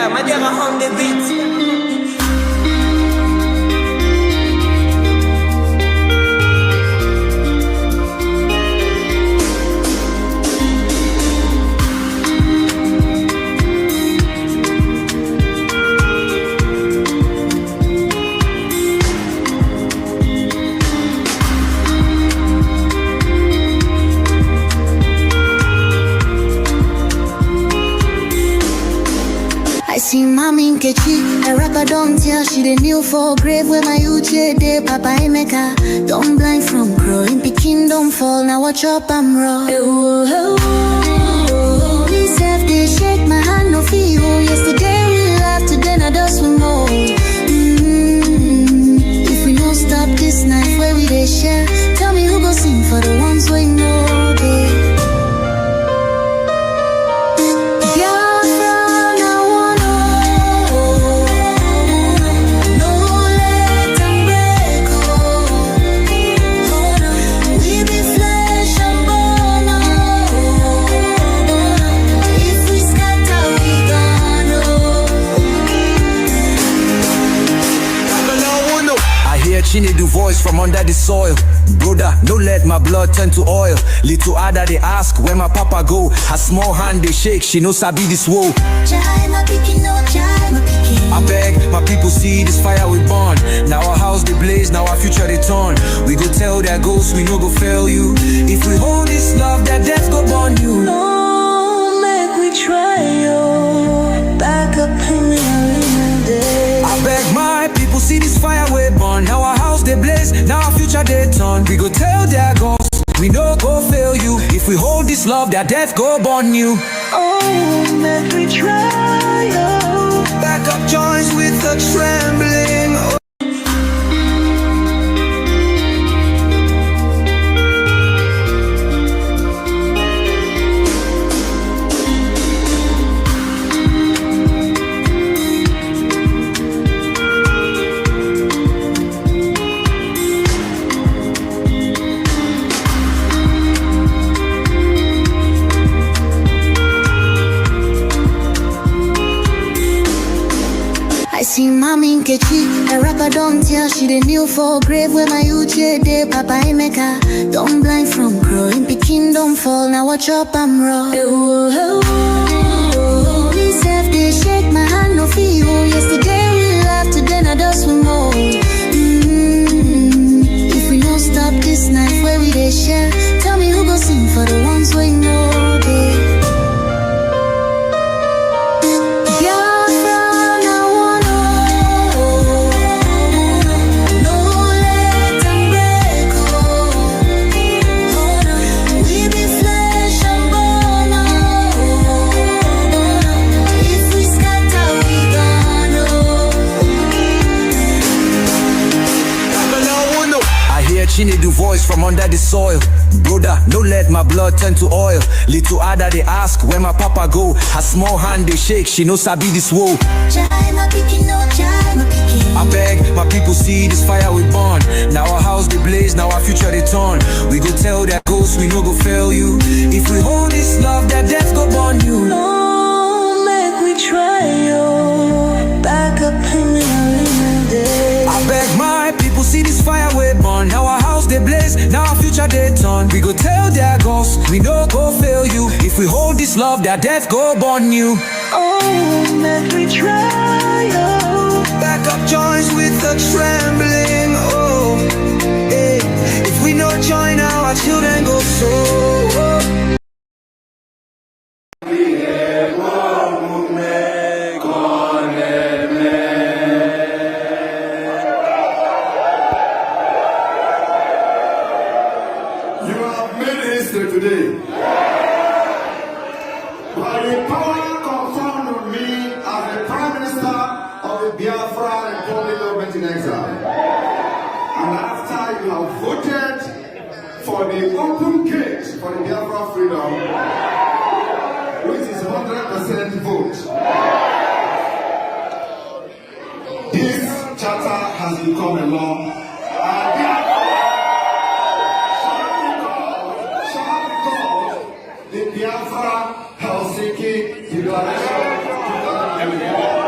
Madera on the beat. I see mommy Nkechi, a rapper don't tell she the new for grave where my uche de Papa Emeka. Don't blind from growing, Pekin don't fall, now watch up I'm raw. Me self they shake my hand no feel. Yesterday we laughed, today now just we more. If we don't stop this night where we they share, tell me who go sing for the ones we know they. She need the voice from under the soil. Brother, don't let my blood turn to oil. Little Ada they ask where my papa go. Her small hand they shake, she knows I be this woe. I beg my people see this fire we burn. Now our house they blaze, now our future they turn. We go tell their ghosts we no go fail you. If we hold this love, that death go burn you. No, make we try yo. Back up in the day. I beg my people see this fire we burn. Now our house they blaze, now our future they turn. We go tell their ghosts we no go fail you. If we hold this love, that death go burn you. Oh, make we try yo. Back up joints with a trembling. Oh. I see mommy Nkechi, a rapper don't tell she the new for grave where my uche de Papa Emeka. Don't blind from growing, Pekin don't fall, now watch up I'm raw. Me self they shake my hand no feel. Yesterday we laughed, today now just we more. If we don't stop this night where we they share, tell me who go sing for the ones we know they. She need the voice from under the soil. Brother, don't let my blood turn to oil. Little Ada they ask where my papa go. Her small hand they shake, she knows I be this woe. I beg my people see this fire we burn. Now our house they blaze, now our future they turn. We go tell their ghosts we no go fail you. If we hold this love, that death go burn you. No, make we try yo. Back up in the day. I beg my people see this fire we burn. Now our house they blaze, now our future they turn. We go tell their ghosts we no go fail you. If we hold this love, that death go burn you. Oh, make we try yo. Back up joints with a trembling. Oh, hey. If we no join now, our children go so. Today, by the power conferred on me as the Prime Minister of the Biafra Republic Government in Exile, and after you have voted for the open gate for the Biafra freedom, which is 100% vote, this charter has become a law, and the Biafra Helsinki Declaration 2011.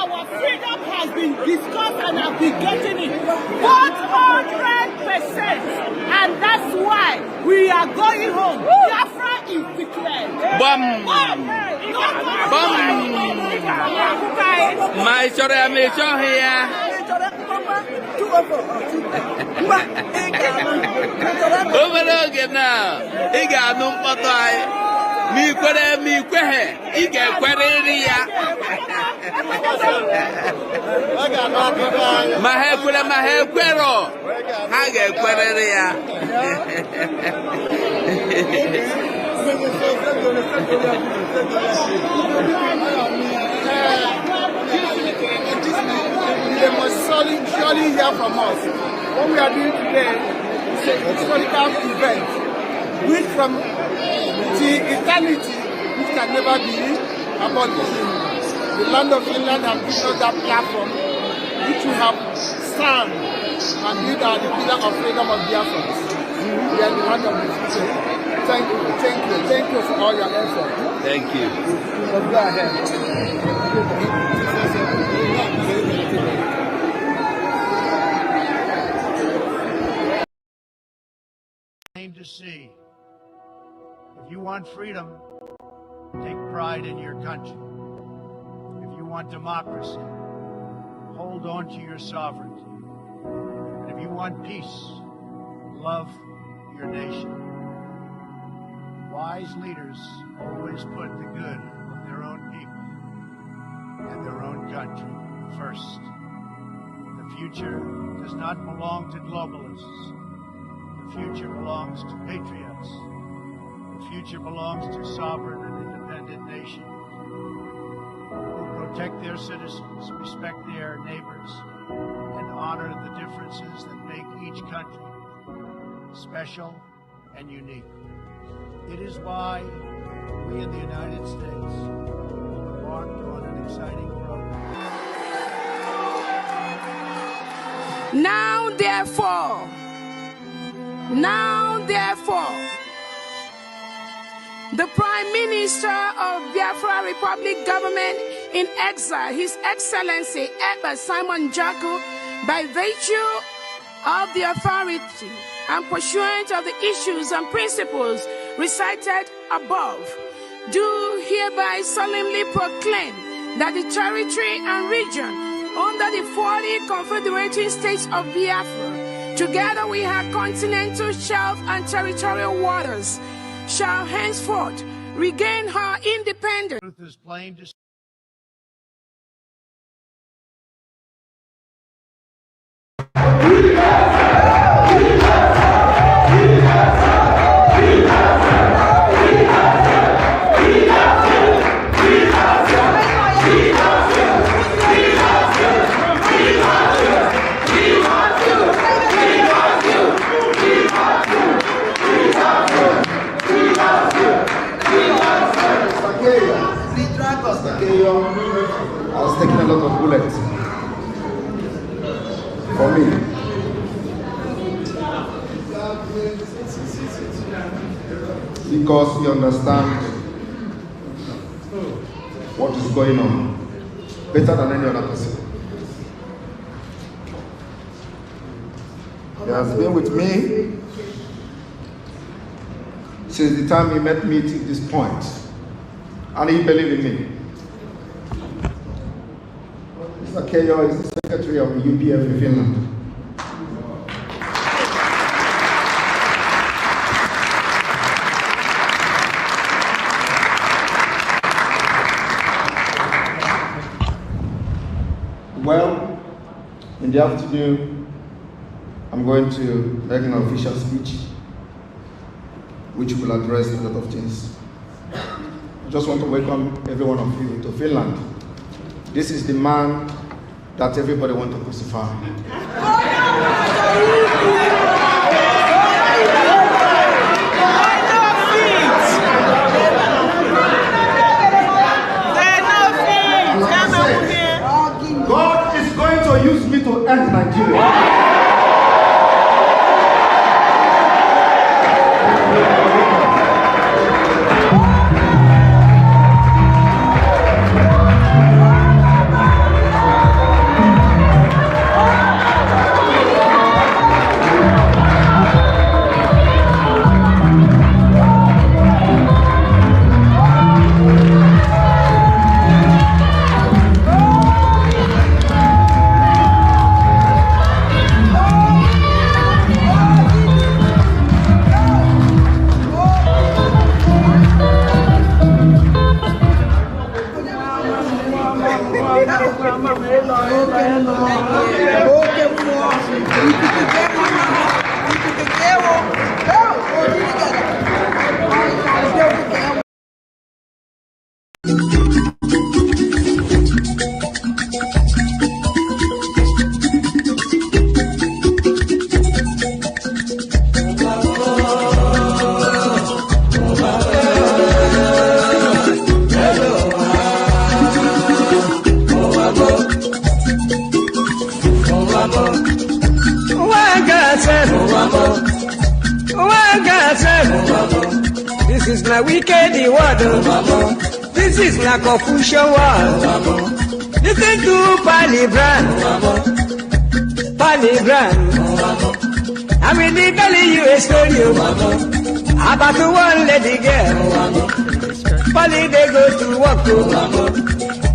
Our freedom has been discussed and have been getting it 100%, and that's why we are going home. Biafra is declared. Bum. My story, here. Overlook it now. He got no photo. Me kwere, he get queria. My hair quero. I get queria. They must surely hear from us. What we are doing today is a historical event, which from eternity, which can never be abolished. The land of Finland has given us that platform, which we have stand and build our the pillar of freedom of Biafrans. We are the land of the future. Thank you for all your effort. Thank you. Let's go ahead. To see. If you want freedom, take pride in your country. If you want democracy, hold on to your sovereignty. And if you want peace, love your nation. Wise leaders always put the good of their own people and their own country first. The future does not belong to globalists. The future belongs to patriots. The future belongs to sovereign and independent nations who protect their citizens, respect their neighbors, and honor the differences that make each country special and unique. It is why we in the United States embarked on an exciting program. Now, therefore, the Prime Minister of Biafra Republic Government in exile, His Excellency Ebba Simon Jaku, by virtue of the authority and pursuant of the issues and principles recited above, do hereby solemnly proclaim that the territory and region under the 40 confederating states of Biafra, together with her continental shelf and territorial waters, shall henceforth regain her independence. Truth is plain to I was taking a lot of bullets for me. Because we understand what is going on better than any other person. He has been with me since the time he met me to this point, and he believed in me. Mr. Keyo is the secretary of the UPF in Finland. Well, in the afternoon, I'm going to make an official speech which will address a lot of things. I just want to welcome every one of you to Finland. This is the man that everybody wants to crucify. God is going to use me to end Nigeria. This is not wicked word. This is not confusion word. Listen to Palibran. I will be telling you a story about one lady girl. Pali they go to work.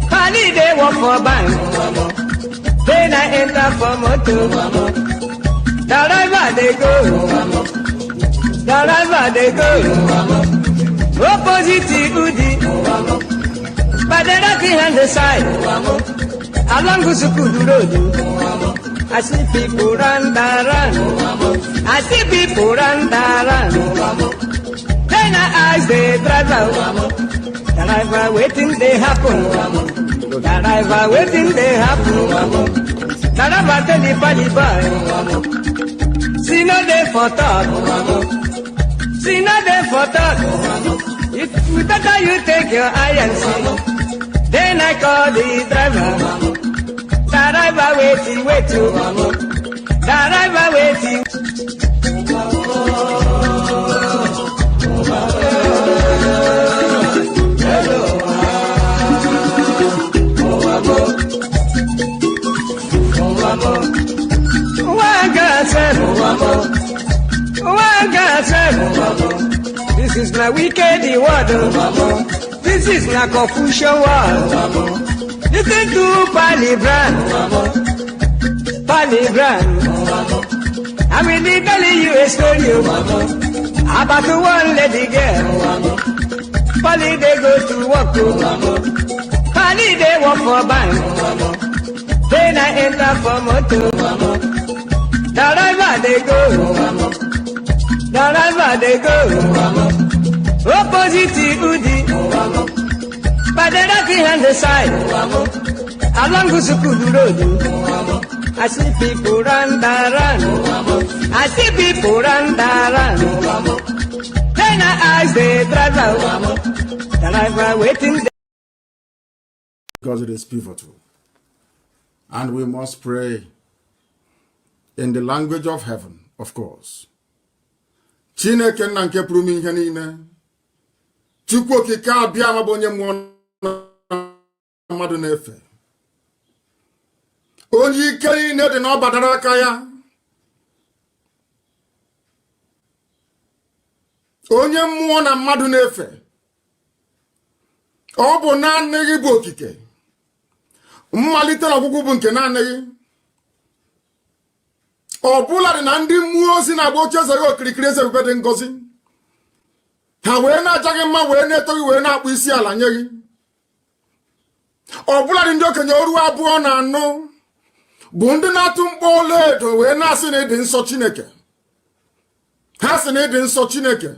Pali they work for bank. Then I enter for motor. Wherever they go. Wherever they go, opposite Udi, but the lucky hand the side, along Gusukudu Road. I see people run. I see people run. Then I ask the driver waiting they happen. Driver waiting they happen. Driver tell the Pali boy, see no day for talk. See nothing for talk. If better you take your eye and see. Then I call the driver. Driver waiting. Driver waiting. This is not wicked word. This is not confusion word. Listen to Palibran. I will be telling you a story about one lady girl. Pali they go to work. Pali they work for bank. Then I enter for motor. Wherever they go. Wherever they go, opposite Udi, but the lucky hand the side, along Gusukudu Road. I see people run. I see people run. Then I ask the driver waiting. Because it is pivotal. And we must pray in the language of heaven, of course. Chineke nna nke pụrụ ihe niile Chukwu okike abịa ma bụ onye mmụọ na mmadụ na-efe onye ike niile dị n'ọbadara aka ya onye mmụọ na mmadụ na-efe ọ bụ naanị gị bụ okike mmalite na ọgwụgwụ bụ nke naanị gị ọbụla dị na ndị mmụọ ozi na-agba oche eze gị okirikiri eze ebube dị ngọzi ha wee na-aja gị mma wee na-eto gị wee na-akpụ isi ala nye gị ọbụla dị ndị okenye oru 2 na 4 bụ ndị na-atụ mkpọ ọlaedo wee na-asị na ịdị nsọ Chineke ha sị na ịdị nsọ Chineke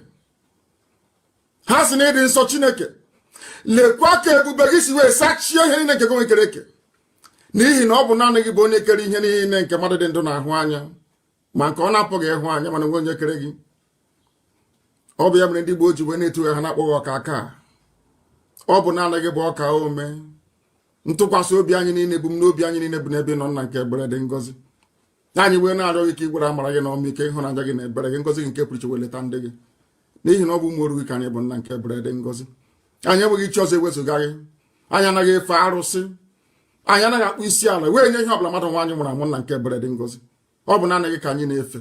ha sị na ịdị nsọ Chineke lekwa ka ebube gị si wee sachie ihe niile nke gị nwekere eke n'ihi na ọ bụ naanị gị bụ onye kere ihe niile nke mmadụ dị ndụ na-ahụ anya ma nke ọ na-apụghị ịhụ anya mana nwe onye kere gị ọ bụ ya mere ndị Igbo ji wee na-etu ha na-akpọghị ọka aka ọ bụ naanị gị bụ ọka ome ntụkwasị obi anyị niile ebumnobi anyị niile bụ n'ebe nọ nna nke ebere dị ngọzi anyị wee na-arịọ gị ka ị gwara amara gị na ọmịiko ịhụnanya gị na ebere gị ngọzi gị nke pụrụ iche wee leta ndị gị n'ihi na ọ bụ ụmụ oru gị ka anyị bụ nna nke ebere dị ngọzi anyị enweghị chi ọzọ ewezụga gị anyị anaghị efe arụsị anyị anaghị akpụ isi ala wee nye ihe ọbụla mmadụ nwaanyị nwụrụ anwụ nna nke ebere dị ngọzi ọ bụ naanị gị ka anyị na-efe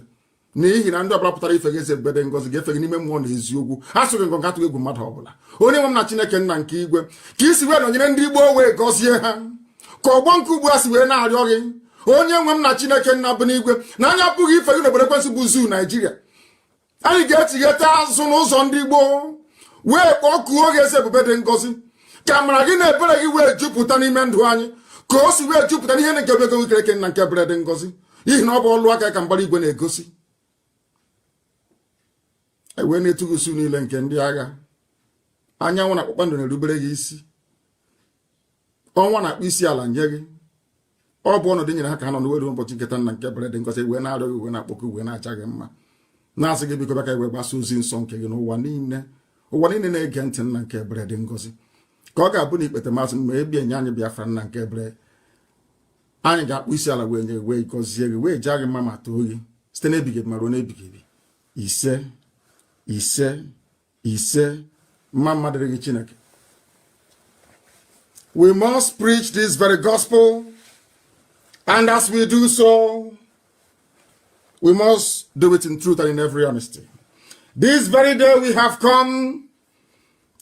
n'ihi na ndị ọbụla pụtara ife gị eze ebube dị ngọzi ga-efe gị n'ime mmụọ na eziokwu ha sụghị ngọ gatụ egwu mmadụ ọbụla onye nwe m na Chineke nna nke igwe ka isi wee nọnyere ndị Igbo wee gọzie ha ka ọgbọ nke ugbu a si wee na-arịọ gị onye nwe m na Chineke nna bụ n'igwe na anya apụghị ife gị n'obodo ekwensị bụ zuu Naijiria anyị ga-echigheta azụ n'ụzọ ndị Igbo wee kpọkuo oge eze ebube dị ngọzi ka amara gị na ebere gị wee jupụta n'ime ndụ anyị ka o si wee jupụta n'ihe na-nke ego ikereke na nke bred ngozi ihi na ọ bụ ọlụ aka ka mgbara igwe na-egosi ewee na-etugosi niile nke ndị agha anyanwụ na kpakpando na-erubere gị isi ọnwa na-akpụ isi ala nye gị ọ bụ ọnọdụ nyere ha ka ha nọ n'weru ụbọchị nketa na nke bred ngozi wee na-arịọ gị wee na-akpọkọ uwe na-acha gị mma na-asị gị biko bịa ka wee gbasa ozi nsọ nke gị n'ụwa niile na-ege ntị nna nke bred ngozi ka ọ ga-abụ na ikpete masị ma ebie nye anyị Biafra nna nke bred anyị ga-akpụ isi ala wee nye wee gọzie gị wee jaa gị mma ma too gị site n'ebighị ma ruo n'ebighị ise mma mma dịrị gị Chineke. We must preach this very gospel, and as we do so, we must do it in truth and in every honesty. This very day we have come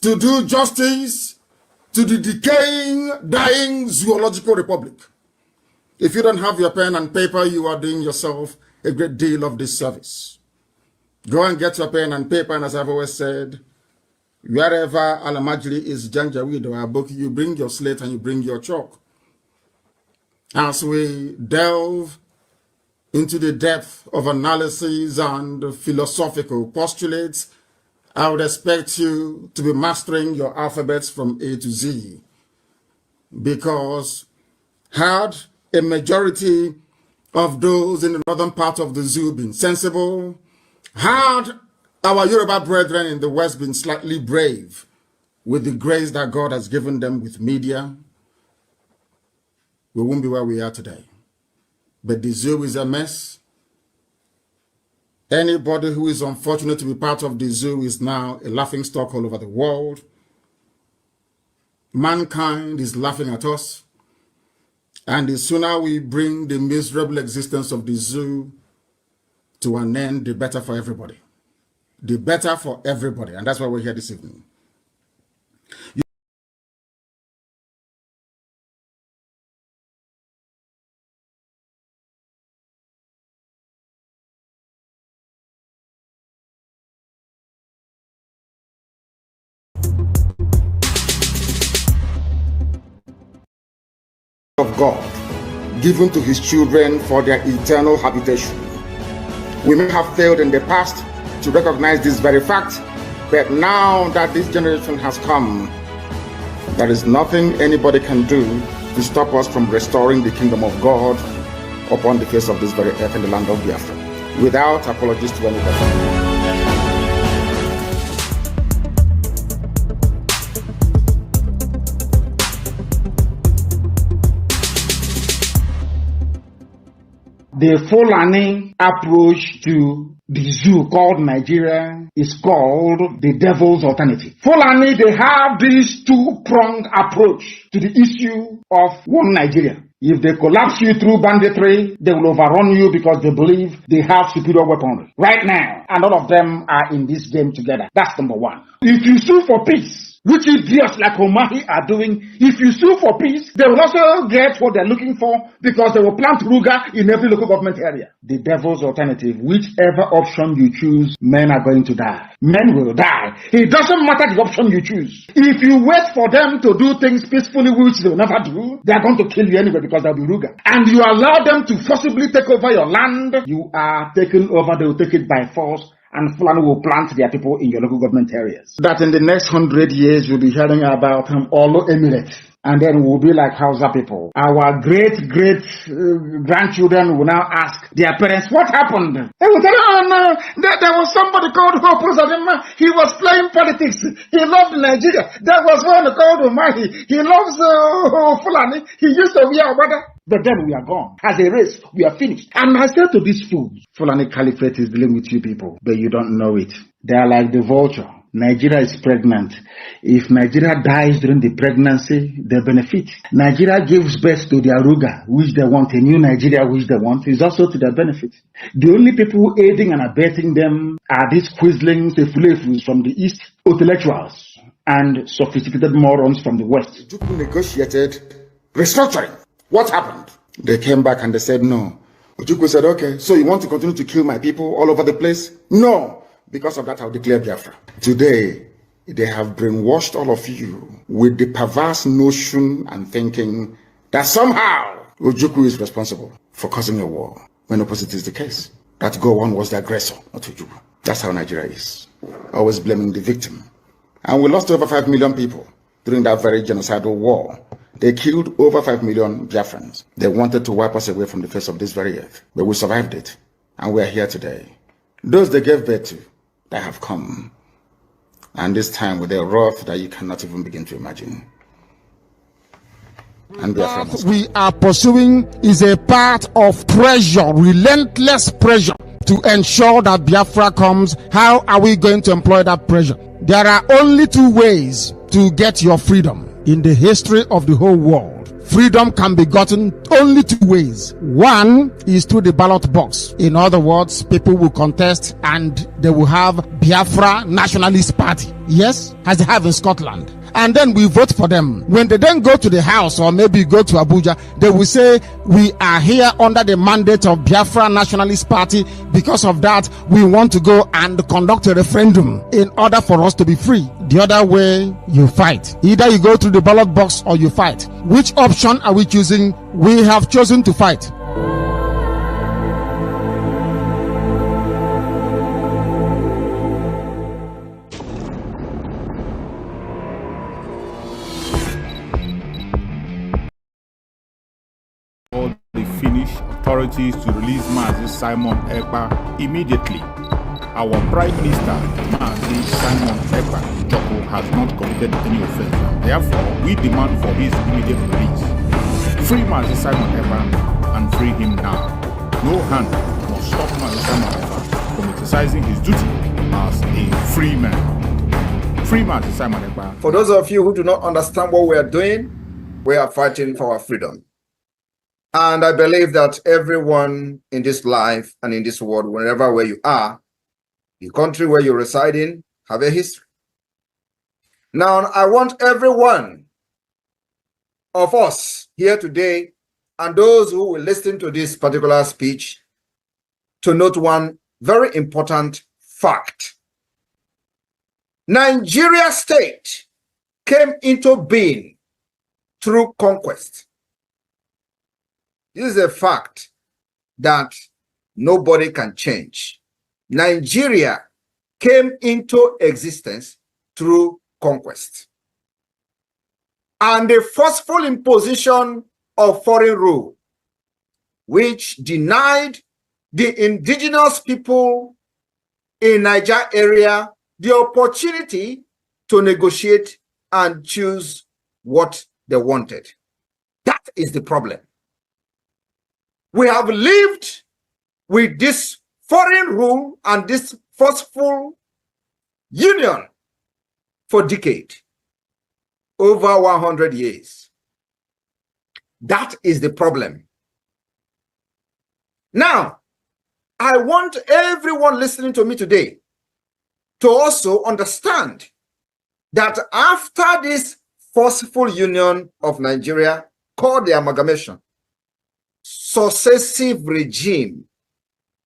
to do justice to the decaying, dying zoological republic. If you don't have your pen and paper, you are doing yourself a great deal of disservice. Go and get your pen and paper, and as I've always said, wherever Alamajiri is Janjaweed or Aboki, you bring your slate and you bring your chalk. As we delve into the depth of analysis and philosophical postulates, I would expect you to be mastering your alphabets from A to Z. Because had a majority of those in the northern part of the zoo been sensible, had our Yoruba brethren in the West been slightly brave with the grace that God has given them with media, we won't be where we are today. But the zoo is a mess. Anybody who is unfortunate to be part of the zoo is now a laughingstock all over the world. Mankind is laughing at us. And the sooner we bring the miserable existence of the zoo to an end, the better for everybody. The better for everybody. And that's why we're here this evening. Of God, given to his children for their eternal habitation. We may have failed in the past to recognize this very fact, but now that this generation has come, there is nothing anybody can do to stop us from restoring the kingdom of God upon the face of this very earth in the land of Biafra, without apologies to anybody. The Fulani approach to the zoo called Nigeria is called the devil's alternative. Fulani, they have this two-pronged approach to the issue of one Nigeria. If they collapse you through banditry, they will overrun you because they believe they have superior weaponry. Right now, and all of them are in this game together. That's number one. If you sue for peace, which idiots like Omahi are doing, if you sue for peace, they will also get what they're looking for because they will plant Ruga in every local government area. The devil's alternative, whichever option you choose, men are going to die. Men will die. It doesn't matter the option you choose. If you wait for them to do things peacefully, which they will never do, they are going to kill you anyway because they'll be Ruga. And you allow them to forcibly take over your land, you are taken over, they will take it by force. And Fulani will plant their people in your local government areas. That in the next 100 years, you'll be hearing about Olo Emirates. And then we'll be like Hausa people. Our great-grandchildren will now ask their parents, what happened? They will tell, oh no, there was somebody called Hope. He was playing politics. He loved Nigeria. There was one called Omahi. He loves Fulani. He used to be our brother. But then we are gone. As a race, we are finished. And I said to these fools, Fulani Caliphate is dealing with you people, but you don't know it. They are like the vulture. Nigeria is pregnant. If Nigeria dies during the pregnancy, they benefit. Nigeria gives birth to their Ruga, which they want, a new Nigeria, which they want, is also to their benefit. The only people aiding and abetting them are these quislings, the fulefus from the East, intellectuals, and sophisticated morons from the West. Ojukwu negotiated restructuring. What happened? They came back and they said no. Ojukwu said, okay, so you want to continue to kill my people all over the place? No. Because of that, I'll declare Biafra. Today, they have brainwashed all of you with the perverse notion and thinking that somehow Ojukwu is responsible for causing a war, when opposite is the case. That Gowon was the aggressor, not Ojukwu. That's how Nigeria is. Always blaming the victim. And we lost over 5 million people during that very genocidal war. They killed over 5 million Biafrans. They wanted to wipe us away from the face of this very earth. But we survived it. And we are here today. Those they gave birth to, that have come. And this time with a wrath that you cannot even begin to imagine. And what we are pursuing is a part of pressure, relentless pressure, to ensure that Biafra comes. How are we going to employ that pressure? There are only two ways to get your freedom in the history of the whole world. Freedom can be gotten only two ways. One is through the ballot box. In other words, people will contest and they will have Biafra Nationalist Party. Yes, as they have in Scotland. And then we vote for them. When they then go to the house or maybe go to Abuja, they will say, we are here under the mandate of Biafra Nationalist Party. Because of that, we want to go and conduct a referendum in order for us to be free. The other way, you fight. Either you go through the ballot box or you fight. Which option are we choosing? We have chosen to fight. Authorities to release Mazi Simon Ekpa immediately. Our Prime Minister, Mazi Simon Ekpa Joko, has not committed any offense. Therefore, we demand for his immediate release. Free Mazi Simon Ekpa and free him now. No hand must stop Mazi Simon Ekpa from exercising his duty as a free man. Free Mazi Simon Ekpa. For those of you who do not understand what we are doing, we are fighting for our freedom. And I believe that everyone in this life and in this world, wherever where you are, the country where you're residing, have a history. Now, I want every one of us here today and those who will listen to this particular speech to note one very important fact. Nigeria state came into being through conquest. This is a fact that nobody can change. Nigeria came into existence through conquest. And the forceful imposition of foreign rule, which denied the indigenous people in Niger area the opportunity to negotiate and choose what they wanted. That is the problem. We have lived with this foreign rule and this forceful union for decades, over 100 years. That is the problem. Now, I want everyone listening to me today to also understand that after this forceful union of Nigeria called the amalgamation, successive regime,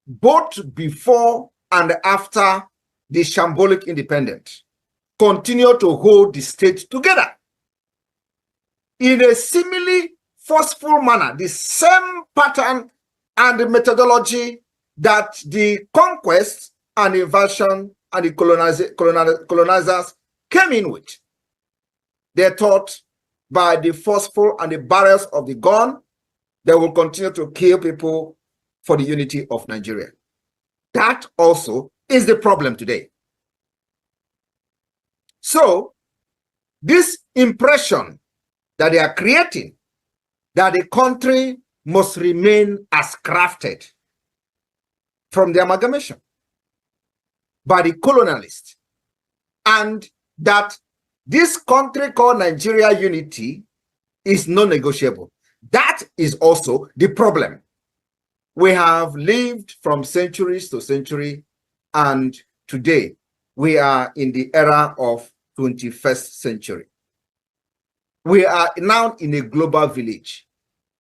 both before and after the shambolic independence, continue to hold the state together in a similarly forceful manner, the same pattern and the methodology that the conquest and invasion and the colonizers came in with. They're taught by the forceful and the barrels of the gun, they will continue to kill people for the unity of Nigeria. That also is the problem today. So, this impression that they are creating, that the country must remain as crafted from the amalgamation by the colonialists, and that this country called Nigeria unity is non-negotiable. That is also the problem. We have lived from centuries to century, and today we are in the era of 21st century. We are now in a global village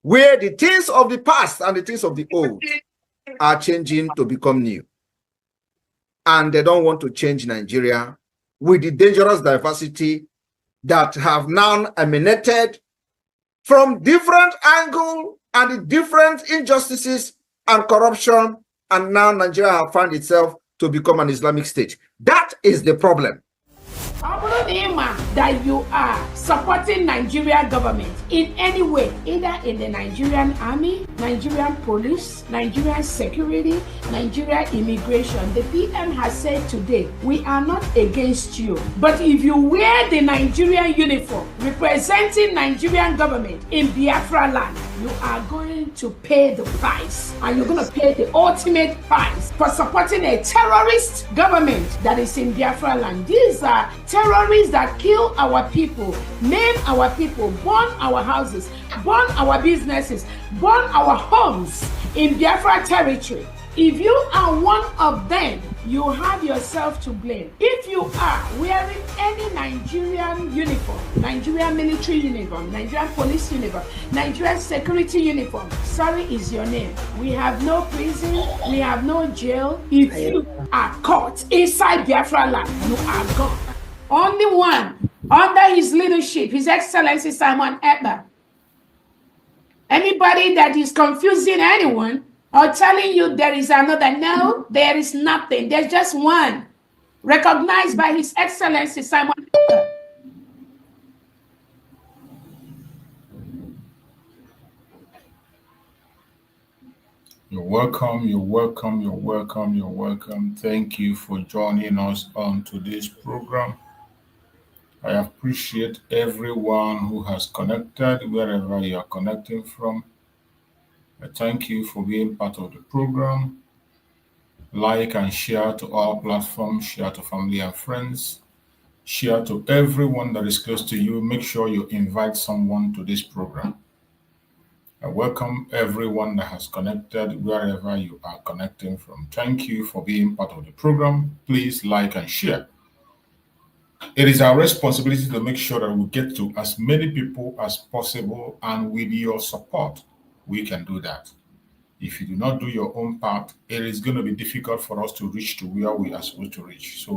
where the things of the past and the things of the old are changing to become new. And they don't want to change Nigeria with the dangerous diversity that have now emanated from different angles and the different injustices and corruption, and now Nigeria has found itself to become an Islamic state. That is the problem. That you are supporting Nigerian government in any way, either in the Nigerian army, Nigerian police, Nigerian security, Nigerian immigration. The PM has said today, we are not against you, but if you wear the Nigerian uniform representing Nigerian government in Biafra land, you are going to pay the price, and you're going to pay the ultimate price for supporting a terrorist government that is in Biafra land. These are terrorists that kill our people, maim our people, burn our houses, burn our businesses, burn our homes in Biafra territory. If you are one of them, you have yourself to blame. If you are wearing any Nigerian uniform, Nigerian military uniform, Nigerian police uniform, Nigerian security uniform, sorry is your name. We have no prison, we have no jail. If you are caught inside Biafra land, you are gone. Only one, under his leadership, His Excellency Simon Ekpa. Anybody that is confusing anyone or telling you there is another, no, there is nothing. There's just one, recognized by His Excellency Simon Ekpa. You're welcome, you're welcome, you're welcome, you're welcome. Thank you for joining us on today's program. I appreciate everyone who has connected, wherever you are connecting from. I thank you for being part of the program. Like and share to our platform, share to family and friends, share to everyone that is close to you. Make sure you invite someone to this program. I welcome everyone that has connected, wherever you are connecting from. Thank you for being part of the program. Please like and share. It is our responsibility to make sure that we get to as many people as possible, and with your support, we can do that. If you do not do your own part, it is going to be difficult for us to reach to where we are supposed to reach. So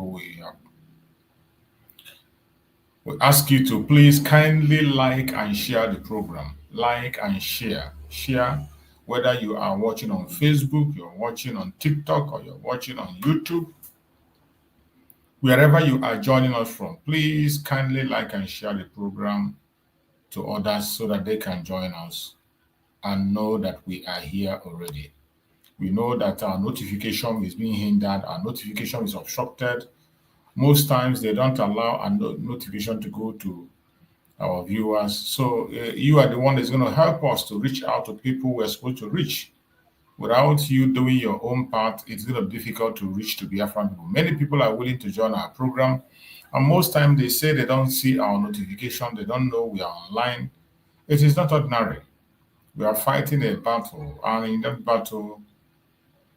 we ask you to please kindly like and share the program. Like and share. Share whether you are watching on Facebook, you're watching on TikTok, or you're watching on YouTube. Wherever you are joining us from, please kindly like and share the program to others so that they can join us and know that we are here already. We know that our notification is being hindered, our notification is obstructed. Most times they don't allow a notification to go to our viewers. So you are the one that's going to help us to reach out to people we're supposed to reach. Without you doing your own part, it's going to be difficult to reach to Biafran people. Many people are willing to join our program, and most times they say they don't see our notification, they don't know we are online. It is not ordinary. We are fighting a battle, and in that battle,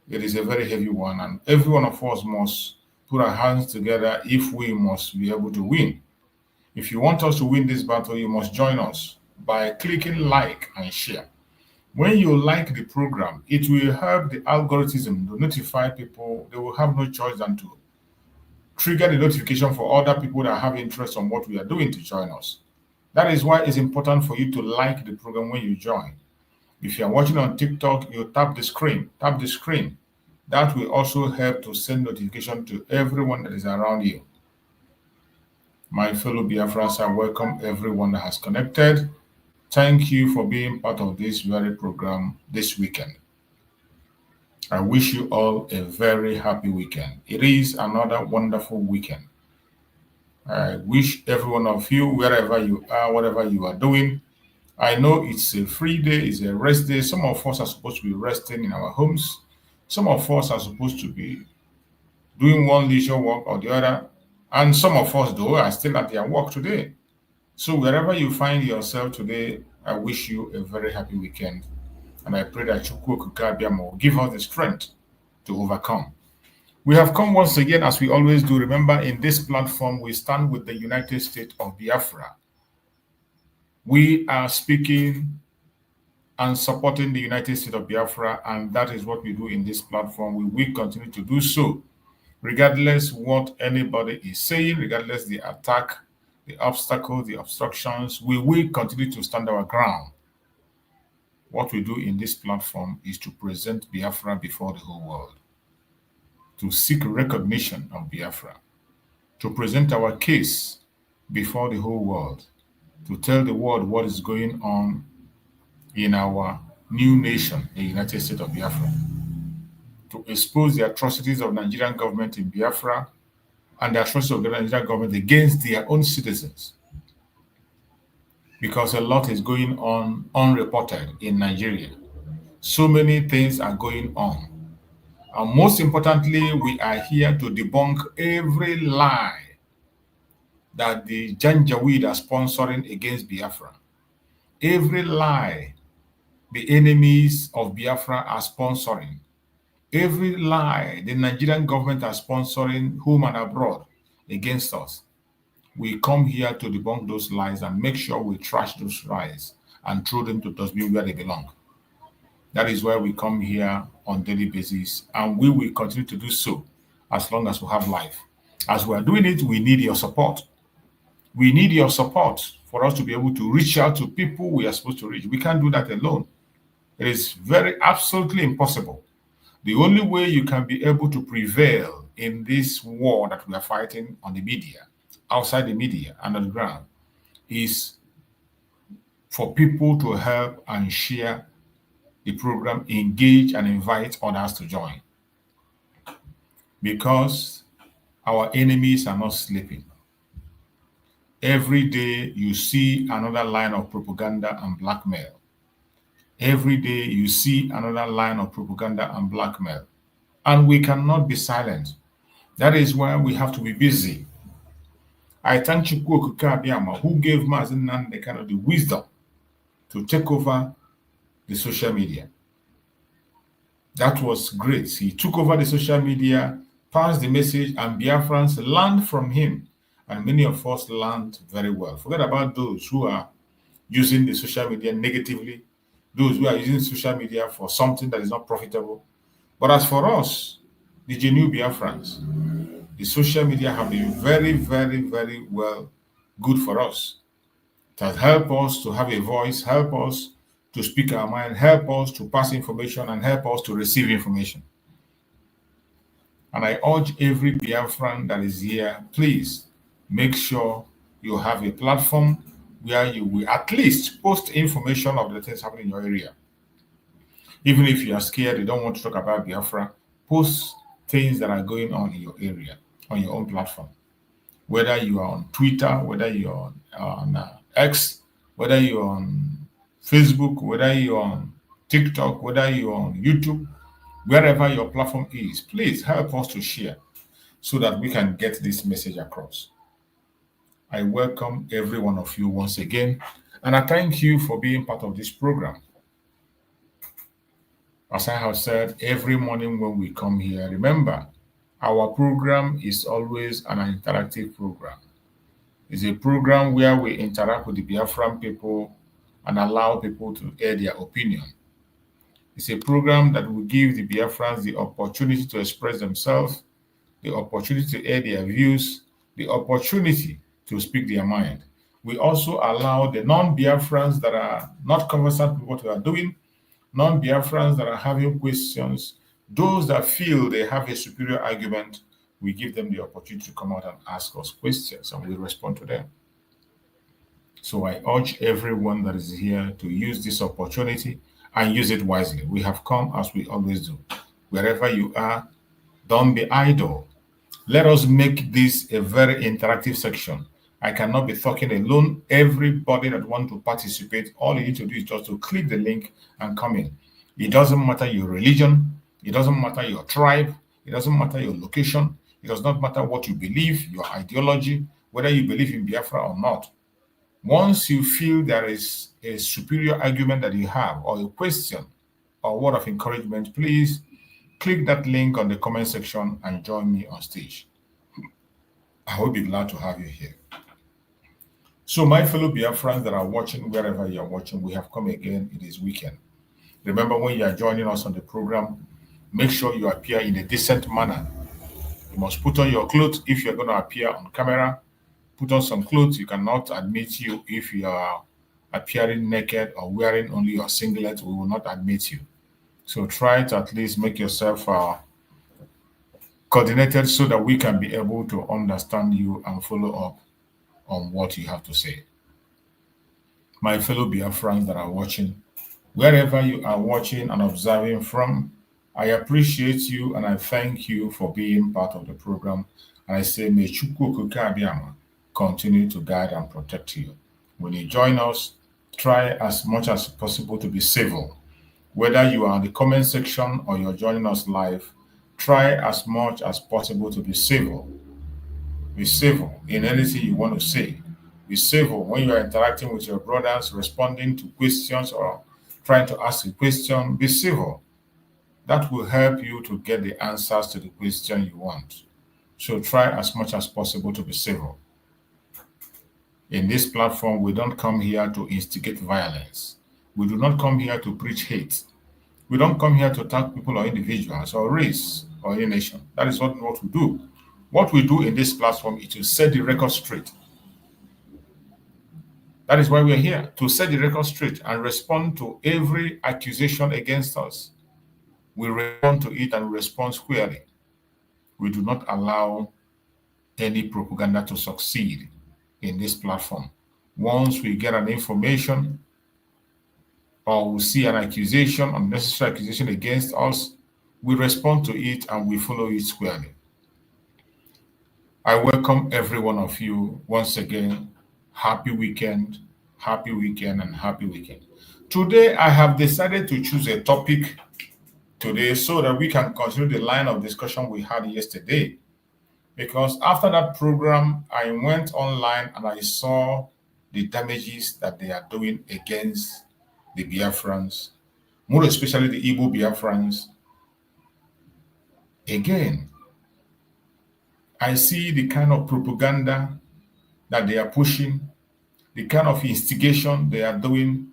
it is a very heavy one, and every one of us must put our hands together if we must be able to win. If you want us to win this battle, you must join us by clicking like and share. When you like the program, it will help the algorithm to notify people. They will have no choice than to trigger the notification for other people that have interest on what we are doing to join us. That is why it's important for you to like the program when you join. If you are watching on TikTok, you tap the screen. Tap the screen. That will also help to send notification to everyone that is around you. My fellow Biafrans, I welcome everyone that has connected. Thank you for being part of this very program this weekend. I wish you all a very happy weekend. It is another wonderful weekend. I wish every one of you, wherever you are, whatever you are doing, I know it's a free day, it's a rest day. Some of us are supposed to be resting in our homes. Some of us are supposed to be doing one leisure work or the other. And some of us, though, are still at their work today. So wherever you find yourself today, I wish you a very happy weekend. And I pray that Chukwu Kukabiam will give us the strength to overcome. We have come once again, as we always do. Remember, in this platform, we stand with the United States of Biafra. We are speaking and supporting the United States of Biafra, and that is what we do in this platform. We will continue to do so, regardless what anybody is saying, regardless the attack the obstacles, the obstructions, we will continue to stand our ground. What we do in this platform is to present Biafra before the whole world, to seek recognition of Biafra, to present our case before the whole world, to tell the world what is going on in our new nation, the United States of Biafra, to expose the atrocities of Nigerian government in Biafra and the atrocities of the Nigerian government against their own citizens. Because a lot is going on unreported in Nigeria. So many things are going on. And most importantly, we are here to debunk every lie that the Janjaweed are sponsoring against Biafra. Every lie the enemies of Biafra are sponsoring. Every lie the Nigerian government are sponsoring home and abroad against us. We come here to debunk those lies and make sure we trash those lies and throw them to dustbin where they belong. That is why we come here on a daily basis, and we will continue to do so as long as we have life. As we are doing it, we need your support. We need your support for us to be able to reach out to people we are supposed to reach. We can't do that alone. It is absolutely impossible. The only way you can be able to prevail in this war that we are fighting on the media, outside the media and on the ground, is for people to help and share the program, engage and invite others to join. Because our enemies are not sleeping. Every day you see another line of propaganda and blackmail. Every day you see another line of propaganda and blackmail. And we cannot be silent. That is why we have to be busy. I thank Chukwu Okike Abiyama, who gave Mazi Nnamdi Kanu the wisdom to take over the social media. That was great. He took over the social media, passed the message, and Biafrans learned from him. And many of us learned very well. Forget about those who are using the social media negatively, those who are using social media for something that is not profitable. But as for us, the genuine Biafrans, the social media have been very, very, very well good for us. It has helped us to have a voice, help us to speak our mind, help us to pass information, and help us to receive information. And I urge every Biafran that is here, please make sure you have a platform where you will at least post information of the things happening in your area. Even if you are scared, you don't want to talk about Biafra, post things that are going on in your area, on your own platform. Whether you are on Twitter, whether you're on X, whether you're on Facebook, whether you're on TikTok, whether you're on YouTube, wherever your platform is, please help us to share so that we can get this message across. I welcome every one of you once again, and I thank you for being part of this program. As I have said, every morning when we come here, remember, our program is always an interactive program. It's a program where we interact with the Biafran people and allow people to air their opinion. It's a program that will give the Biafrans the opportunity to express themselves, the opportunity to air their views, the opportunity to speak their mind. We also allow the non-Biafrans that are not conversant with what we are doing, non-Biafrans that are having questions, those that feel they have a superior argument, we give them the opportunity to come out and ask us questions, and we respond to them. So I urge everyone that is here to use this opportunity and use it wisely. We have come as we always do. Wherever you are, don't be idle. Let us make this a very interactive section. I cannot be talking alone. Everybody that wants to participate, all you need to do is just to click the link and come in. It doesn't matter your religion. It doesn't matter your tribe. It doesn't matter your location. It does not matter what you believe, your ideology, whether you believe in Biafra or not. Once you feel there is a superior argument that you have, or a question, or a word of encouragement, please click that link on the comment section and join me on stage. I will be glad to have you here. So my fellow Biafrans that are watching, wherever you are watching, we have come again. It is weekend. Remember, when you are joining us on the program, make sure you appear in a decent manner. You must put on your clothes if you're going to appear on camera. put on some clothes. You cannot admit you if you are appearing naked or wearing only your singlet. We will not admit you. So try to at least make yourself coordinated so that we can be able to understand you and follow up on what you have to say. My fellow Biafrans that are watching, wherever you are watching and observing from, I appreciate you and I thank you for being part of the program. And I say, may Chukwu Okike Abiyama continue to guide and protect you. When you join us, try as much as possible to be civil. Whether you are in the comment section or you're joining us live, try as much as possible to be civil. Be civil in anything you want to say. Be civil when you are interacting with your brothers, responding to questions or trying to ask a question. Be civil. That will help you to get the answers to the question you want. So try as much as possible to be civil. In this platform, we don't come here to instigate violence. We do not come here to preach hate. We don't come here to attack people or individuals or race or any nation. That is not what we do. What we do in this platform is to set the record straight. That is why we are here, to set the record straight and respond to every accusation against us. We respond to it and respond squarely. We do not allow any propaganda to succeed in this platform. Once we get an information or we see an accusation, unnecessary accusation against us, we respond to it and we follow it squarely. I welcome every one of you once again. Happy weekend, and happy weekend. Today, I have decided to choose a topic today so that we can continue the line of discussion we had yesterday. Because after that program, I went online and I saw the damages that they are doing against the Biafrans, more especially the Igbo Biafrans. Again, I see the kind of propaganda that they are pushing, the kind of instigation they are doing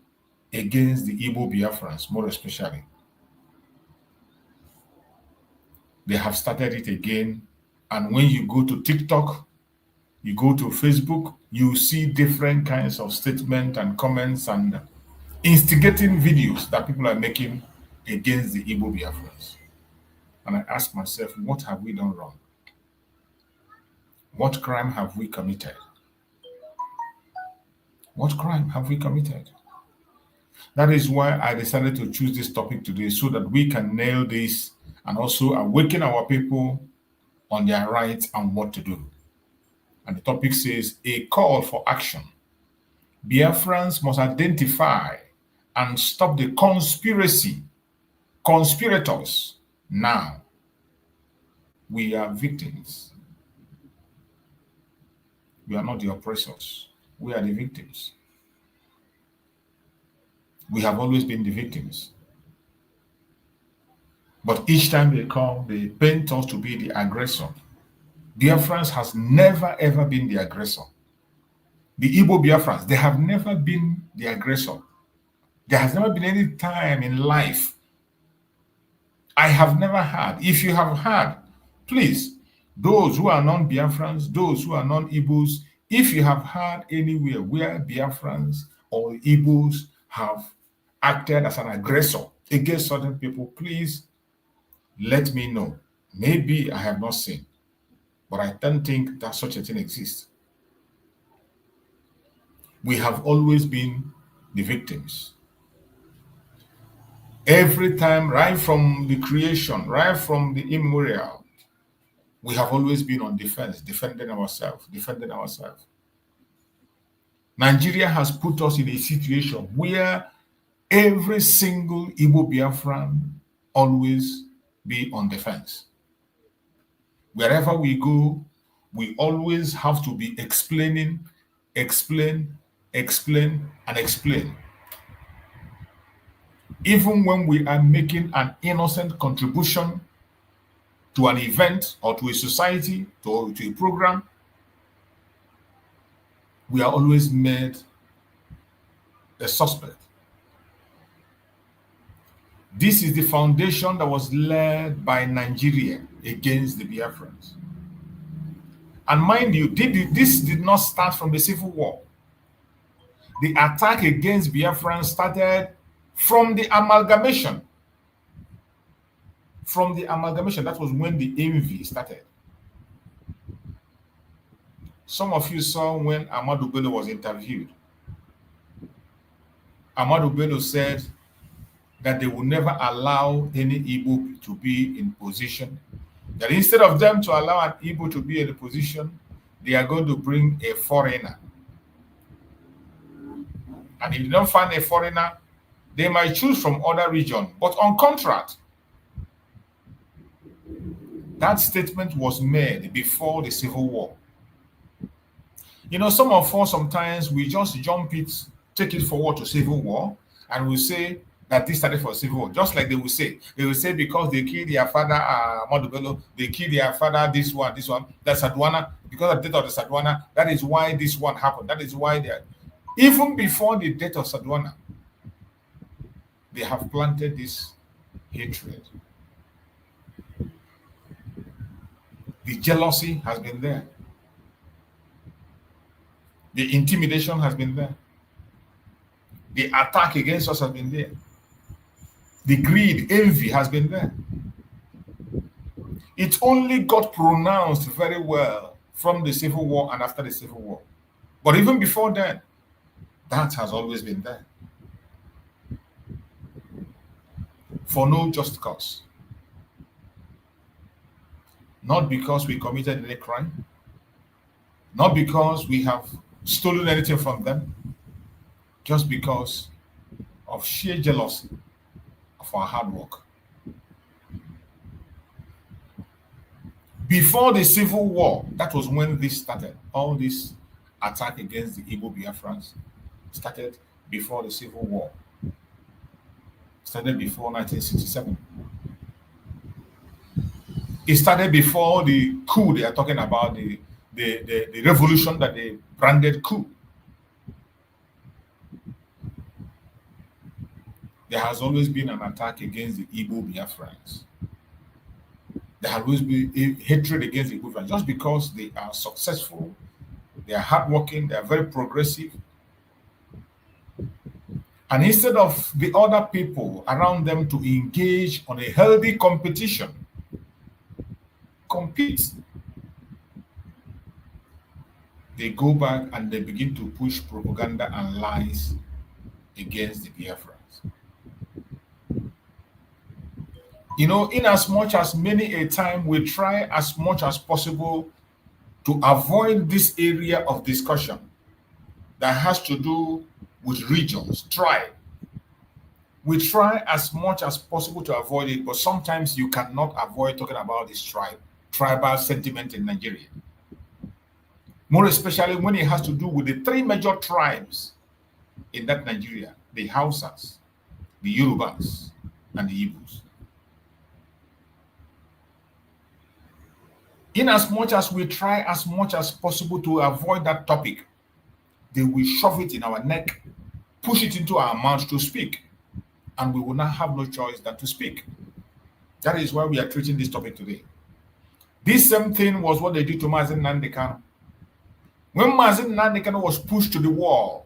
against the Igbo Biafrans, more especially. They have started it again. And when you go to TikTok, you go to Facebook, you see different kinds of statements and comments and instigating videos that people are making against the Igbo Biafrans. And I ask myself, what have we done wrong? What crime have we committed? What crime have we committed? That is why I decided to choose this topic today so that we can nail this and also awaken our people on their rights and what to do. And the topic says, a call for action. Biafrans must identify and stop the conspirators now. We are victims. We are not the oppressors. We are the victims. We have always been the victims. But each time they come, they paint us to be the aggressor. Biafrans has never ever been the aggressor. The Igbo Biafrans, they have never been the aggressor. There has never been any time in life I have never had. If you have had, please, those who are non-Biafrans, those who are non-Igbos, if you have had anywhere where Biafrans or Igbos have acted as an aggressor against certain people, please let me know. Maybe I have not seen, but I don't think that such a thing exists. We have always been the victims. Every time, right from the creation, right from the immemorial, we have always been on defense, defending ourselves. Nigeria has put us in a situation where every single Igbo Biafran always be on defense. Wherever we go, we always have to be explain, and explain. Even when we are making an innocent contribution to an event or to a society, to a program, we are always made a suspect. This is the foundation that was led by Nigeria against the Biafrans. And mind you, this did not start from the Civil War. The attack against Biafrans started from the amalgamation. From the amalgamation, that was when the envy started. Some of you saw when Ahmadu Bello was interviewed. Ahmadu Bello said that they will never allow any Igbo to be in position. That instead of them to allow an Igbo to be in a position, they are going to bring a foreigner. And if they don't find a foreigner, they might choose from other regions, but on contract. That statement was made before the Civil War. You know, some of us sometimes we just jump it, take it forward to Civil War, and we say that this started for Civil War. Just like they will say because they killed their father, Ahmadu Bello, they killed their father, this one, that Sadwana, because of the death of the Sadwana, that is why this one happened. That is why they are. Even before the death of Sadwana, they have planted this hatred. The jealousy has been there. The intimidation has been there. The attack against us has been there. The greed, envy has been there. It only got pronounced very well from the Civil War and after the Civil War. But even before then, that has always been there. For no just cause. Not because we committed any crime. Not because we have stolen anything from them. Just because of sheer jealousy of our hard work. Before the Civil War, that was when this started. All this attack against the Igbo Biafrans started before the Civil War. Started before 1967. It started before the coup they are talking about, the revolution that they branded coup. There has always been an attack against the Igbo Biafrans. There has always been a hatred against the Igbo Biafrans just because they are successful, they are hardworking, they are very progressive. And instead of the other people around them to engage on a healthy competition, compete, they go back and they begin to push propaganda and lies against the Biafrans. You know, in as much as many a time we try as much as possible to avoid this area of discussion that has to do with regions, tribe. We try as much as possible to avoid it, but sometimes you cannot avoid talking about this tribal sentiment in Nigeria. More especially when it has to do with the three major tribes in that Nigeria, the Hausas, the Yorubas, and the Igbos. In as much as we try as much as possible to avoid that topic, they will shove it in our neck, push it into our mouths to speak, and we will not have no choice than to speak. That is why we are treating this topic today. This same thing was what they did to Mazi Nnamdi Kanu. When Mazi Nnamdi Kanu was pushed to the wall,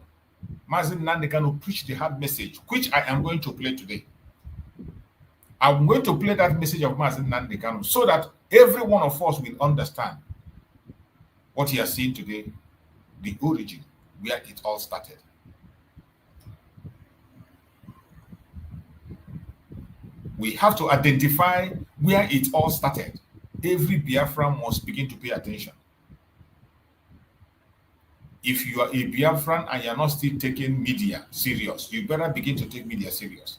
Mazi Nnamdi Kanu preached the hard message, which I am going to play today. I'm going to play that message of Mazi Nnamdi Kanu so that every one of us will understand what he has seen today, the origin, where it all started. We have to identify where it all started. Every Biafran must begin to pay attention. If you are a Biafran and you're not still taking media serious, you better begin to take media serious.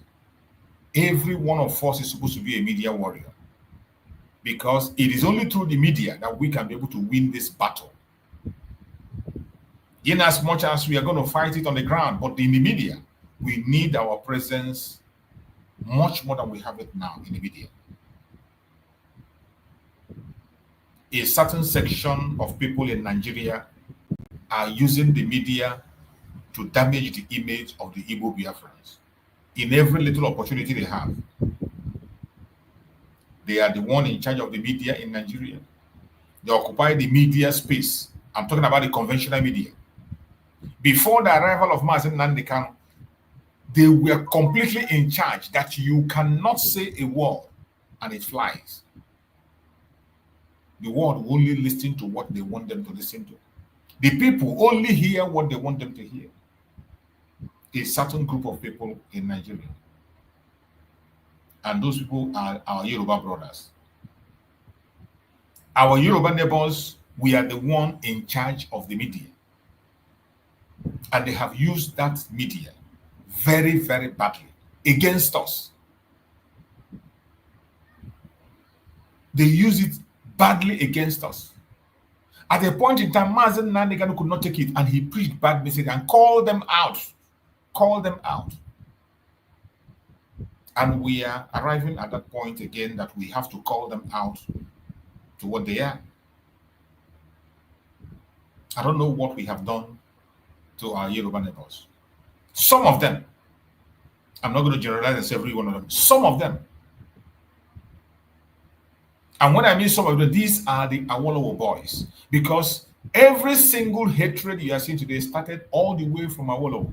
Every one of us is supposed to be a media warrior, because it is only through the media that we can be able to win this battle. In as much as we are going to fight it on the ground, but in the media, we need our presence much more than we have it now in the media. A certain section of people in Nigeria are using the media to damage the image of the Igbo Biafrans. In every little opportunity they have, they are the one in charge of the media in Nigeria. They occupy the media space. I'm talking about the conventional media. Before the arrival of Mazen Nnamdi Kanu, they were completely in charge that you cannot say a word and it flies. The world will only listen to what they want them to listen to. The people only hear what they want them to hear. A certain group of people in Nigeria. And those people are our Yoruba brothers. Our Yoruba neighbors, we are the one in charge of the media. And they have used that media very, very badly against us. They use it badly against us. At a point in time, Mazen Nnamdi Kanu could not take it and he preached bad message and called them out. Called them out. And we are arriving at that point again that we have to call them out to what they are. I don't know what we have done to our Yoruba neighbors. Some of them, I'm not going to generalize and say every one of them, some of them. And when I mean some of them, these are the Awolowo boys. Because every single hatred you are seeing today started all the way from Awolowo.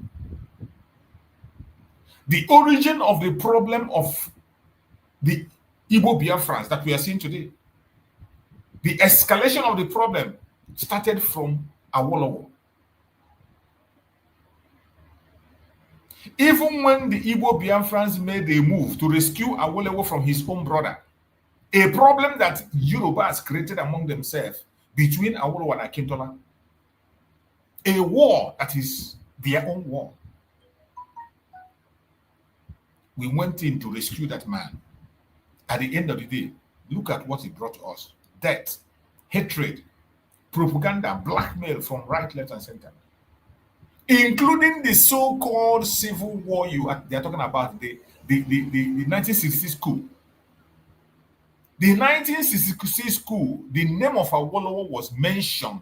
The origin of the problem of the Igbo Biafrans that we are seeing today, the escalation of the problem started from Awolowo. Even when the Igbo Biafrans made a move to rescue Awolowo from his own brother, a problem that Yoruba has created among themselves between Awolowo and Akintola, a war that is their own war. We went in to rescue that man. At the end of the day, look at what he brought us. Death, hatred, propaganda, blackmail from right, left, and center. Including the so-called civil war they're talking about, the 1966 coup. The 1966 coup, the name of Awolowo was mentioned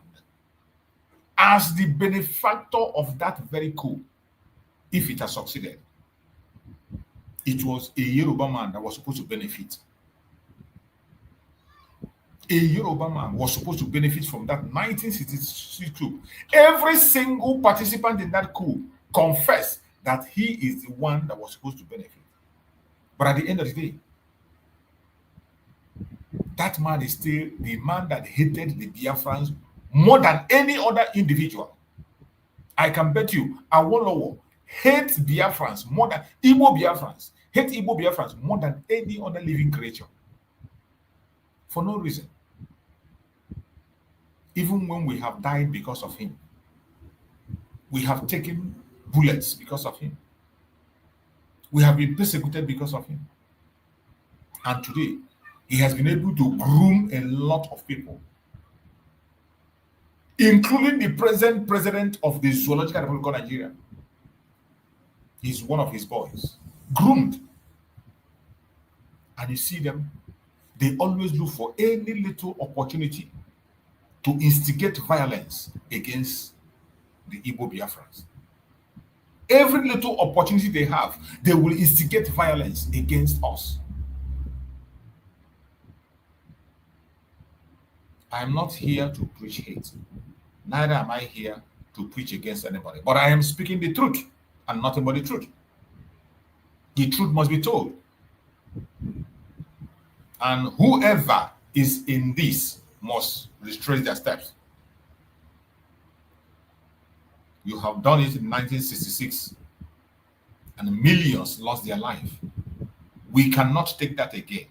as the benefactor of that very coup, if it has succeeded. It was a Yoruba man that was supposed to benefit. A Yoruba man was supposed to benefit from that 1966 coup. Every single participant in that coup confessed that he is the one that was supposed to benefit. But at the end of the day, that man is still the man that hated the Biafrans more than any other individual. I can bet you Awolowo hates Biafrans more than Igbo Biafrans. Hate Igbo Biafrans more than any other living creature. For no reason. Even when we have died because of him. We have taken bullets because of him. We have been persecuted because of him. And today, he has been able to groom a lot of people, including the present president of the Zoological Republic of Nigeria. He's one of his boys. Groomed. And you see them, they always look for any little opportunity to instigate violence against the Igbo Biafrans. Every little opportunity they have, they will instigate violence against us. I am not here to preach hate. Neither am I here to preach against anybody. But I am speaking the truth and nothing but the truth. The truth must be told. And whoever is in this must restrain their steps. You have done it in 1966 and millions lost their life. We cannot take that again.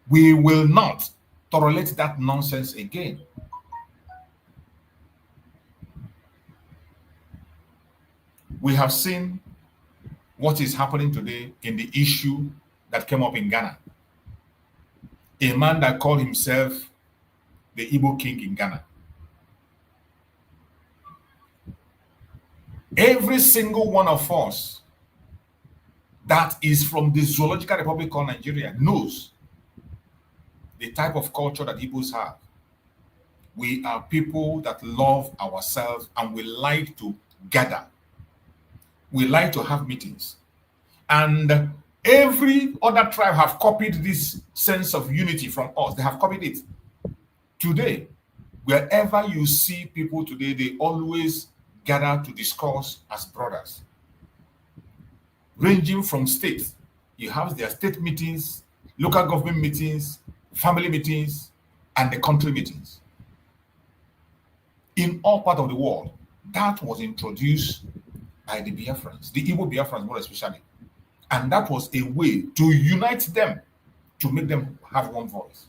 We will not tolerate that nonsense again. We have seen what is happening today in the issue that came up in Ghana. A man that called himself the Igbo king in Ghana. Every single one of us that is from the Zoological Republic of Nigeria knows the type of culture that Igbos have. We are people that love ourselves and we like to gather. We like to have meetings. And every other tribe have copied this sense of unity from us. They have copied it Today, wherever you see people today, they always gather to discuss as brothers, ranging from states. You have their state meetings, local government meetings, family meetings, and the country meetings. In all parts of the world, that was introduced by the Biafrans, the Igbo Biafrans more especially. And that was a way to unite them, to make them have one voice.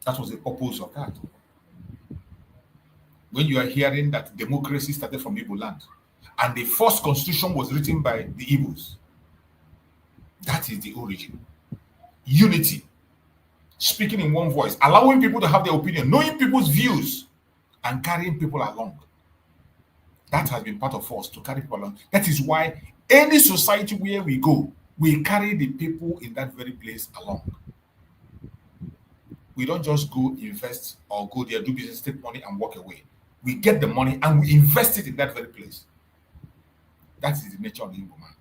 That was the purpose of that. When you are hearing that democracy started from Igbo land, and the first constitution was written by the Igbos, that is the origin. Unity. Speaking in one voice, allowing people to have their opinion, knowing people's views, and carrying people along. That has been part of us, to carry people along. That is why any society where we go, we carry the people in that very place along. We don't just go invest or go there, do business, take money, and walk away. We get the money and we invest it in that very place. That is the nature of the Igbo man.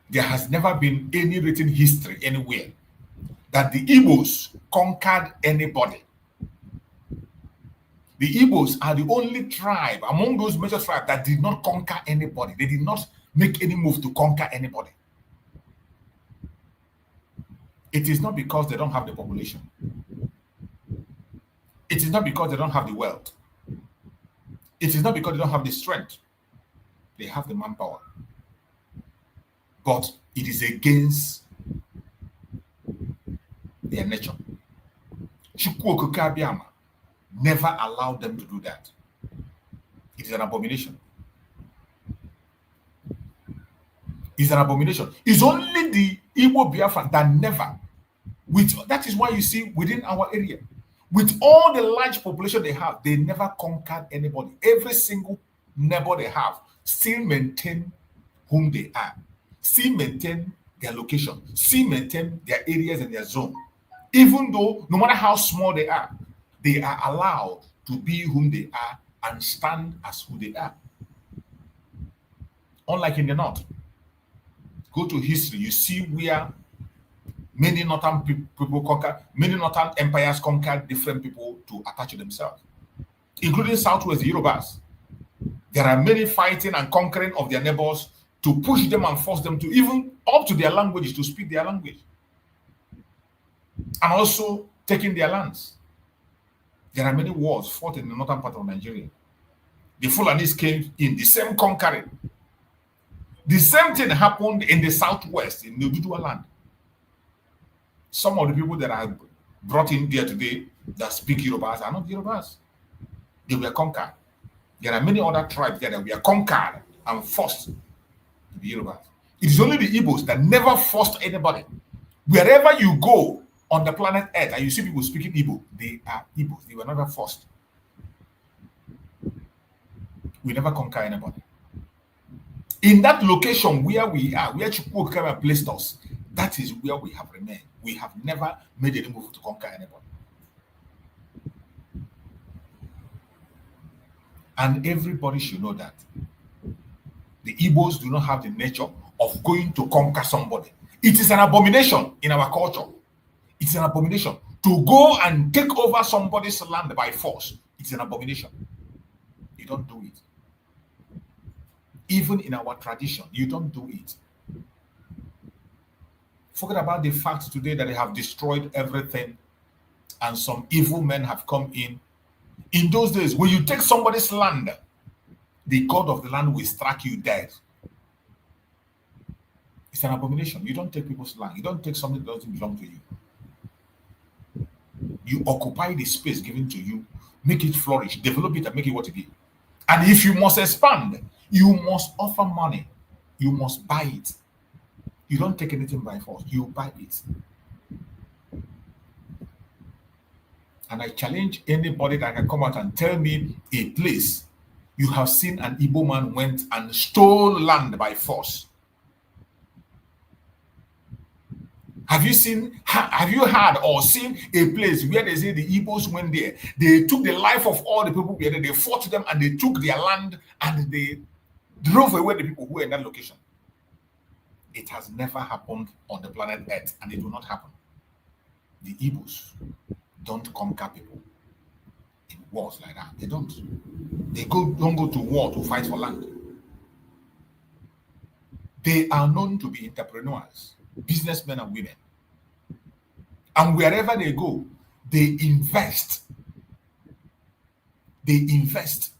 There has never been any written history anywhere that the Igbos conquered anybody. The Igbos are the only tribe among those major tribes that did not conquer anybody. They did not make any move to conquer anybody. It is not because they don't have the population. It is not because they don't have the wealth. It is not because they don't have the strength. They have the manpower. But it is against their nature. Chukwu Abiyama never allowed them to do that. It is an abomination. It's an abomination. It's only the Igbo Biafran that never, that is why you see within our area, with all the large population they have, they never conquered anybody. Every single neighbor they have still maintain whom they are, still maintain their location, still maintain their areas and their zone. Even though, no matter how small they are allowed to be whom they are and stand as who they are. Unlike in the north, go to history, you see where many northern people conquer, many northern empires conquered different people to attach to themselves, including southwest Yorubas. There are many fighting and conquering of their neighbors to push them and force them to even up to their languages, to speak their language, and also taking their lands. There are many wars fought in the northern part of Nigeria. The Fulanis came in, the same conquering. The same thing happened in the southwest, in the Oduduwa land. Some of the people that are brought in there today that speak Yorubas are not Yorubas. They were conquered. There are many other tribes there that were conquered and forced to be Yorubas. It is only the Igbos that never forced anybody. Wherever you go on the planet Earth and you see people speaking Igbo, they are Igbos. They were never forced. We never conquer anybody. In that location where we are, where Chukwu placed us, that is where we have remained. We have never made any move to conquer anybody. And everybody should know that. The Igbos do not have the nature of going to conquer somebody. It is an abomination in our culture. It's an abomination to go and take over somebody's land by force. It's an abomination. You don't do it. Even in our tradition, you don't do it. Forget about the fact today that they have destroyed everything and some evil men have come in. In those days, when you take somebody's land, the god of the land will strike you dead. It's an abomination. You don't take people's land. You don't take something that doesn't belong to you. You occupy the space given to you, make it flourish, develop it, and make it what it is. And if you must expand, you must offer money. You must buy it. You don't take anything by force. You buy it. And I challenge anybody that can come out and tell me a place you have seen an Igbo man went and stole land by force. Have you heard or seen a place where they say the Igbos went there? They took the life of all the people there. They fought them and they took their land and they drove away the people who were in that location. It has never happened on the planet Earth, and it will not happen. The Igbos don't conquer people in wars like that. They don't. They don't go to war to fight for land. They are known to be entrepreneurs, businessmen and women. And wherever they go, they invest. They invest.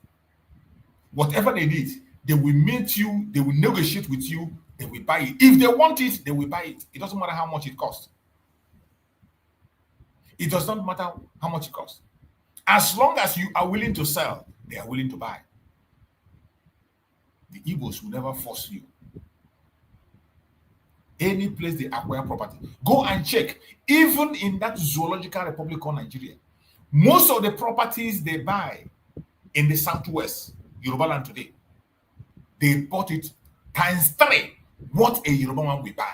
Whatever they need, they will meet you, they will negotiate with you, they will buy it. If they want it, they will buy it. It doesn't matter how much it costs. It does not matter how much it costs. As long as you are willing to sell, they are willing to buy. The Igbos will never force you. Any place they acquire property, go and check. Even in that zoological republic called Nigeria, most of the properties they buy in the southwest, Yoruba land today, they bought it times 3 what a Yoruba man will buy.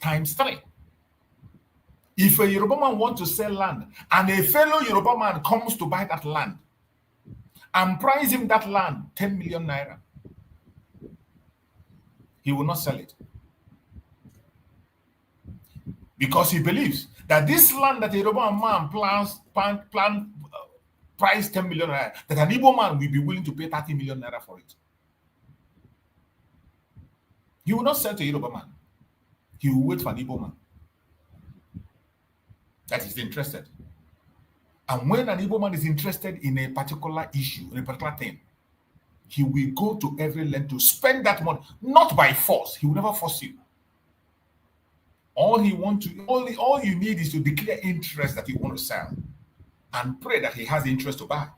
Times 3. If a Yoruba man wants to sell land and a fellow Yoruba man comes to buy that land and price him that land 10 million naira, he will not sell it. Because he believes that this land that a Yoruba man price 10 million naira, that an Igbo man will be willing to pay 30 million naira for it. He will not sell to a Yoruba man. He will wait for an Igbo man that is interested. And when an Igbo man is interested in a particular issue, in a particular thing, he will go to every length to spend that money, not by force. He will never force you. All you need is to declare interest that you want to sell and pray that he has the interest to buy.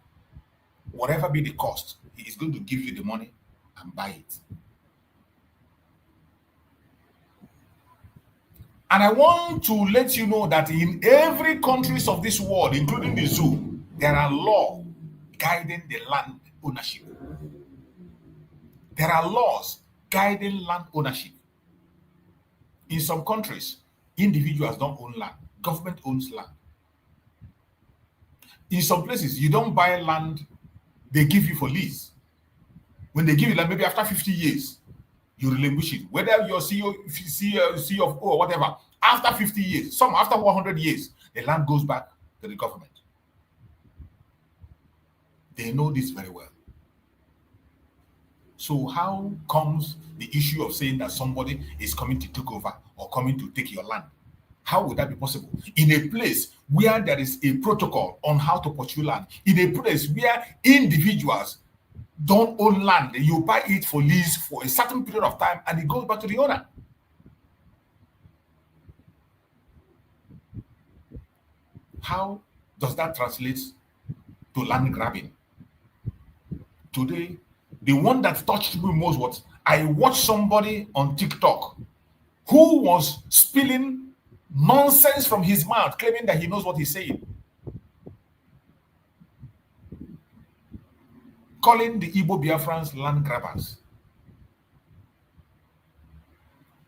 Whatever be the cost, he is going to give you the money and buy it. And I want to let you know that in every countries of this world, including the zoo, there are laws guiding the land ownership. There are laws guiding land ownership. In some countries, individuals don't own land. Government owns land. In some places, you don't buy land, they give you for lease. When they give you land, maybe after 50 years, you relinquish it. Whether you're CEO of or whatever, after 50 years, some after 100 years, the land goes back to the government. They know this very well. So how comes the issue of saying that somebody is coming to take over or coming to take your land? How would that be possible? In a place where there is a protocol on how to pursue land, in a place where individuals don't own land, you buy it for lease for a certain period of time and it goes back to the owner. How does that translate to land grabbing? Today, the one that touched me most was I watched somebody on TikTok who was spilling nonsense from his mouth, claiming that he knows what he's saying. Calling the Igbo Biafrans land grabbers.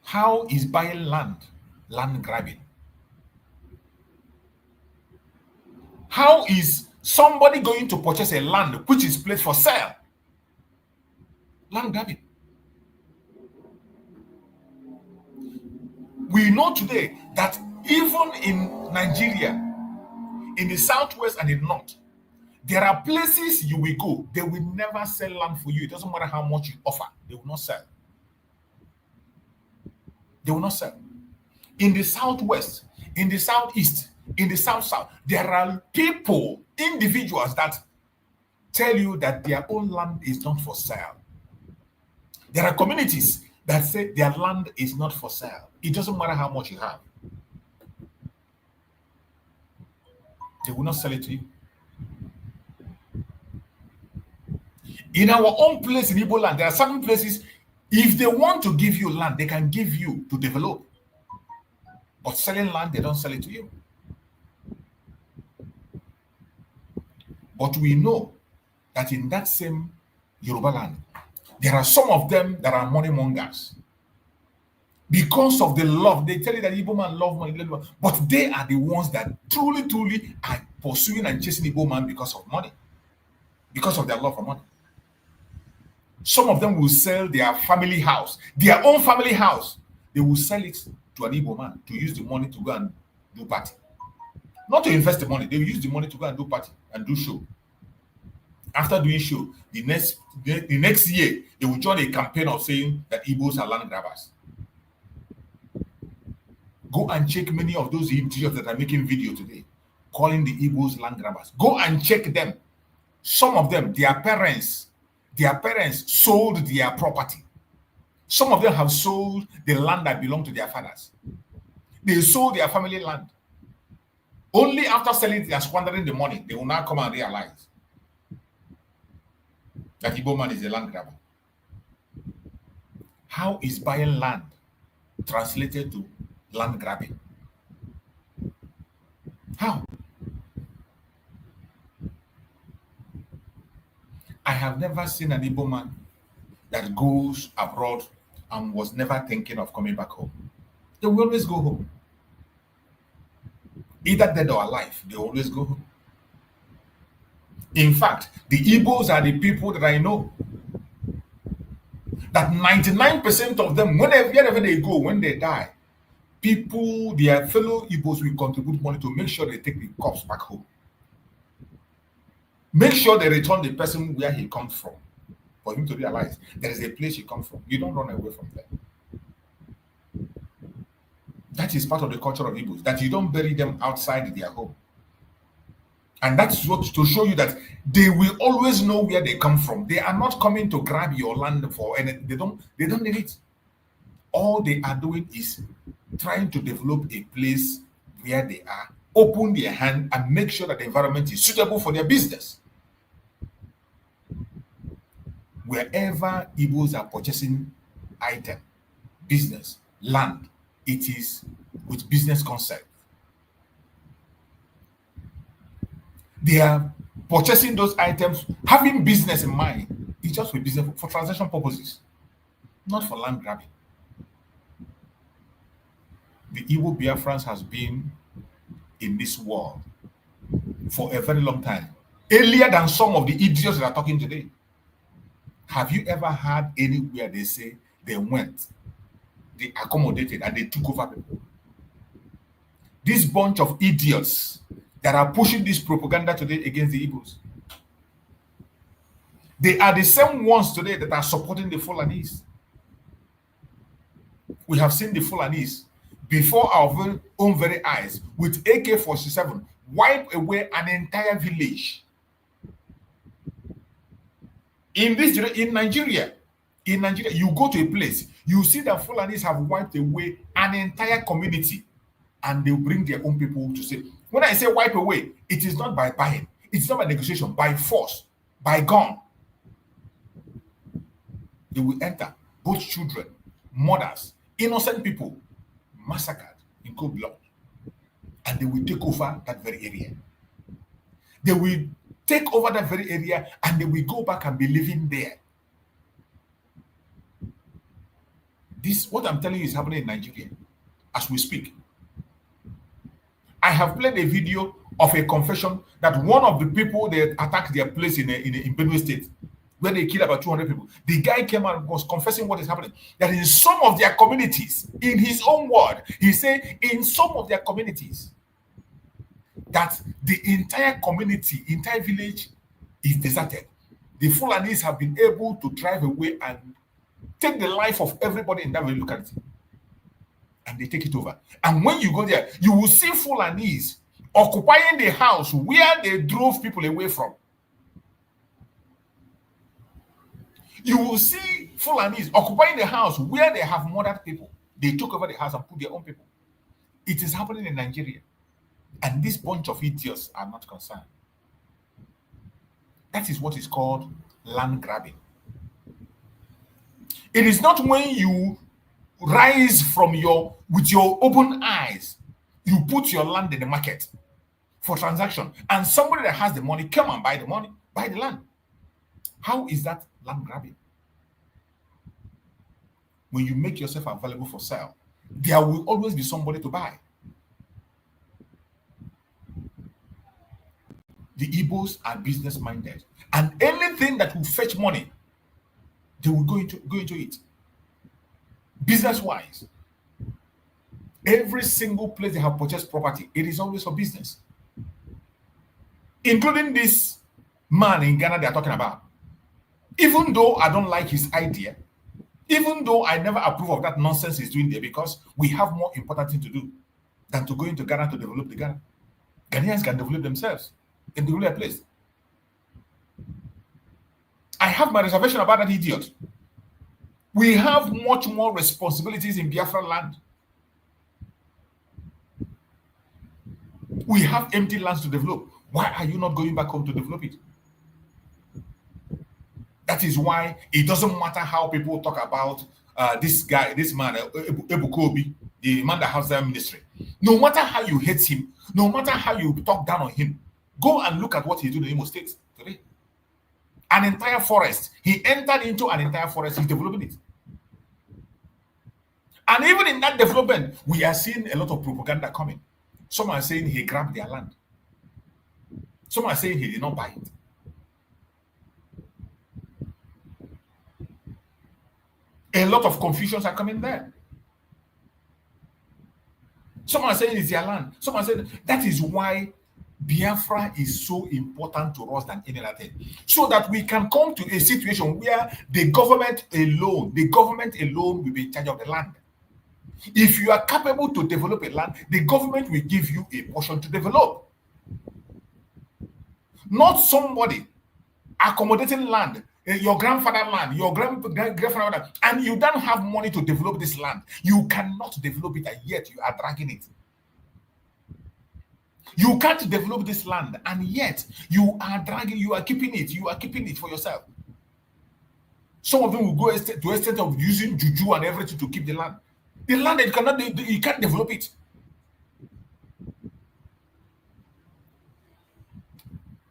How is buying land grabbing? How is somebody going to purchase a land which is placed for sale? Land grabbing. We know today that even in Nigeria, in the southwest and in the north, there are places you will go, they will never sell land for you. It doesn't matter how much you offer, they will not sell. They will not sell. In the southwest, in the southeast, in the south, there are people, individuals that tell you that their own land is not for sale. There are communities that say their land is not for sale. It doesn't matter how much you have. They will not sell it to you. In our own place in Igbo land, there are certain places, if they want to give you land, they can give you to develop. But selling land, they don't sell it to you. But we know that in that same Yoruba land, there are some of them that are money mongers. Because of the love, they tell you that Igbo man love money, but they are the ones that truly are pursuing and chasing Igbo man because of money, because of their love for money. Some of them will sell their family house, their own family house. They will sell it to an Igbo man to use the money to go and do party. Not to invest the money. They will use the money to go and do party and do show. After doing show, the next year, they will join a campaign of saying that Igbos are land grabbers. Go and check many of those idiots that are making video today, calling the Igbos land grabbers. Go and check them. Some of them, their parents sold their property. Some of them have sold the land that belonged to their fathers. They sold their family land. Only after selling it and squandering the money, they will now come and realize that Igbo man is a land grabber. How is buying land translated to land grabbing? How? I have never seen an Igbo man that goes abroad and was never thinking of coming back home. They will always go home. Either dead or alive, they always go home. In fact, the Igbos are the people that I know that 99% of them, wherever they go, when they die, people, their fellow Igbos will contribute money to make sure they take the corpse back home. Make sure they return the person where he comes from, for him to realize there is a place he comes from. You don't run away from there. That is part of the culture of Igbos, that you don't bury them outside their home. And that's what to show you that they will always know where they come from. They are not coming to grab your land for anything. They don't need it. All they are doing is trying to develop a place where they are, open their hand and make sure that the environment is suitable for their business. Wherever Igbos are purchasing item, business, land, it is with business concept. They are purchasing those items, having business in mind. It's just with business for transaction purposes, not for land grabbing. The Igbo Biafrans has been in this world for a very long time, earlier than some of the idiots that are talking today. Have you ever heard anywhere they say they went, they accommodated, and they took over people? This bunch of idiots that are pushing this propaganda today against the Igbos, they are the same ones today that are supporting the Fulanis. We have seen the Fulanis before our own very eyes with AK-47 wipe away an entire village. In Nigeria, you go to a place, you see that Fulanis have wiped away an entire community, and they'll bring their own people to say, when I say wipe away, it is not by buying, it's not by negotiation, by force, by gun. They will enter, both children, mothers, innocent people, massacred in cold blood, and they will take over that very area. They will take over that very area and they will go back and be living there. This, what I'm telling you, is happening in Nigeria as we speak. I have played a video of a confession that one of the people that attacked their place in Benue State, where they killed about 200 people, the guy came out and was confessing what is happening. That in some of their communities, in his own word, he said, in some of their communities, that the entire community, entire village is deserted. The Fulanis have been able to drive away and take the life of everybody in that very locality. And they take it over. And when you go there, you will see Fulanis occupying the house where they drove people away from. You will see Fulanis occupying the house where they have murdered people. They took over the house and put their own people. It is happening in Nigeria. And this bunch of idiots are not concerned. That is what is called land grabbing. It is not when you rise from with your open eyes, you put your land in the market for transaction, and somebody that has the money come and buy the money, buy the land. How is that land grabbing? When you make yourself available for sale, there will always be somebody to buy. The Igbos are business minded, and anything that will fetch money they will go into it. Business-wise, every single place they have purchased property, it is always for business. Including this man in Ghana they are talking about. Even though I don't like his idea, even though I never approve of that nonsense he's doing there, because we have more important thing to do than to go into Ghana to develop the Ghana. Ghanaians can develop themselves and develop their place. I have my reservation about that idiot. We have much more responsibilities in Biafra land. We have empty lands to develop. Why are you not going back home to develop it? That is why it doesn't matter how people talk about this guy, this man, Ebukobi, the man that has that ministry. No matter how you hate him, no matter how you talk down on him, go and look at what he's doing in Imo State today. An entire forest. He entered into an entire forest. He's developing it. And even in that development, we are seeing a lot of propaganda coming. Some are saying he grabbed their land. Some are saying he did not buy it. A lot of confusions are coming there. Some are saying it's their land. Some are saying that is why Biafra is so important to us than any other thing. So that we can come to a situation where the government alone will be in charge of the land. If you are capable to develop a land, the government will give you a portion to develop. Not somebody accommodating land, your grandfather land, your grandfather, and you don't have money to develop this land. You cannot develop it, and yet you are dragging it. You can't develop this land, and yet you are keeping it for yourself. Some of them will go to the extent of using juju and everything to keep the land. The land that you can't develop it.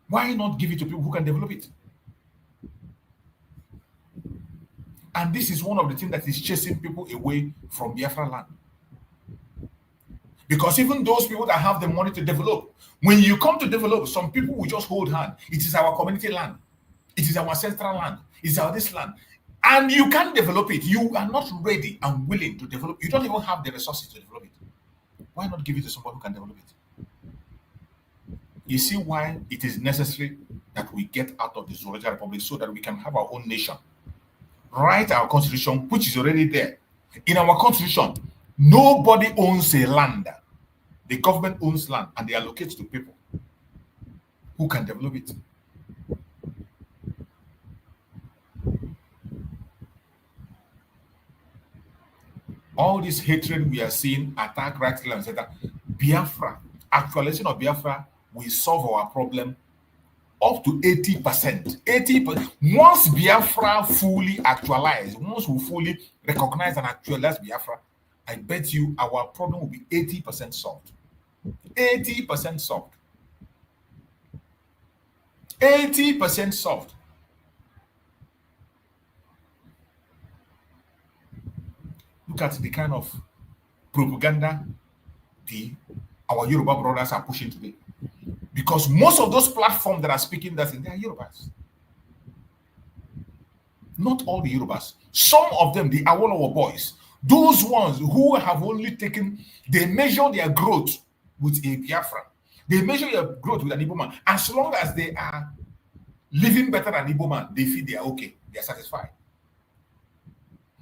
Why not give it to people who can develop it? And this is one of the things that is chasing people away from Biafra land. Because even those people that have the money to develop, when you come to develop, some people will just hold hand. It is our community land. It is our ancestral land. It is our this land. And you can't develop it. You are not ready and willing to develop. You don't even have the resources to develop it. Why not give it to somebody who can develop it? You see why it is necessary that we get out of the Zoological Republic so that we can have our own nation. Write our constitution, which is already there. In our constitution, nobody owns a land. The government owns land and they allocate to people who can develop it. All this hatred we are seeing, attack, right, etc. Biafra, actualization of Biafra will solve our problem up to 80%. 80%. Once Biafra fully actualized, once we fully recognize and actualize Biafra, I bet you our problem will be 80% solved. 80% solved. 80% solved. Look at the kind of propaganda our Yoruba brothers are pushing today. Because most of those platforms that are speaking that they are Yorubas. Not all the Yorubas. Some of them, the Awolowo boys, those ones who have only taken, they measure their growth with a Biafra. They measure their growth with an Igbo man. As long as they are living better than Igbo man, they feel they are okay. They are satisfied.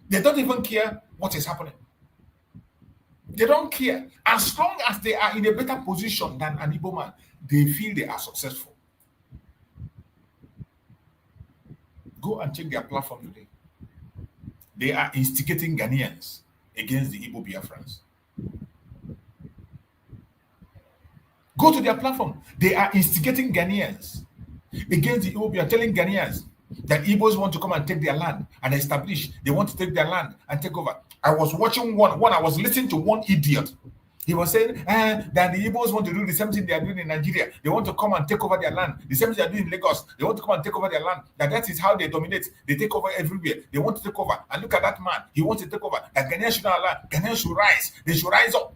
They don't even care what is happening. They don't care. As long as they are in a better position than an Igbo man, they feel they are successful. Go and check their platform today. They are instigating Ghanaians against the Igbo Biafrans. Go to their platform. They are instigating Ghanaians against the Igbo Biafrans, telling Ghanaians that Igbos want to come and take their land and establish. They want to take their land and take over. I was watching one. I was listening to one idiot. He was saying that the Igbos want to do the same thing they are doing in Nigeria. They want to come and take over their land. The same thing they are doing in Lagos. They want to come and take over their land. That is how they dominate. They take over everywhere. They want to take over. And look at that man. He wants to take over. That Ghanaians should not allow. Ghanaians should rise. They should rise up.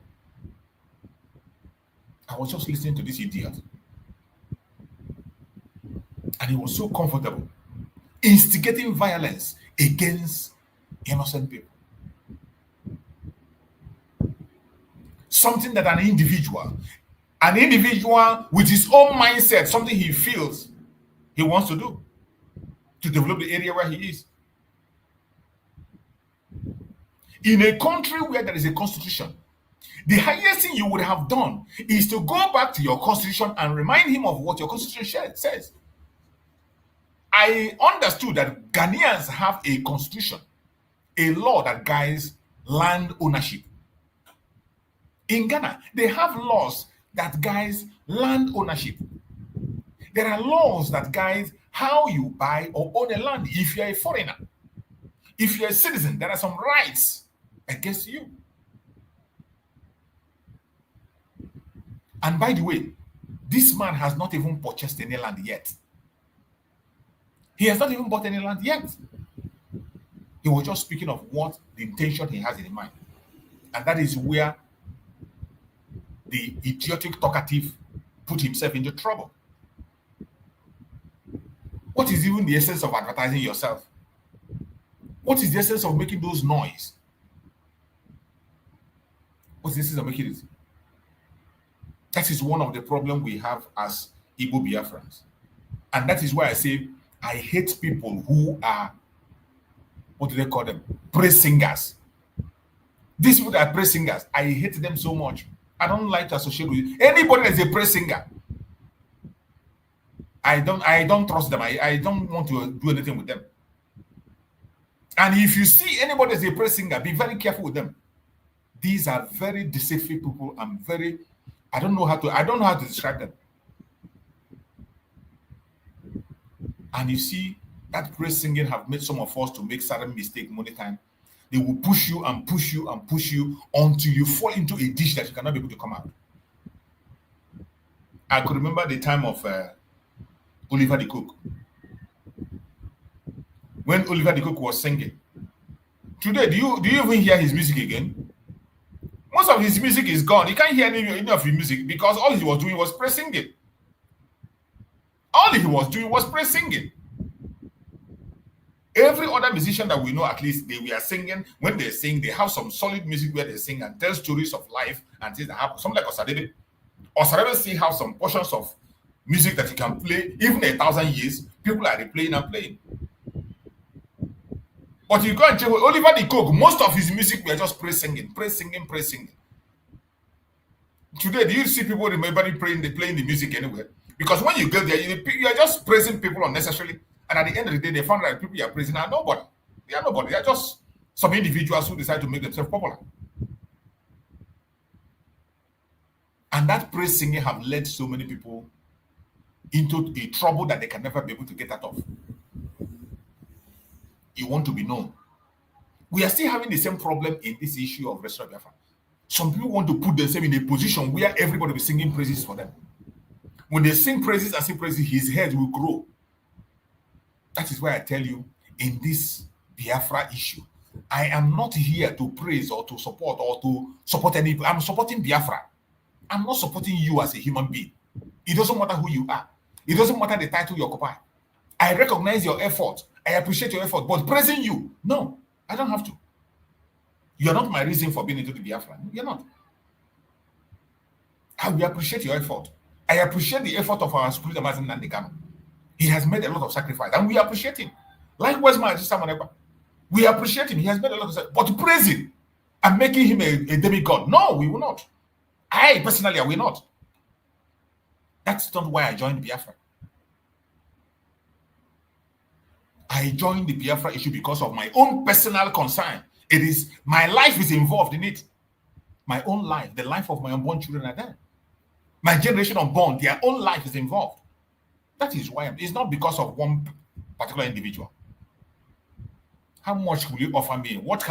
I was just listening to this idiot. And he was so comfortable. Instigating violence against innocent people. Something that an individual with his own mindset, something he feels he wants to do to develop the area where he is. In a country where there is a constitution, the highest thing you would have done is to go back to your constitution and remind him of what your constitution says. I understood that Ghanaians have a constitution, a law that guides land ownership. In Ghana, they have laws that guides land ownership. There are laws that guide how you buy or own a land if you're a foreigner. If you're a citizen, there are some rights against you. And by the way, this man has not even purchased any land yet. He has not even bought any land yet. He was just speaking of what the intention he has in mind. And that is where the idiotic talkative put himself into trouble. What is even the essence of advertising yourself? What is the essence of making those noise? What's the essence of making it? That is one of the problems we have as Igbo Biafrans. And that is why I say I hate people who are, what do they call them? Praise singers. These people that are praise singers, I hate them so much. I don't like to associate with anybody that is a praise singer. I don't trust them. I don't want to do anything with them. And if you see anybody as a praise singer, be very careful with them. These are very deceitful people. I don't know how to describe them. And you see, that praise singing have made some of us to make certain mistakes many times. They will push you and push you and push you until you fall into a ditch that you cannot be able to come out. I could remember the time of Oliver the Cook. When Oliver the Cook was singing. Today, do you even hear his music again? Most of his music is gone. You can't hear any of his music because all he was doing was praise singing. All he was doing was praise singing. Every other musician that we know, at least they were singing. When they sing, they have some solid music where they sing and tell stories of life and things that happen. Something like Osadebe. Osadebe still have some portions of music that you can play. Even 1,000 years, people are replaying and playing. But you go and check with Oliver the Cook, most of his music were just praise singing, praise singing, praise singing. Today, do you see people remembering playing the music anywhere? Because when you go there, you are just praising people unnecessarily. And at the end of the day, they found that people you are praising are nobody. They are nobody. They are just some individuals who decide to make themselves popular. And that praise singing have led so many people into a trouble that they can never be able to get out of. You want to be known. We are still having the same problem in this issue of Reframing Biafra. Some people want to put themselves in a position where everybody will be singing praises for them. When they sing praises and sing praises, his head will grow. That is why I tell you, in this Biafra issue, I am not here to praise or to support any. I'm supporting Biafra. I'm not supporting you as a human being. It doesn't matter who you are. It doesn't matter the title you occupy. I recognize your effort. I appreciate your effort. But praising you, no, I don't have to. You're not my reason for being into the Biafra. You're not. I will appreciate your effort. I appreciate the effort of our spiritual master Nandekano. He has made a lot of sacrifice, and we appreciate him. Likewise, my sister Manekwa. We appreciate him. He has made a lot of sacrifice. But to praise him and making him a demigod, no, we will not. I personally, I will not. That's not why I joined Biafra. I joined the Biafra issue because of my own personal concern. It is, my life is involved in it. My own life, the life of my unborn children are there. My generation unborn, their own life is involved. That is why it's not because of one particular individual. How much will you offer me? What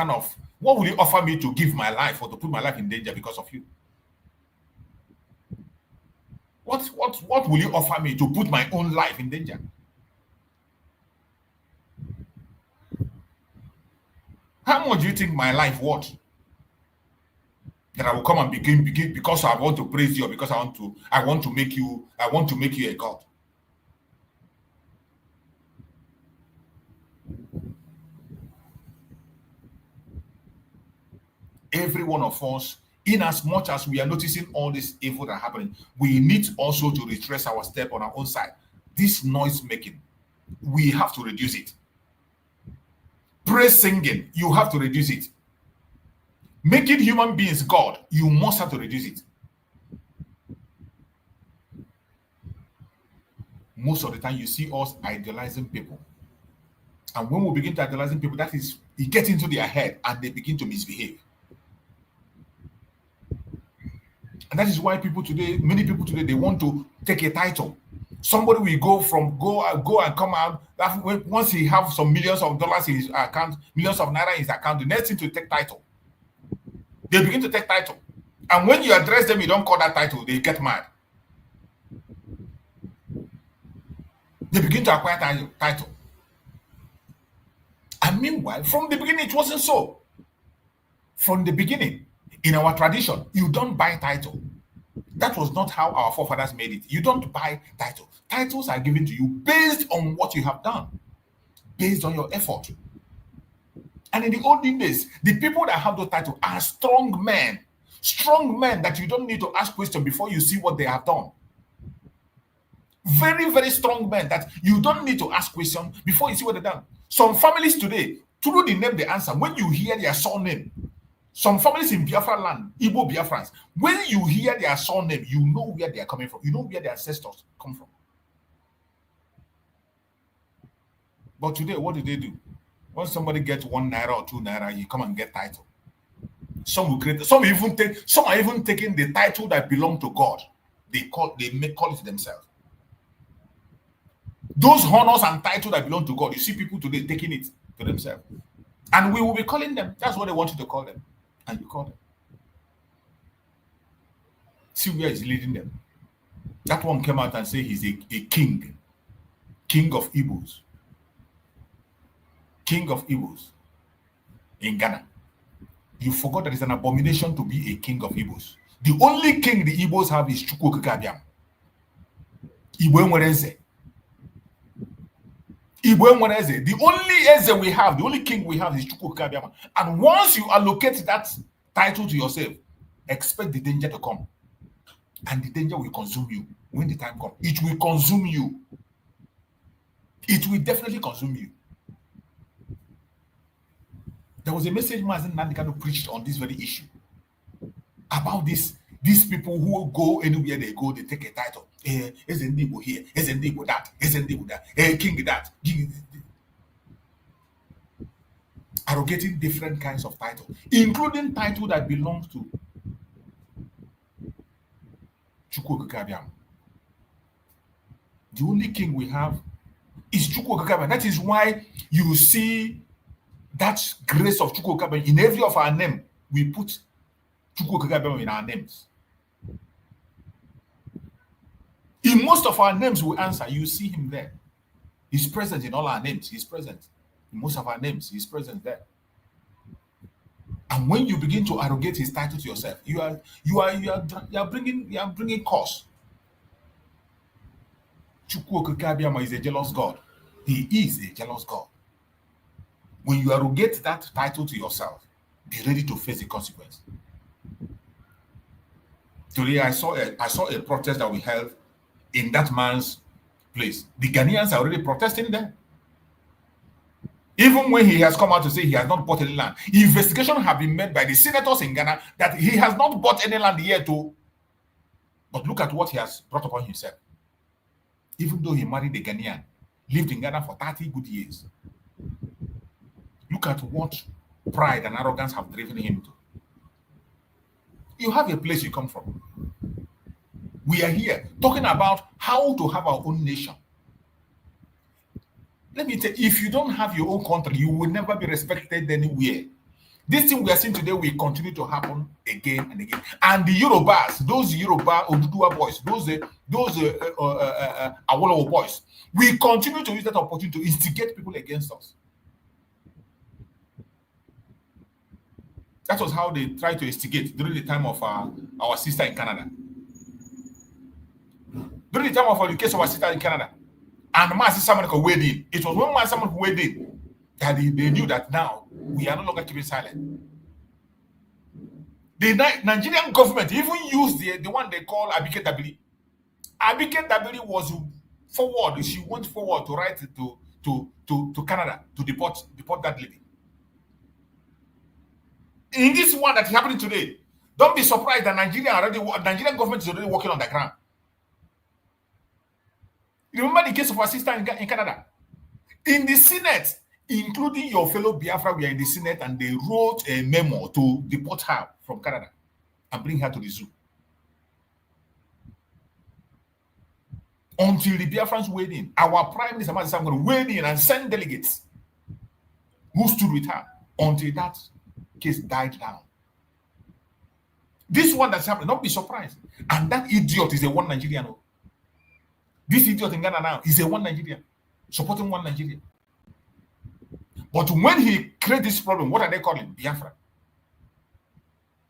will you offer me to give my life or to put my life in danger because of you? What will you offer me to put my own life in danger? How much do you think my life worth? That I will come and begin because I want to praise you, or because I want to make you a god. every one of us, in as much as we are noticing all this evil that are happening, we need also to retrace our step on our own side. This noise making, we have to reduce it. Praise singing, you have to reduce it. Making human beings God, you must have to reduce it. Most of the time, you see us idealizing people. And when we begin to idolizing people, that is, it gets into their head and they begin to misbehave. And that is why people today, many people today, they want to take a title. Somebody will go and come out. Once he have some millions of dollars in his account, millions of naira in his account, the next thing to take title. They begin to take title. And when you address them, you don't call that title, they get mad. They begin to acquire title. And meanwhile, from the beginning, it wasn't so. From the beginning, in our tradition, you don't buy title. That was not how our forefathers made it. You don't buy title. Titles are given to you based on what you have done, based on your effort. And in the olden days, the people that have those titles are strong men that you don't need to ask questions before you see what they have done. Very, very strong men that you don't need to ask questions before you see what they've done. Some families today, through the name they answer, when you hear their surname, some families in Biafra land, Igbo Biafrans, when you hear their surname, you know where they are coming from. You know where their ancestors come from. But today, what do? When somebody gets 1 naira or 2 naira, you come and get title. Some will create. Some are even taking the title that belong to God. They call it themselves. Those honors and titles that belong to God, you see people today taking it to themselves. And we will be calling them. That's what they want you to call them. And you call them. See where he's leading them. That one came out and said he's a king. King of Igbos. King of Igbos in Ghana. You forgot that it's an abomination to be a king of Igbos. The only king the Igbos have is Chukwu Okike Igbo Enwereze. Igbo Enwereze. The only Eze we have, the only king we have is Chukwu Okike. And once you allocate that title to yourself, expect the danger to come. And the danger will consume you when the time comes. It will consume you. It will definitely consume you. There was a message Mazen Nandikano preached on this very issue about these people who go anywhere they go, they take a title. Isn't Igbo here? Isn't Igbo that? Isn't Igbo that? King that. Arrogating different kinds of titles, including title that belongs to Chukwu Okike. The only king we have is Chukwu Okike. That is why you see that grace of Chukwu Okike in every of our name. We put Chukwu Okike in our names. In most of our names we answer, you see him there. He's present in all our names. He's present in most of our names. He's present there. And when you begin to arrogate his title to yourself, you are bringing cause. Chukwu Okike is a jealous God. He is a jealous God. When you arrogate that title to yourself, be ready to face the consequence. Today I saw a protest that we held in that man's place. The Ghanaians are already protesting there. Even when he has come out to say he has not bought any land, investigation have been made by the senators in Ghana that he has not bought any land yet too. But look at what he has brought upon himself. Even though he married a Ghanaian, lived in Ghana for 30 good years. Look at what pride and arrogance have driven him to. You have a place you come from. We are here talking about how to have our own nation. Let me tell you, if you don't have your own country, you will never be respected anywhere. This thing we are seeing today will continue to happen again and again. And the Yorubas, those Yoruba Oduduwa boys, those Awolowo boys, we continue to use that opportunity to instigate people against us. That was how they tried to instigate during the time of our sister in Canada. During the time of the case of our sister in Canada, and Master Samuel weighed in. It was when Master Samuel weighed in that they knew that now we are no longer keeping silent. The Nigerian government even used the one they call Abike Dabiri. Abike Dabiri was forward. She went forward to write to Canada to deport that lady. In this one that is happening today, don't be surprised that Nigerian government is already working on the ground. Remember the case of our sister in Canada? In the Senate, including your fellow Biafra, we are in the Senate, and they wrote a memo to deport her from Canada and bring her to the zoo. Until the Biafrans weighed in, our Prime Minister Mazisa going to weigh in and send delegates who stood with her until that case died down. This one that's happening, don't be surprised. And that idiot is a one Nigerian. This idiot in Ghana now is a one Nigerian, supporting one Nigerian. But when he creates this problem, what are they calling? Biafra.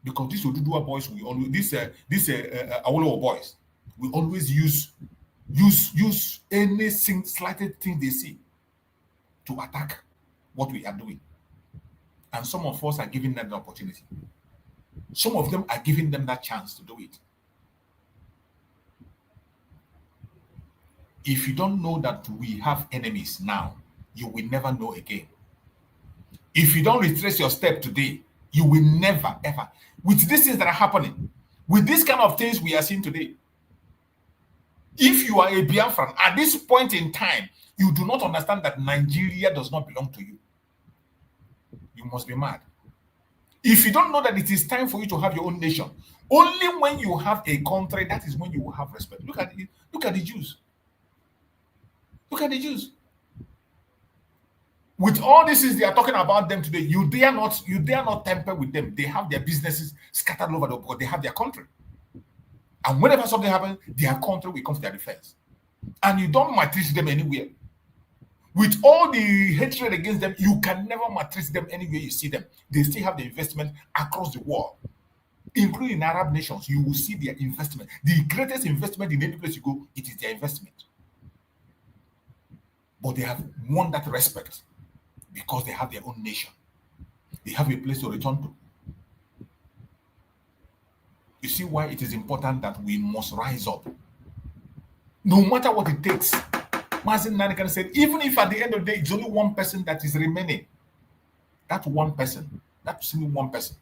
Because these Oduduwa boys, we always these Awolowo boys, we always use any slightest thing they see to attack what we are doing. And some of us are giving them the opportunity. Some of them are giving them that chance to do it. If you don't know that we have enemies now, you will never know again. If you don't retrace your step today, you will never, ever. With these things that are happening, with these kind of things we are seeing today, if you are a Biafran, at this point in time, you do not understand that Nigeria does not belong to you. You must be mad. If you don't know that it is time for you to have your own nation, only when you have a country, that is when you will have respect. Look at it. Look at the Jews. Look at the Jews. With all this is they are talking about them today, you dare not temper with them. They have their businesses scattered all over the world, but they have their country. And whenever something happens, their country will come to their defense. And you don't maltreat them anywhere. With all the hatred against them, you can never maltreat them anywhere you see them. They still have the investment across the world, including in Arab nations. You will see their investment. The greatest investment in any place you go, it is their investment. But they have won that respect because they have their own nation. They have a place to return to. You see why it is important that we must rise up. No matter what it takes. Mazin Nanikan said, even if at the end of the day, it's only one person that is remaining, that one person, that's only one person,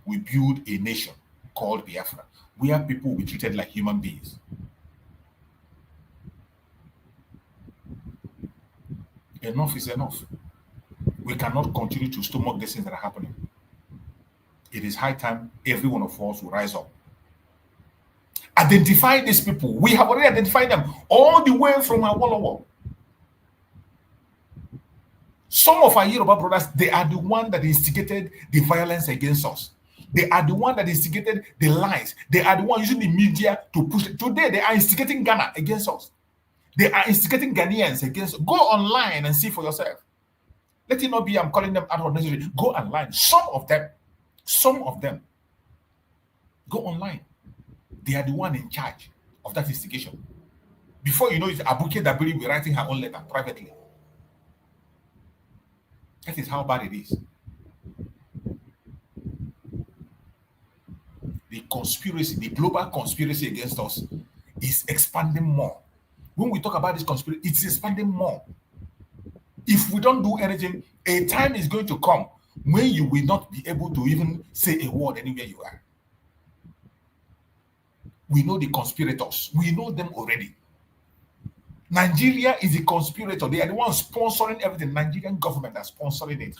we build a nation called Biafra, where people will be treated like human beings. Enough is enough. We cannot continue to stomach the things that are happening. It is high time every one of us will rise up. Identify these people. We have already identified them all the way from our Awolowo. Some of our Yoruba brothers, they are the one that instigated the violence against us. They are the one that instigated the lies. They are the one using the media to push it. Today, they are instigating Ghana against us. They are instigating Ghanaians against us. Go online and see for yourself. Let it not be I'm calling them out of necessary. Go online. Some of them, go online. They are the one in charge of that instigation. Before you know it, Abuke Dabiri will be writing her own letter privately. That is how bad it is. The conspiracy, the global conspiracy against us is expanding more. When we talk about this conspiracy, it's expanding more. If we don't do anything, a time is going to come when you will not be able to even say a word anywhere you are. We know the conspirators. We know them already. Nigeria is a conspirator. They are the ones sponsoring everything. Nigerian government are sponsoring it.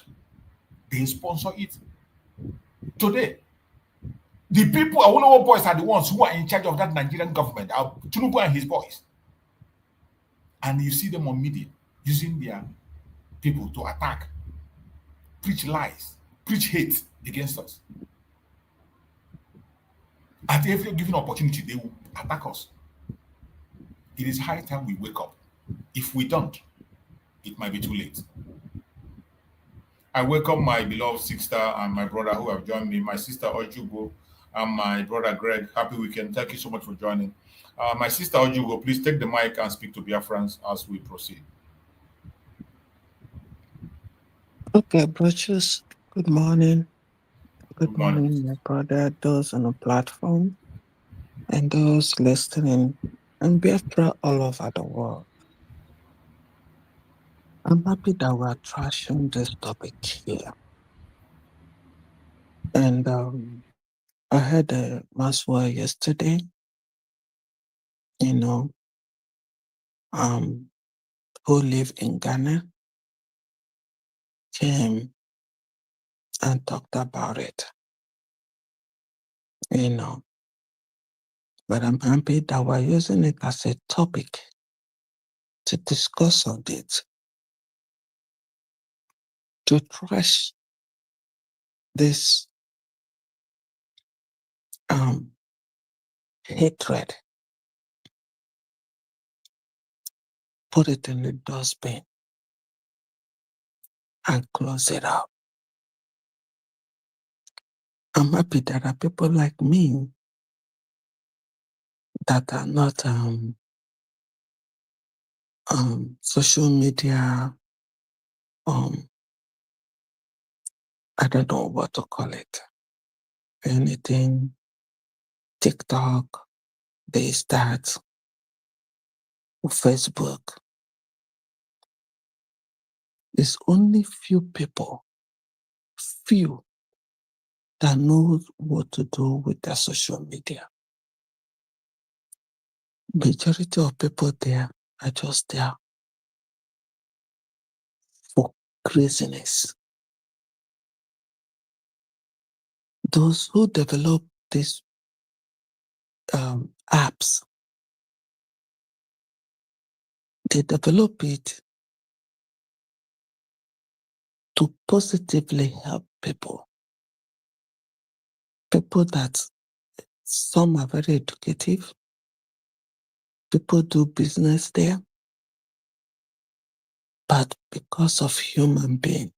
They sponsor it. Today, the people, our boys are the ones who are in charge of that Nigerian government. Tinubu and his boys. And you see them on media using their people to attack, preach lies, preach hate against us. At every given opportunity, they will attack us. It is high time we wake up. If we don't, it might be too late. I welcome my beloved sister and my brother who have joined me, my sister Ojugo and my brother Greg. Happy weekend. Thank you so much for joining. My sister Ojugo, please take the mic and speak to Biafrans as we proceed. Okay, brothers. Good morning. Good morning. My brother, those on the platform, and those listening, and Biafra all over the world. I'm happy that we're trashing this topic here. And I had a Maswa yesterday, who live in Ghana, came and talked about it, But I'm happy that we're using it as a topic to discuss on it, to trash this hatred, put it in the dustbin, and close it up. I'm happy there are people like me that are not social media, I don't know what to call it, anything, TikTok, they start, Facebook. There's only few people, that know what to do with their social media. Majority of people there are just there for craziness. Those who develop these apps, they develop it to positively help people. People that some are very educative, people do business there, but because of human being,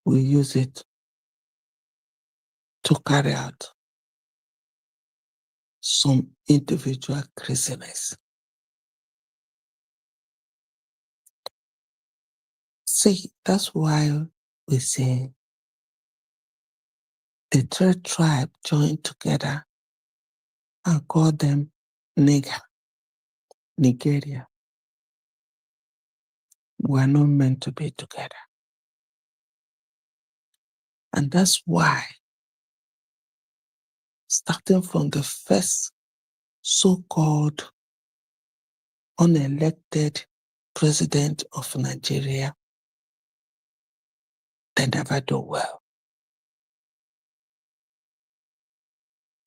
we use it to carry out some individual craziness. See, that's why we say the third tribe joined together and call them Nigeria. We're not meant to be together. And that's why, starting from the first so-called unelected president of Nigeria, they never do well.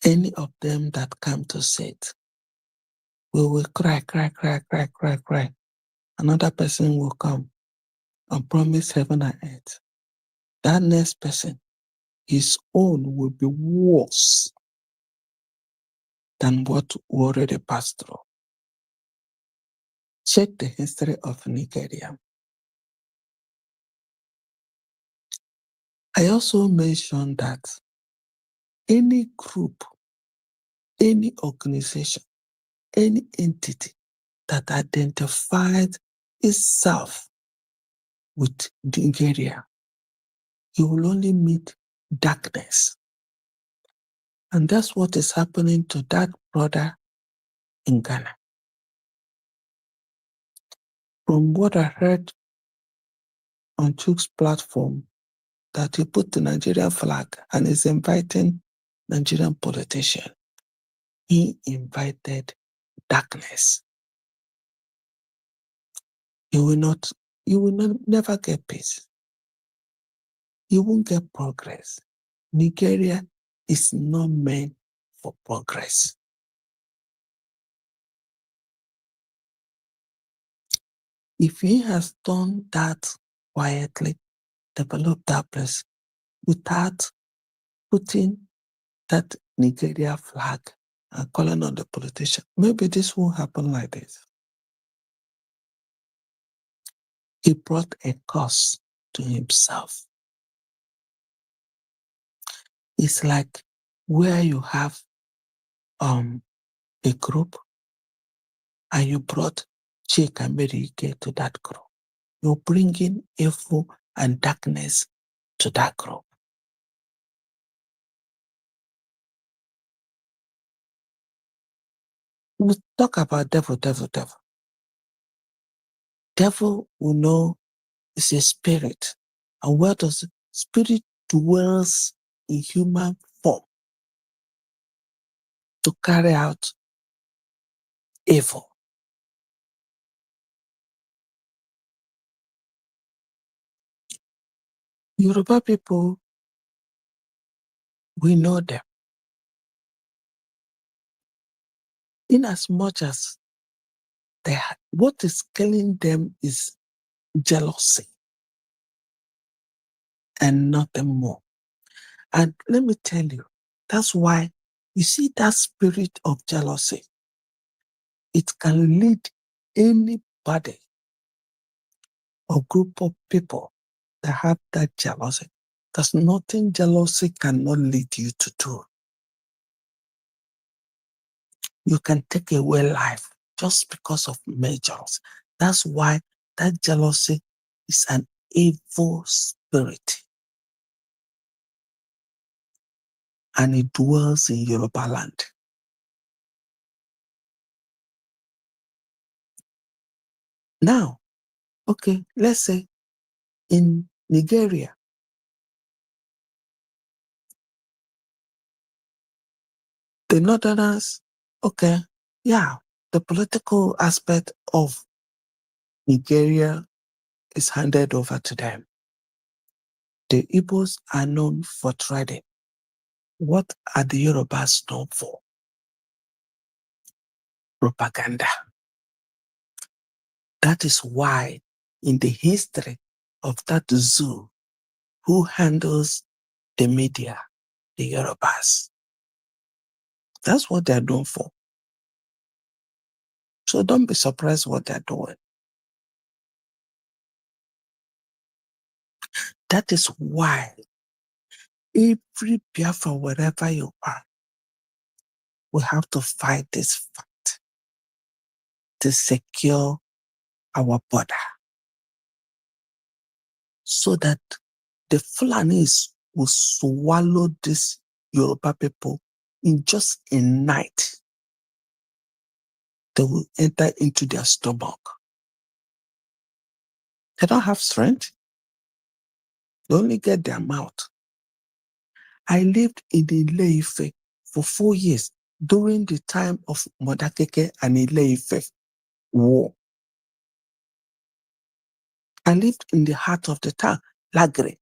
Any of them that come to sit, we will cry. Another person will come and promise heaven and earth. That next person, his own will be worse than what we already passed through. Check the history of Nigeria. I also mentioned that any group, any organization, any entity that identified itself with Nigeria, you will only meet darkness. And that's what is happening to that brother in Ghana. From what I heard on Chuk's platform, that he put the Nigerian flag and is inviting Nigerian politicians. He invited darkness. You will never get peace. You won't get progress. Nigeria is not meant for progress. If he has done that quietly, developed that place without putting that Nigeria flag and calling on the politician, maybe this won't happen like this. He brought a curse to himself. It's like where you have a group and you brought Chikamerike to that group. You're bringing evil and darkness to that group. We talk about devil. Devil, we know, is a spirit. And where does spirit dwells in human form to carry out evil? Yoruba people, we know them. In as much as what is killing them is jealousy and nothing more. And let me tell you, that's why you see that spirit of jealousy. It can lead anybody or group of people that have that jealousy. There's nothing jealousy cannot lead you to do. You can take away life just because of measures. That's why that jealousy is an evil spirit. And it dwells in Yoruba land. Now, okay, let's say in Nigeria, the Northerners, okay, yeah, the political aspect of Nigeria is handed over to them. The Igbos are known for trading. What are the Yorubas known for? Propaganda. That is why in the history of that zoo, who handles the media? The Yorubas. That's what they're known for. So don't be surprised what they're doing. That is why every Biafra, wherever you are, we have to fight this fight to secure our border so that the Fulanis will swallow this Yoruba people in just a night. They will enter into their stomach. They don't have strength. They only get their mouth. I lived in Ile-Ife for 4 years during the time of Modakeke and Ile-Ife war. I lived in the heart of the town, Lagre.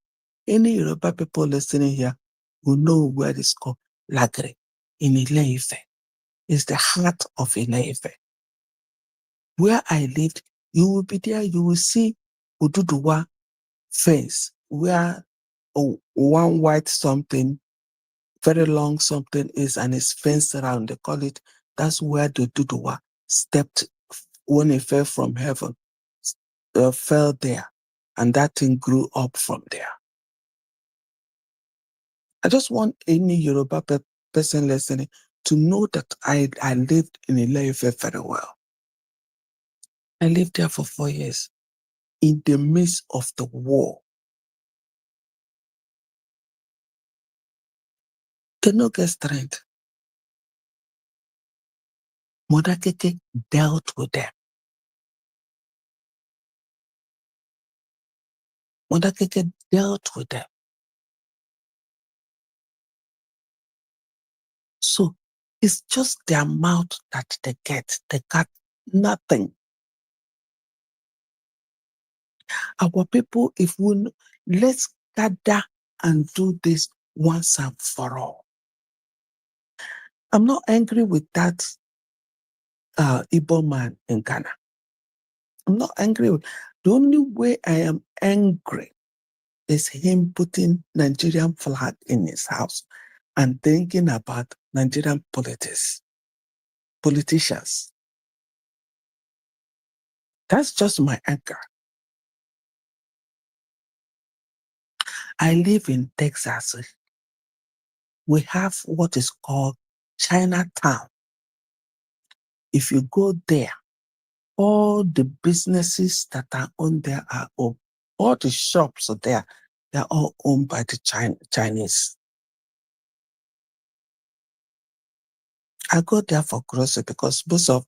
Any Yoruba people listening here will know where it's called Lagre in Ile-Ife. It's the heart of Ile-Ife. Where I lived, you will be there, you will see Ududuwa fence, where one white something, very long something is, and it's fenced around. They call it, that's where the Ududuwa stepped when he fell from heaven, fell there, and that thing grew up from there. I just want any Yoruba person listening to know that I lived in Ile-Ife very well. I lived there for 4 years in the midst of the war. They no get strength. Modakeke dealt with them. Modakeke dealt with them. So it's just their mouth that they get. They got nothing. Our people, if we let's gather and do this once and for all. I'm not angry with that Igbo man in Ghana. I'm not angry with. The only way I am angry is him putting Nigerian flag in his house and thinking about Nigerian politicians. That's just my anger. I live in Texas. We have what is called Chinatown. If you go there, All the businesses that are on there are owned. All the shops are there. They're all owned by the Chinese. I go there for grocery because most of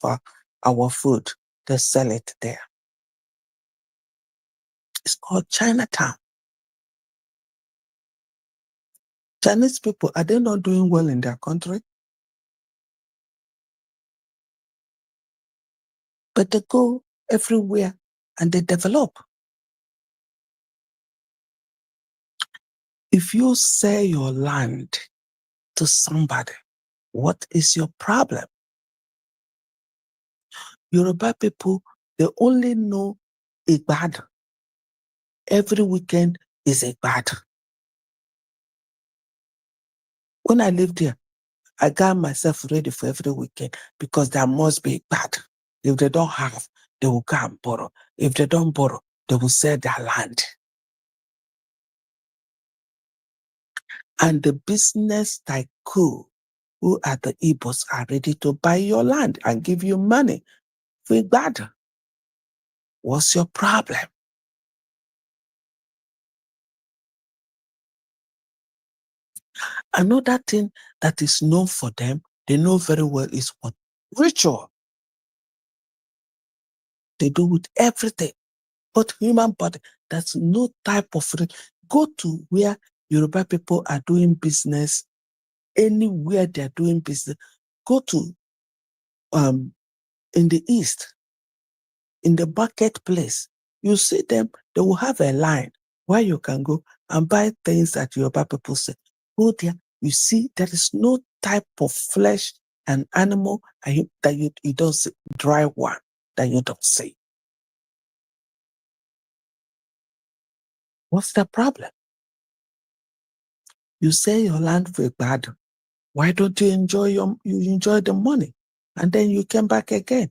our food, they sell it there. It's called Chinatown. Chinese people, are they not doing well in their country? But they go everywhere and they develop. If you sell your land to somebody, what is your problem? Yoruba people, they only know Igbad. Every weekend is Igbad. When I lived there, I got myself ready for every weekend because there must be Igbad. If they don't have, they will go and borrow. If they don't borrow, they will sell their land. And the business tycoon who are the Igbos are ready to buy your land and give you money for Igbad. What's your problem? Another thing that is known for them, they know very well, is what? Ritual. They do with everything. But human body, there's no type of go to where Yoruba people are doing business, anywhere they're doing business. Go to in the east, in the marketplace, you see them, they will have a line where you can go and buy things that Yoruba people say. Go there, you see there is no type of flesh and animal that you don't see, dry one that you don't see. What's the problem? You sell your land for a bad. Why don't you enjoy the money? And then you came back again.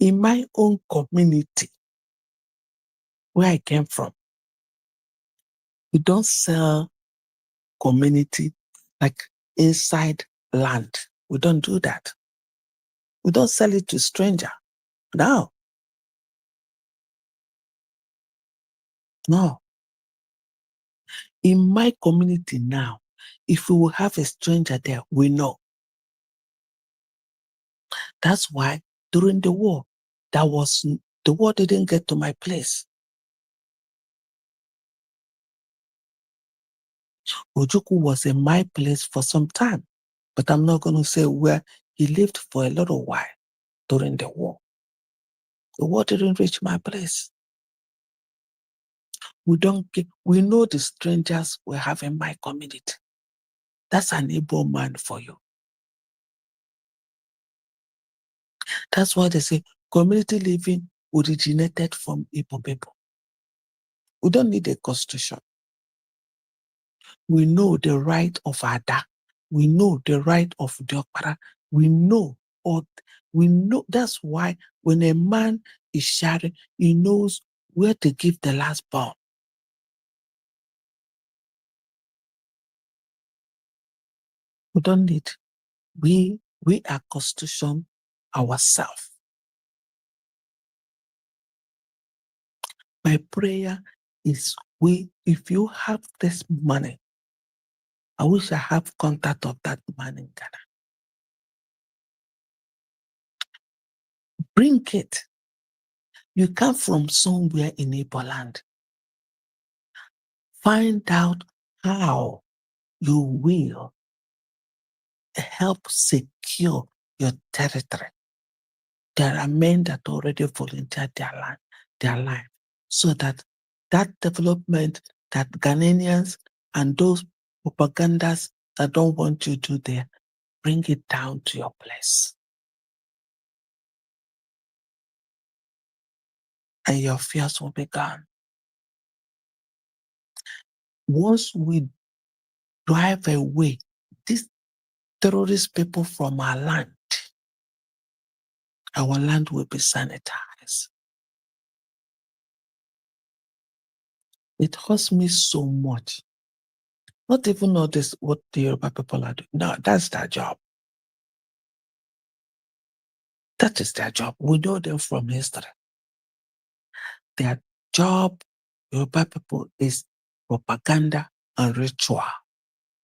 In my own community, where I came from, we don't sell community like inside land. We don't do that. We don't sell it to stranger. No. No. In my community now, if we will have a stranger there, we know. That's why during the war, the war didn't get to my place. Ojukwu was in my place for some time, but I'm not going to say where he lived for a little while during the war. The war didn't reach my place. We know the strangers we have in my community. That's an able man for you. That's why they say community living originated from Igbo people. We don't need a constitution. We know the right of Ada. We know the right of Diokpara. We know that's why when a man is sharing, he knows where to give the last born. We don't need. We are constitution ourselves. My prayer is if you have this money, I wish I have contact of that man in Ghana. Bring it. You come from somewhere in Igbo land. Find out how you will help secure your territory. There are men that already volunteered their life, so that development that Ghanaians and those propagandas that don't want you to do there, bring it down to your place. And your fears will be gone. Once we drive away these terrorist people from our land will be sanitized. It hurts me so much. Not even notice what the Yoruba people are doing. No, that's their job. That is their job. We know them from history. Their job, Yoruba people, is propaganda and ritual.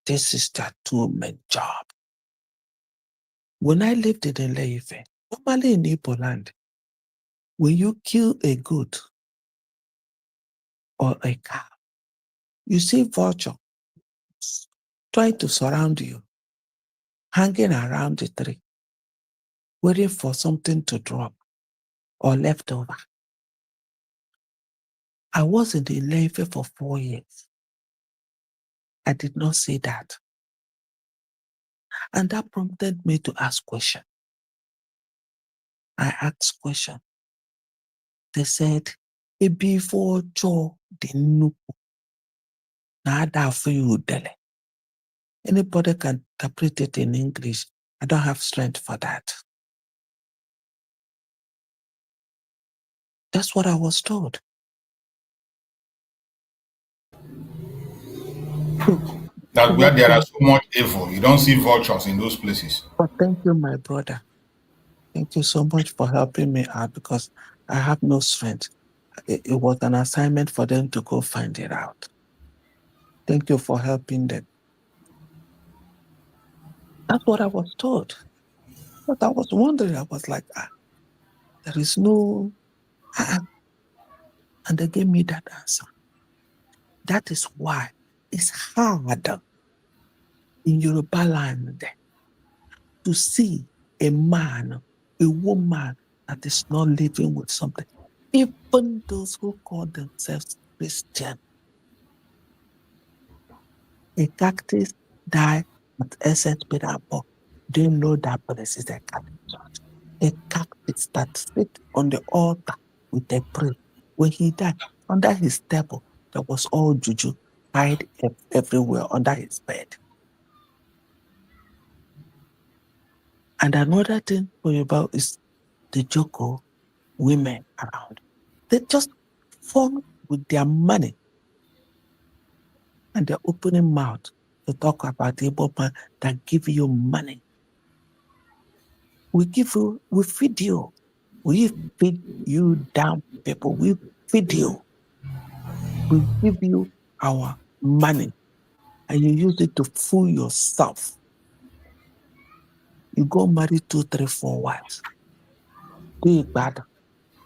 This is their two main job. When I lived in Ile-Ife, normally in Igbo land, when you kill a goat or a cow, you see vulture trying to surround you, hanging around the tree, waiting for something to drop or left over. I was in Ile-Ife for 4 years. I did not see that. And that prompted me to ask questions. I asked questions. They said, before Joe the nuku, na for you dele. Anybody can interpret it in English. I don't have strength for that. That's what I was told. That where there are so much evil, you don't see vultures in those places. But thank you, my brother. Thank you so much for helping me out because I have no strength. It was an assignment for them to go find it out. Thank you for helping them. That's what I was told. But I was wondering, I was like, there is no... And they gave me that answer. That is why it's hard in Yoruba land to see a man, a woman that is not living with something. Even those who call themselves Christian. A cactus die at SS Pedabo. They know that place is a Catholic church. A cactus that sit on the altar with a prayer. When he died, under his table, there was all juju hide everywhere under his bed. And another thing for you about is the Joko women around. They just fall with their money and they're opening mouth to talk about the Igbo man that give you money. We feed you. We feed you down people. We feed you. We give you our money and you use it to fool yourself. You go marry 2, 3, 4 wives. Do it bad.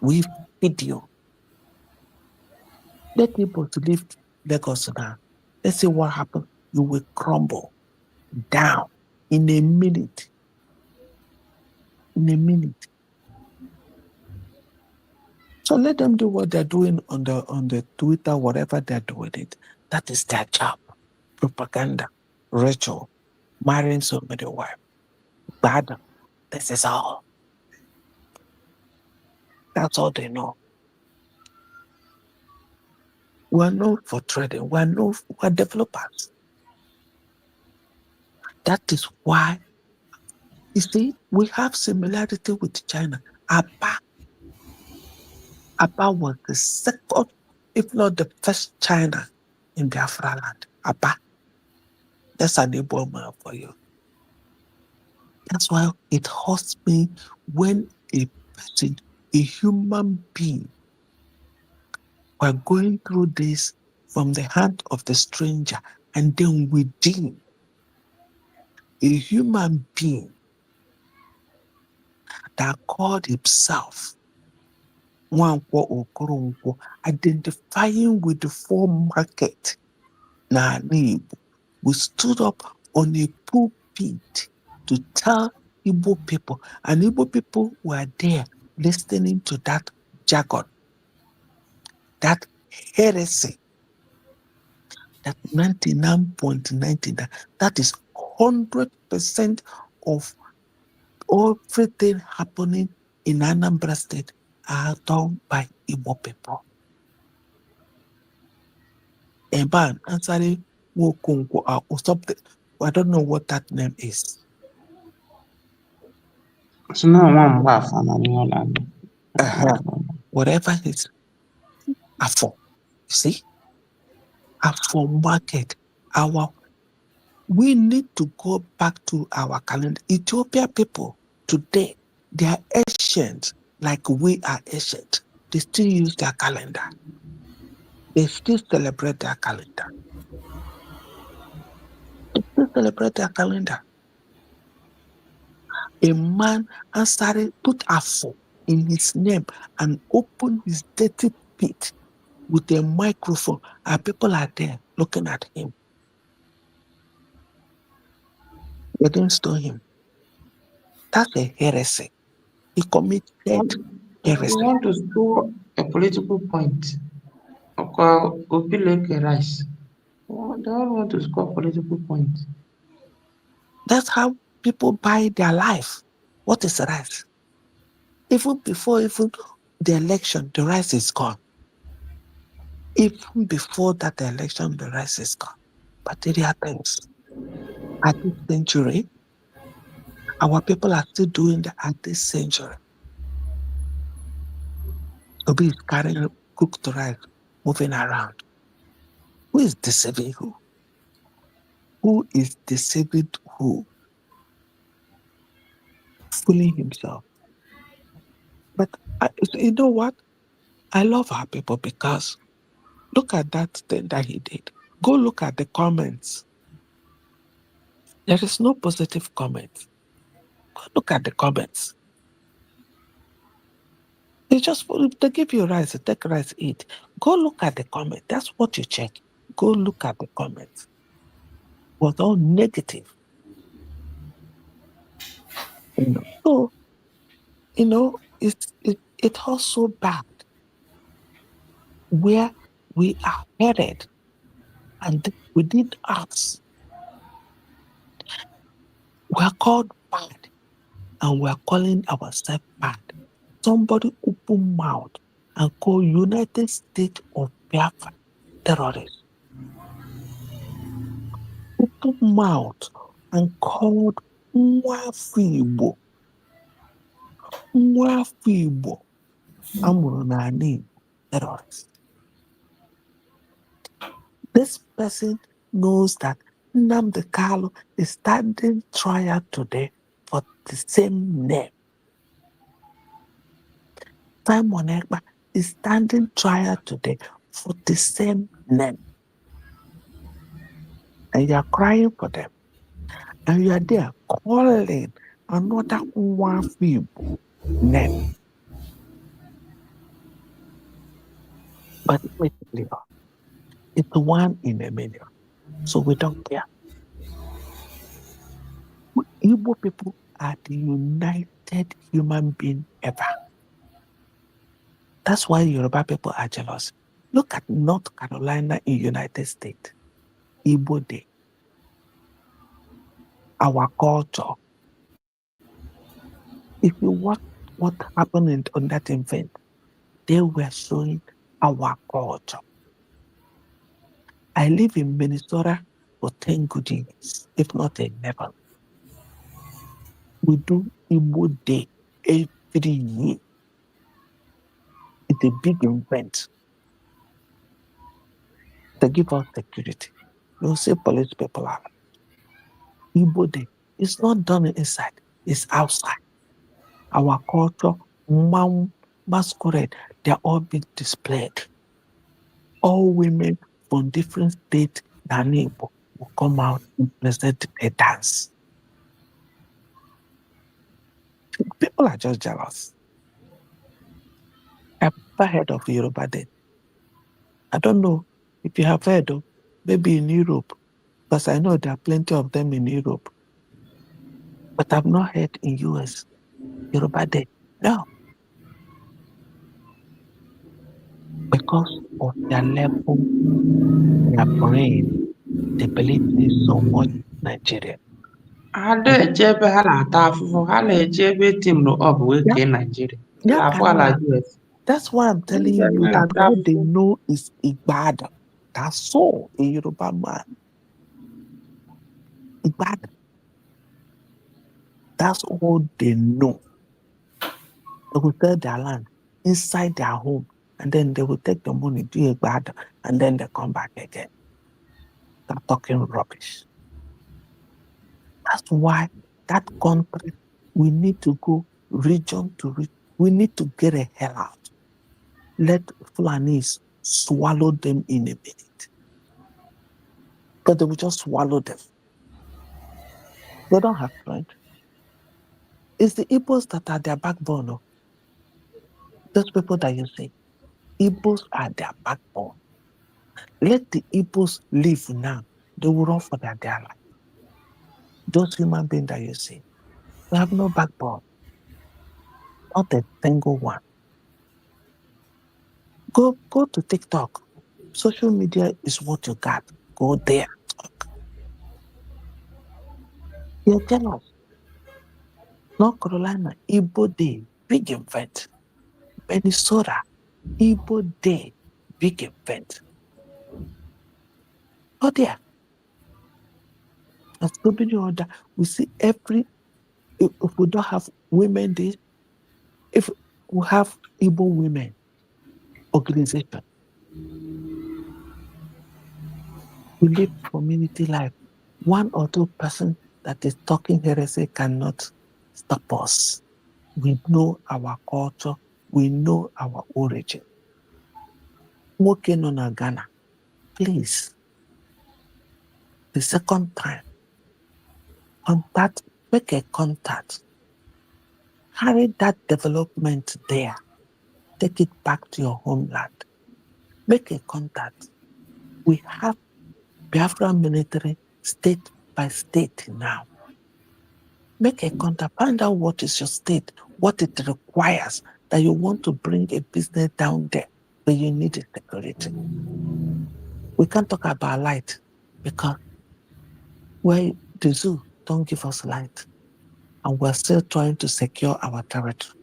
We feed you. Let people to leave Lagos now. Let's see what happens. You will crumble down in a minute. In a minute. So let them do what they're doing on the Twitter, whatever they're doing it. That is their job. Propaganda, ritual, marrying so many wives. Bad. This is all. That's all they know. We're known for trading. We're developers. That is why, you see, we have similarity with China. Abba was the second, if not the first China in Biafra land. Abba. That's an Igbo man for you. That's why it hurts me when a person, a human being, we're going through this from the hand of the stranger, and then within a human being that called himself Nwankwo Okoronkwo, identifying with the full market. We stood up on a pulpit to tell Igbo people, and Igbo people were there listening to that jargon, that heresy, that 99.99, that is 100% of everything happening in Anambra State are done by Igbo people. A man answering Wokunko or something. I don't know what that name is. So now whatever it is, Afo. You see? Afo market. We need to go back to our calendar. Ethiopia people today, They are ancient, like we are ancient. They still use their calendar. They still celebrate their calendar. They still celebrate their calendar. A man answering put a phone in his name and open his dirty pit with a microphone, and people are there looking at him. They didn't stone him. That's a heresy. He committed heresy. You want to score a political point. Opileke rice. They all want to score political points. That's how people buy their life. What is rice? Even before the election, the rice is gone. Even before that election, the rice is gone. Material things. At this century, our people are still doing that at this century. Obi is carrying cooked rice, moving around. Who is deceiving who? Who is deceiving who? Fooling himself. But you know what? I love our people because look at that thing that he did. Go look at the comments. There is no positive comment. Go look at the comments. They give you rice, take rice, eat. Go look at the comment. That's what you check. Go look at the comments. It was all negative. So, it hurts so bad where we are headed and within us, we are called bad and we are calling ourselves bad. Somebody open mouth and call United States of Biafra terrorists. Open mouth and called Nwafibo amụrụ n'ala Igbo terrorists. This person knows that Nnamdi Kalu is standing trial today for the same name. Simon Ekpa is standing trial today for the same name. And you are crying for them. And you are there calling another Nwafibo name. But wait, it's one in a million. So we don't care. Igbo people are the united human being ever. That's why Yoruba people are jealous. Look at North Carolina in United States. Igbo Day. Our culture. If you watch what happened on that event, they were showing our culture. I live in Minnesota for 10 good years, if not 11. We do Igbo Day every year. It's a big event. They give us security. You'll see police people out. Igbo Day. It's not done inside, it's outside. Our culture, masquerade, they're all being displayed. All women from different states than Igbo will come out and present a dance. People are just jealous. I've never heard of Yoruba Day. I don't know if you have heard of, maybe in Europe, because I know there are plenty of them in Europe. But I've not heard in US, Yoruba Day. No. Because of their level, their brain, they believe there's so much Nigeria. Ha na-eje ebe ha na-ata afụfụ, ha na-eje ebe timrụ ọbụ wee kee Nigeria. US. That's why I'm telling you that what they know is Igbada. That's all a Yoruba man. Igbada. That's all they know. They will sell their land inside their home, and then they will take the money to Igbada, and then they come back again. They're talking rubbish. That's why that country, we need to go region to region. We need to get a hell out. Let Fulanis swallow them in a minute. Because they will just swallow them. They don't have strength. It's the Igbos that are their backbone. No? Those people that you say, Igbos are their backbone. Let the Igbos live now. They will run for their life. Those human beings that you see, they have no backbone. Not a single one. Go to TikTok. Social media is what you got. Go there. Talk. You're jealous. North Carolina, Igbo Day, big event. Minnesota, Igbo Day, big event. Not there. And so many other. We see if we don't have women day, if we have Igbo women organization, we live community life. One or two person that is talking heresy cannot stop us. We know our culture. We know our origin. Working on Ghana, please. The second time, make a contact. Carry that development there. Take it back to your homeland. Make a contact. We have Biafra military state by state now. Make a contact. Find out what is your state, what it requires, that you want to bring a business down there, but you need a security. We can't talk about light because the zoo don't give us light. And we're still trying to secure our territory.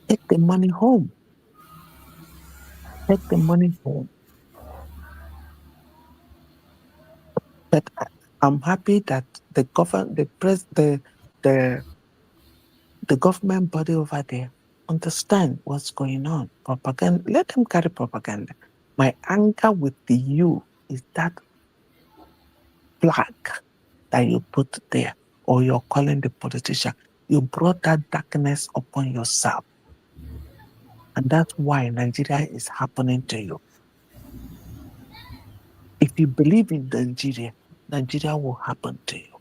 Take the money home. Take the money home. But I'm happy that the government body over there understand what's going on. Propaganda. Let them carry propaganda. My anger with you is that flag that you put there, or you're calling the politician. You brought that darkness upon yourself. And that's why Nigeria is happening to you. If you believe in Nigeria, Nigeria will happen to you.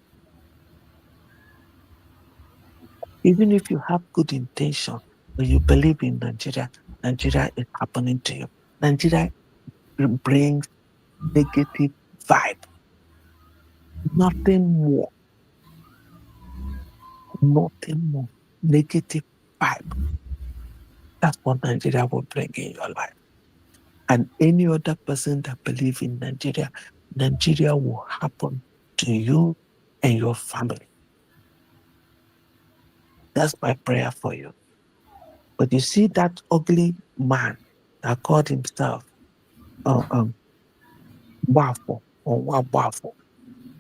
Even if you have good intention, but you believe in Nigeria, Nigeria is happening to you. Nigeria brings negative vibe. Nothing more. Nothing more. Negative vibe. That's what Nigeria will bring in your life. And any other person that believes in Nigeria, Nigeria will happen to you and your family. That's my prayer for you. But you see that ugly man that called himself Bafo or Wabafo,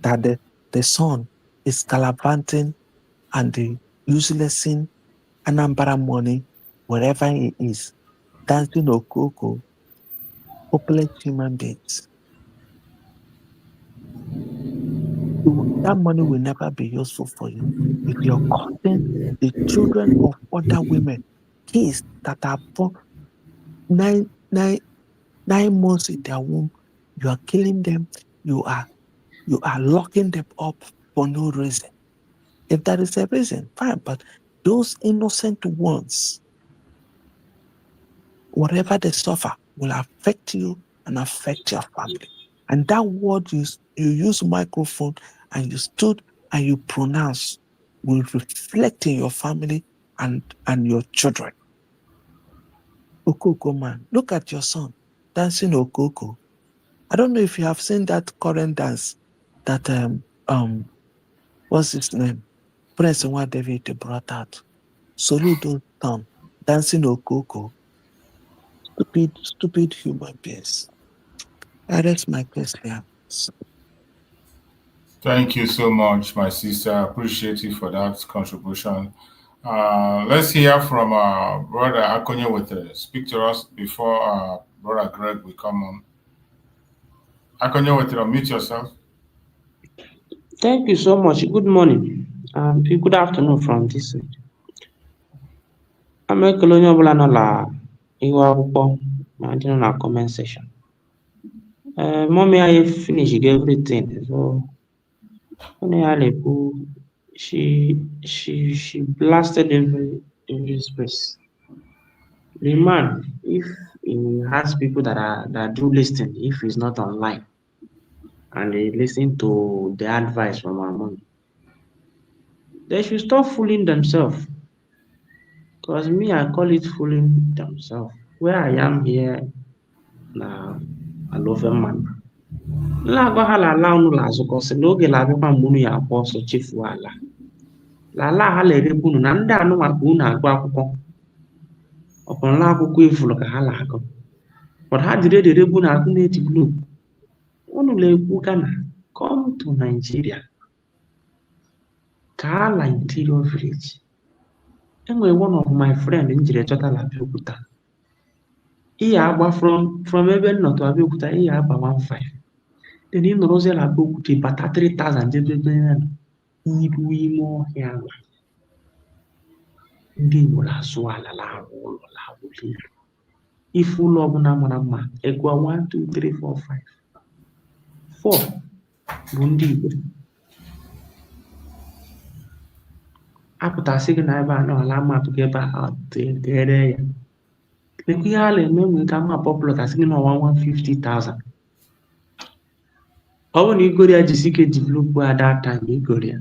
that the son is calabanting and the uselessing Anambra money wherever he is, dancing Okoko, hopeless human beings. That money will never be useful for you if you're causing the children of other women, kids that are born 9 months in their womb. You are killing them. You are locking them up for no reason. If there is a reason, fine. But those innocent ones, whatever they suffer, will affect you and affect your family. And that word you use microphone and you stood and you pronounce will reflect in your family and your children. Okoko man, look at your son dancing Okoko. I don't know if you have seen that current dance that what's his name? Prince Nwa David brought out. Soludo Town dancing Okoko. Stupid human beings. That's my case here. Thank you so much, my sister. I appreciate you for that contribution. Let's hear from Brother Akonye with speak to us before Brother Greg will come on. Akonye with unmute yourself. Thank you so much. Good morning and good afternoon from this side. I'm ekele onye ọbụla nọ na ihu akwụkwọ ma ndị nọ na comment section. Mommy I finish everything. So onye ya na-ekwu she blasted every space. The man, if he has people that do listen, if he's not online and they listen to the advice from our mom, they should stop fooling themselves. Because me, I call it fooling themselves. Where I am here na Alofeman. Nlagwa ha lala unu lazụkọsị n'oge na-abịakwa mgbe unu ya akwa ọsọ chefuo ala. Lala ha na-erebu unu na ndị anụ maka unu agụ akwụkwọ. Ọkpọrọla akwụkwọ ifuru ka ha na-agụ. But ha jiri erebu na agụ na develop. Unu na-ekwu Ghana, come to Nigeria. Ka ala interior village. Enwere one of my friend njire chọta na Abeokuta. Ihe agba from ebe nnọtụ Abeokuta ihe agba 15. Then ị nọrọzie na Abeokuta bata 3000 jebebe iru ime ọhịa ala. Ndị Igbo na-asụ ala na-arụ ụlọ na-awụli elu. Ife ụlọ ọbụla mara mma egwa 1 2 3 4 5 4 bụ ndị Igbo. Apụtasị gị na ebe a nọ ala mapụ gị ebe a tere ya. Lekwa ihe a na-eme nwere ka mma popular kasị gị n'ọwa 150,000. Ọ bụ na Igori ya jisi ike develop at that time Igori ya.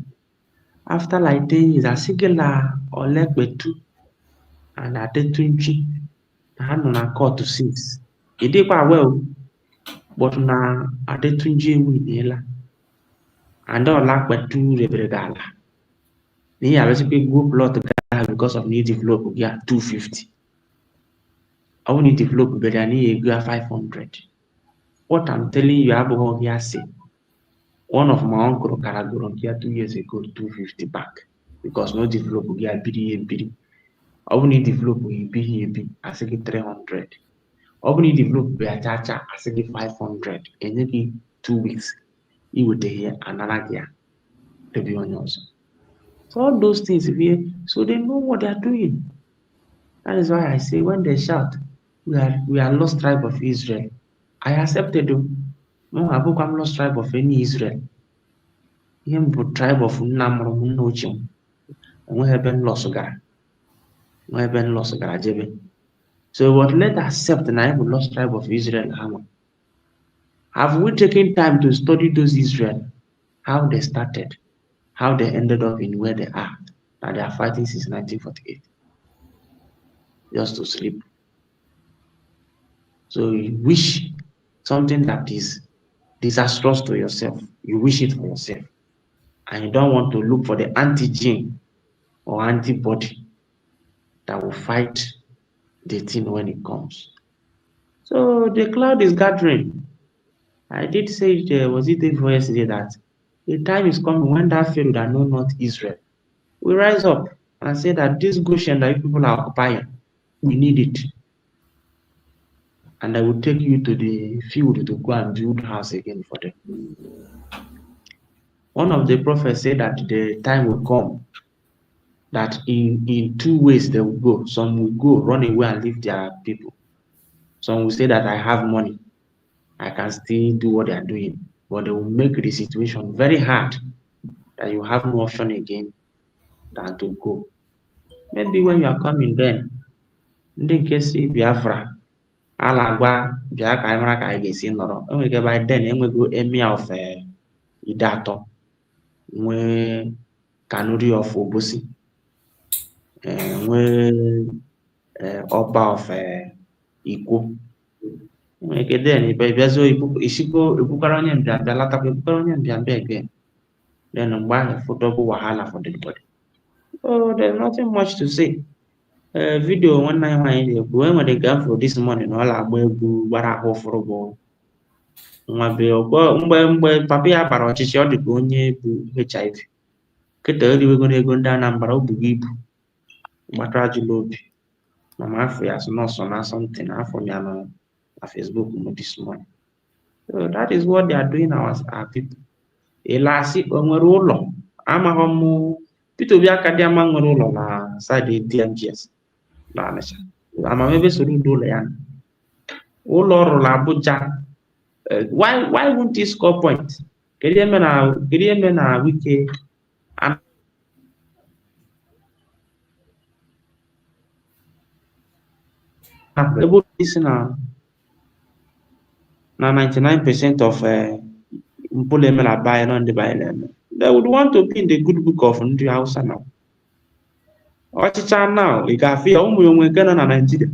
After like 10 years, asị gị na Olekpetu and Adetunji na ha nọ na court 6. Ị dịkwa well, but na Adetunji ewiniela. And Olekpetu rebere gị ala. N'ihi abịasịkwa go plot gaa because of need develop gị 250. Ọ bụ na develop bere ya n'ihi ego 500. What I'm telling you abụghị ọhịa si. One of my uncle Karagoro here 2 years ago 250 back because no develop here biri. Only develop ebi asị gị 300. Only develop be achacha asị gị 500. Enye gị 2 weeks. Iwete here another year to be on yours. So all those things here, so they know what they are doing. That is why I say when they shout, we are lost tribe of Israel. I accepted them. No, I'm lost tribe of any Israel. Ihe m bụ tribe of nna mụrụ m nna ochie m. Enweghị ebe nlọsụ gara jebe. So but let's accept na I bụ lost tribe of Israel. Have we taken time to study those Israel? How they started? How they ended up in where they are? That they are fighting since 1948. Just to sleep. So you wish something that is disastrous to yourself. You wish it for yourself. And you don't want to look for the antigen or antibody that will fight the thing when it comes. So the cloud is gathering. I did say was it before yesterday that the time is coming when that Pharaoh that know not Israel will rise up and say that this Goshen that people are occupying, we need it. And I will take you to the field to go and build house again for them. One of the prophets said that the time will come that in 2 ways they will go. Some will go, run away and leave their people. Some will say that I have money. I can still do what they are doing. But they will make the situation very hard that you have no option again than to go. Maybe when you are coming then, ndị nke si Biafra, a na-agwa bịa ka anyị mara ka anyị ga-esi nọrọ. Enwere by then enwego emir of Idato, nwee Kanuri of Obosi, nwee Ọba of Ikwo. Nwere ike then ịbịazo ebukwara onye mbịambịa latakwa ebukwara onye mbịambịa again. Then mgbe ahụ double wahala for the body. So there's nothing much to say. Video nwanne anyị nwaanyị na-ekwu enwere nke afọ this morning na ọ na-agba egwu gbara ahụ ụfụrụ bụ nwa be mgbe papa ya bara ọchịchị ọ dịka onye bụ HIV. Kịta eriwego n'ego ndị Anambra o bugo ibu gbatara ajụla obi mama afọ ya nọọsụ na something afọ ya na Facebook this morning. So that is what they are doing our people. ịlasị o nwere ụlọ amaghị m Peter Obi aka dị ama nwere ụlọ na saịdị DMGS na Ọnịcha amamebe soro ụdị ụlọ ya ụlọ ọrụ na Abuja why won't he score point kedu ihe mere na Wike ebe isi na 99% of mpụlụ eme na be anyị nọ ndị be anyị na-eme they would want to be in the good book of ndị Hausa now ọchịcha now ị ga-afụ ya ụmụ onwe nke nọ na Naịjirịa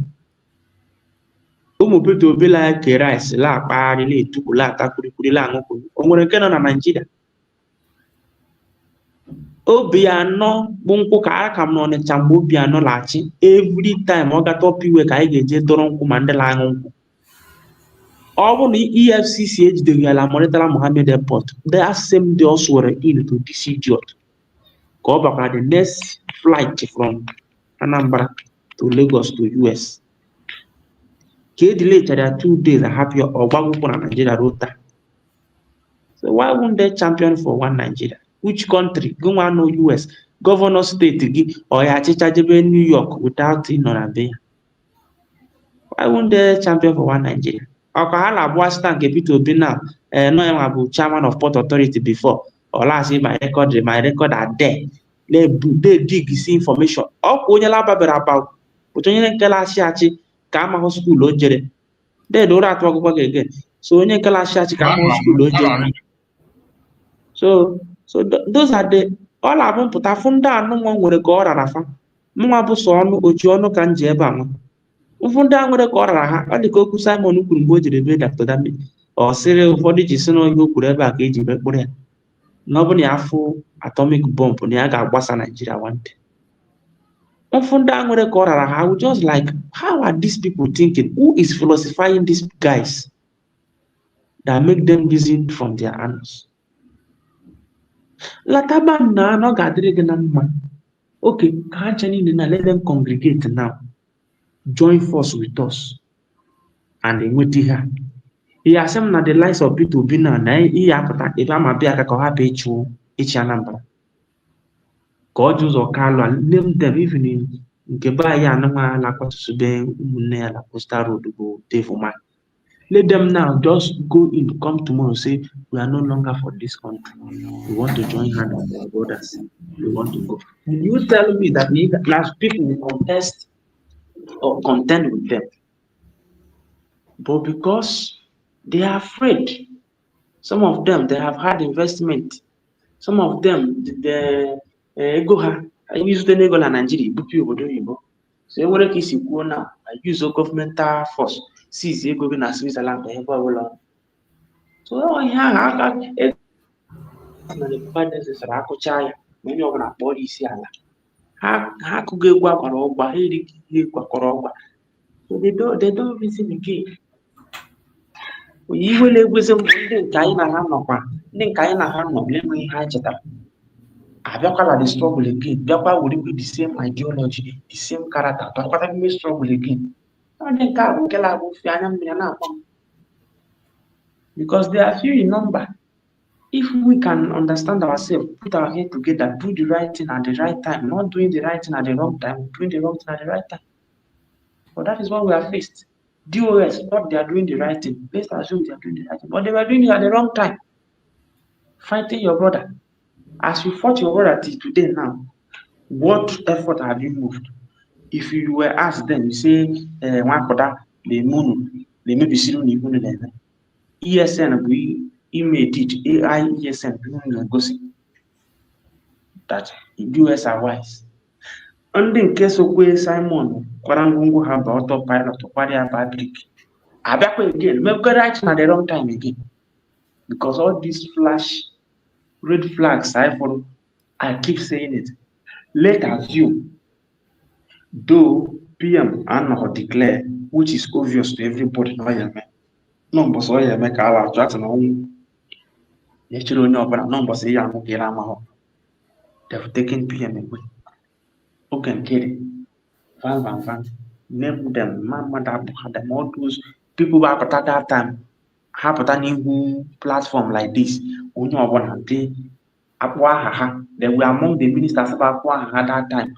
ụmụ Peter Obi la ke rice la akpagharị la etukwu la ata kwurikwuri la aṅụ kwuru o nwere nke nọ na Naịjirịa Obianọ bụ nkwụ ka aka m n'Ọnịcha mgbe Obianọ laghachi every time ọ gata ọpụ iwe ka anyị ga-eje dọrọ nkwụ ma ndị la-aṅụ nkwụ ọ bụrụ na EFCC ejideghị ala Murtala Mohammed Airport that same day also were in to this idiot ka ọ bakwara the next flight from Anambra to Lagos to US ka e delay chara 2 days ahapụ ọgbagwụkwụ na Nigeria rota so why won't they champion for one Nigeria which country go nwa no US governor state gị ọ ya achịcha jebe New York without ịnọ na be ya why won't they champion for one Nigeria ọka ha na-abụ asịta nke Peter Obi na nọ ya nwa bụ chairman of Port Authority before ọ lasi my record are there they dig see information ọkwa onye lababere about pụta onye nke lachi achị ka amaghụ skuul o jere ded ụra atụ ọgụgụ ga-ege so onye nke lachi achị ka amaghụ skuul o jere so those are the all abụ mpụta fụ ndị anụ nwa nwere ka ọ rara fa mụnwa bụ sọ ọnụ oji ọnụ ka m ji ebe a nwa ụfụ ndị a nwere ka ọ rara ha ọ dị ka okwu Simon kwuru mgbe o jiri ebe Dr. Dami ọ sịrị ụfọdụ ji si na ihe o kwuru ebe a ka eji mekpụrụ ya na ọ bụ na ya afụ atomic bomb na ya ga-agbasa Nigeria one day ụfụ ndị a nwere ka ọ rara ha just like how are these people thinking who is philosophizing these guys that make them reason from their annals lataba na ọ ga-adịrị gị na mma okay ka ha nche niile na let them congregate now join force with us and enweta ihe ihe asị m na the likes of Peter Obi na ihe apụta ebe ama bịa aka ka ọ hapụ ịchị Anambra ka ọ ji ụzọ kalụ name them even nke be anyị anụnwa lakwatụsube ụmụnne ya na Coastal Road bụ Dave Umahi let them now just go in come tomorrow say we are no longer for this country we want to join hands with our brothers we want to go will you tell me that last people will contest or contend with them but because they are afraid some of them they have had investment some of them ego ha use the ego na Nigeria ibupi obodo oyibo so enwere ka isi kwuo na use governmental force seize ego gị na Switzerland ebe ọbụla so ihe ahụ aka na necessary akụcha ya ma onye ọbụla kpọrọ isi ala ha akụgo egwu akwara ọgba ha erighị ihe gwakọrọ ọgba so they don't reason again iwele egwezi mbụ ndị nke anyị na ha nọkwa ndị nke anyị na ha nọ enweghị ihe ha chetara abịakwala the struggle again bịakwa were the same ideology the same character bịakwata ime struggle again ndị nke a bụ nke na-abụ ofe anya mmiri na-akpọ because they are few in number if we can understand ourselves put our head together do the right thing at the right time not doing the right thing at the wrong time doing the wrong thing at the right time but that is what we are faced DOS thought they are doing the right thing let's assume they are doing the right thing but they were doing it at the wrong time fighting your brother as you fought your brother till today now what effort have you moved if you were asked them you say nwakoda the moon the maybe siru na ibu na ESN bụ ime edit AI ESN na-egosi that US are wise ndị nke sokwe Simon kwara ngwongwo ha ba ọtọ pilot kwara Patrick abịakwa again make right na the wrong time again because all these red flags I keep saying it let assume though PM are not declare which is obvious to everybody no so ya make ala attract na onwe chere onye ọbụla no so ya amụ gị amahụ they've taken PM away okay nkiri van name them mama that them all those people back at that time hapụta n'ihu platform like this onye ọbụla dị akpọ aha ha. They were among the ministers of akpọ aha ha that time.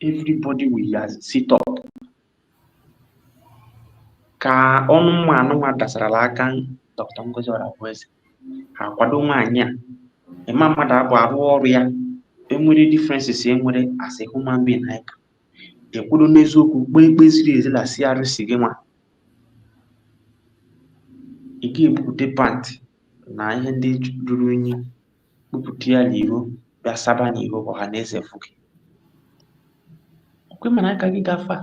Everybody will sit up. Ka ọnụ mma anụma dasarala aka Dr. Ngozi Orabueze ha kwado nwaanyị a ịma mmadụ abụ arụ ọrụ ya enwere differences enwere as a human being like ekwudo n'eziokwu kpee ikpe ziri ezi la CRC gị nwa ị ga-ebupụta pant na ihe ndị ruru unyi kpupụta ya n'iro bịa saba n'iro ọha na eze fụ gị okwe mana aka gị gafa.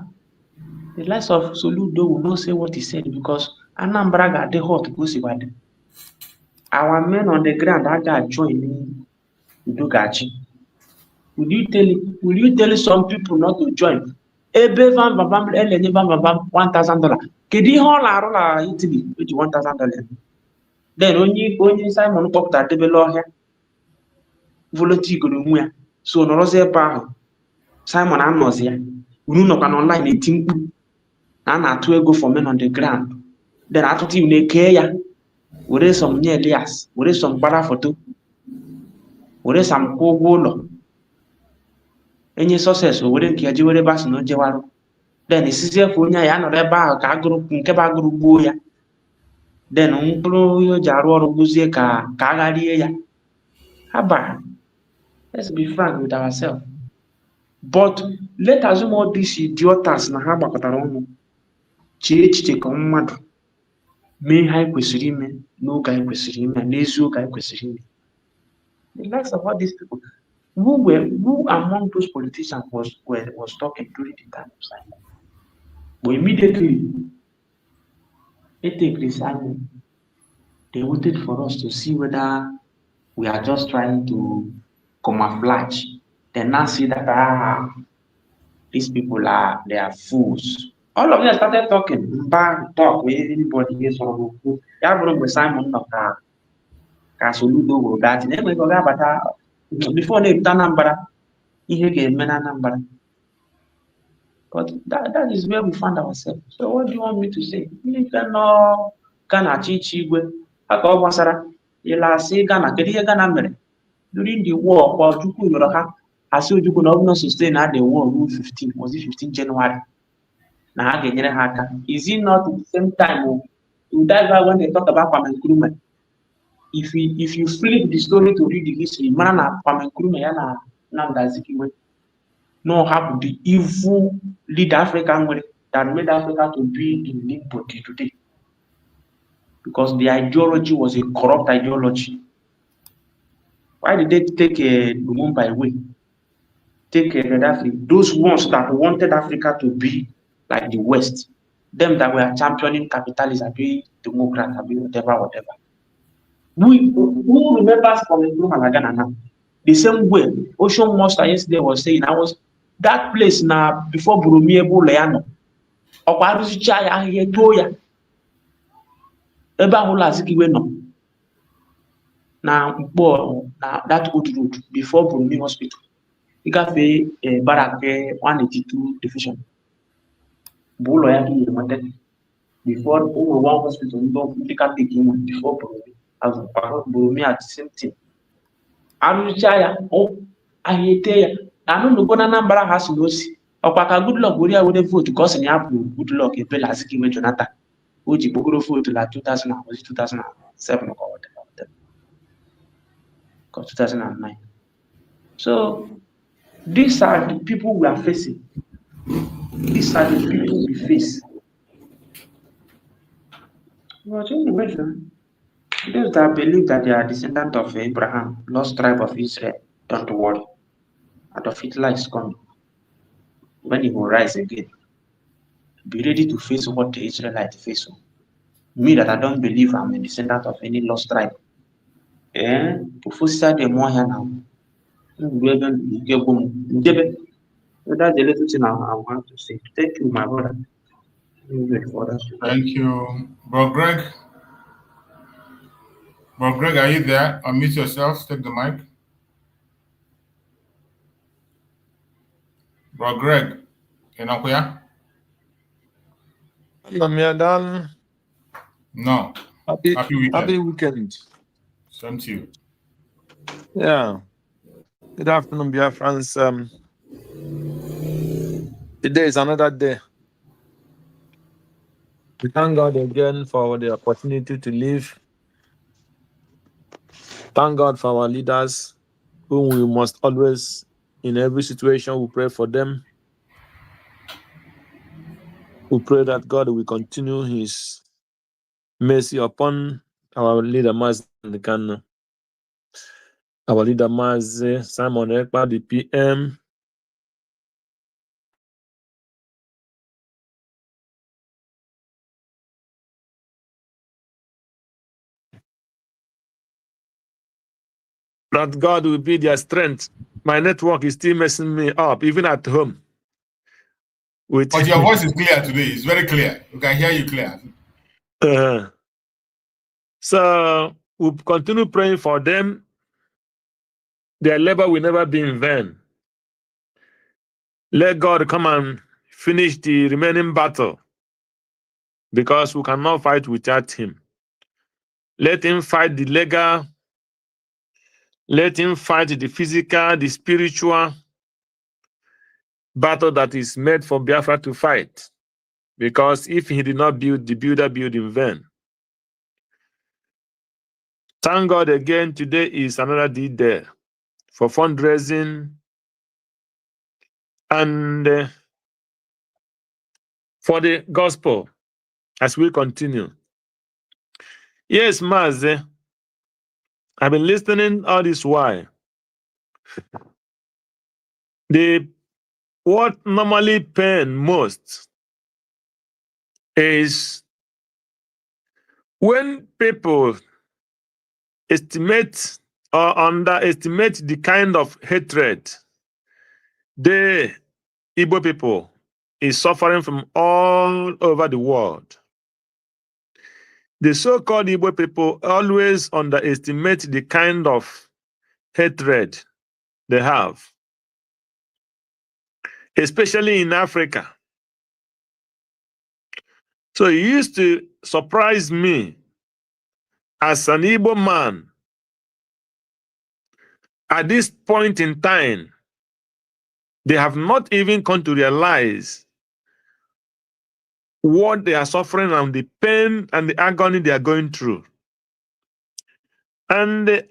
The likes of Soludo will not say what he said because Anambra got the hot Gosiwade. Our men on the ground are going to join Udogachi. Will you tell some people not to join? Ebe van babam elenye van babam $1,000. Kedi all arola Italy with $1,000. Then only Simon pop that develop here. Volunteer go to so no rose pa Simon Amnozia. Unu no kan online 18. Na na-atụ ego for men on the ground. Then atụtụ iwu na-eke ya were some nye Elias were some gbara foto were some kwụ ụgwọ ụlọ enye success were nke ya ji were basi na ojewarụ. Then isizie kwa onye ya nọrọ ebe ahụ ka agụrụ nke bụ agụrụ gbuo ya. Then mkpụrụ ihe o ji arụ ọrụ gbuzie ka agharie ya. Haba, let's be frank with ourselves. But let us assume all these idiotas na ha gbakọtara ọnụ chee echiche ka mmadụ mee ihe anyị kwesịrị ime n'oge anyị kwesịrị ime n'eziokwu anyị kwesịrị ime. The likes of all these people who among those politicians was talking during the time of Simon. But immediately they waited for us to see whether we are just trying to camouflage. Then now see that these people they are fools. All of them started talking. Talk with anybody here. So Simon Soludo will that. Before they turn number, number. But that is where we found ourselves. So what do you want me to say? You cannot Chichigwe. During the war, Ojukwu not sustain the war rule 15. Was it 15 January? Is it not at the same time? When they talk about Kwame Nkrumah, if you flip the story to read the history, Kwame Nkrumah no have the evil lead African way that made Africa to be in limbo today. Because the ideology was a corrupt ideology. Why did they take Lumumba away? Take Gaddafi. Those ones that wanted Africa to be like the West, them that were championing capitalism, be Democrat, be whatever. Who remembers from Nkrumah now? The same way Ocean Monster yesterday was saying, that place now before Burumi Leano. Now that old road before Burumi Hospital. You got a Barak 182 division. Before over one hospital, you can take him before Burumi at the same thing. I hate I don't know gonna number has no see. Good luck would I would vote because in Apple good luck a Pelasiki with Jonathan. Would you go vote like 2007 or whatever? 2009. So these are the people we are facing. These are the people we face. But anyway, those that believe that they are descendants of Abraham, lost tribe of Israel, don't worry. Adolf Hitler is coming. When he will rise again, be ready to face what the Israelites face. Me that I don't believe I'm a descendant of any lost tribe. Before the more here now. So that's the little thing I want to say. Thank you, my brother. Thank you, Bro Greg. Bro Greg, are you there? Unmute yourself. Take the mic. Bro Greg, I'm done. No. Happy weekend. Same to you. Yeah. Good afternoon, Biafrans. Today is another day. We thank God again for the opportunity to live. Thank God for our leaders, whom we must always, in every situation, we pray for them. We pray that God will continue His mercy upon our leader, Master our leader, Master Simon Ekpa, the PM. That God will be their strength. My network is still messing me up, even at home. But your voice is clear today. It's very clear. We can hear you clear. So we'll continue praying for them. Their labor will never be in vain. Let God come and finish the remaining battle, because we cannot fight without Him. Let Him fight the legal. Let Him fight the physical, the spiritual battle that is made for Biafra to fight. Because if He did not build, the builder built in vain. Thank God again, today is another day for fundraising and for the gospel as we continue. Yes, Maze, I've been listening all this while. What normally pain most is when people estimate or underestimate the kind of hatred the Igbo people is suffering from all over the world. The so-called Igbo people always underestimate the kind of hatred they have, especially in Africa. So it used to surprise me as an Igbo man at this point in time. They have not even come to realize what they are suffering and the pain and the agony they are going through. And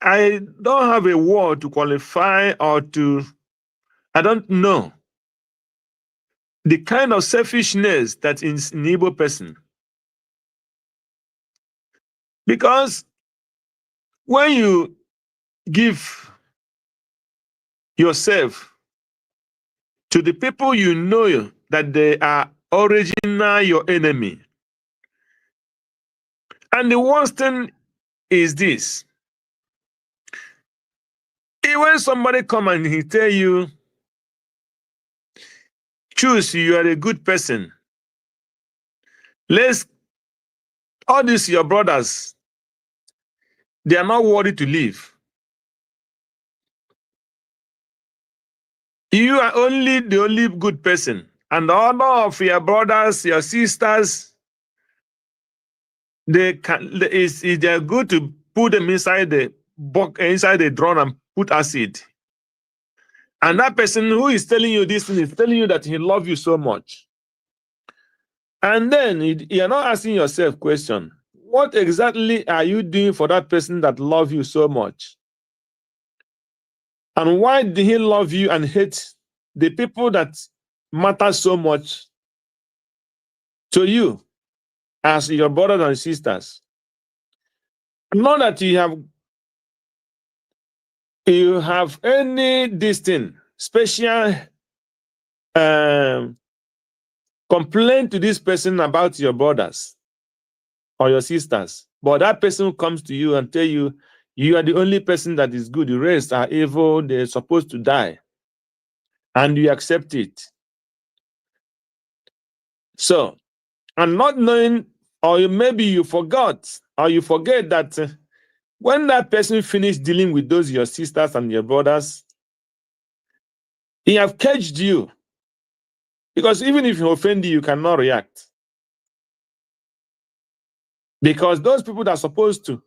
I don't have a word to qualify or to, I don't know the kind of selfishness that is in Igbo person. Because when you give yourself to the people you know that they are original your enemy. And the worst thing is this. When somebody come and he tell you, choose, you are a good person. All these your brothers, they are not worthy to live. You are the only good person. And all of your brothers, your sisters, they are good to put them inside the drum and put acid. And that person who is telling you this thing is telling you that he loves you so much. And then you are not asking yourself question, what exactly are you doing for that person that loves you so much? And why did he love you and hate the people that matter so much to you as your brothers and sisters? Not that you have any distinct, special complaint to this person about your brothers or your sisters. But that person comes to you and tell you, you are the only person that is good. The rest are evil. They're supposed to die. And you accept it. So, and not knowing, or maybe you forgot, or you forget that when that person finished dealing with those your sisters and your brothers, he have caged you. Because even if he offend you, you cannot react. Because those people that are supposed to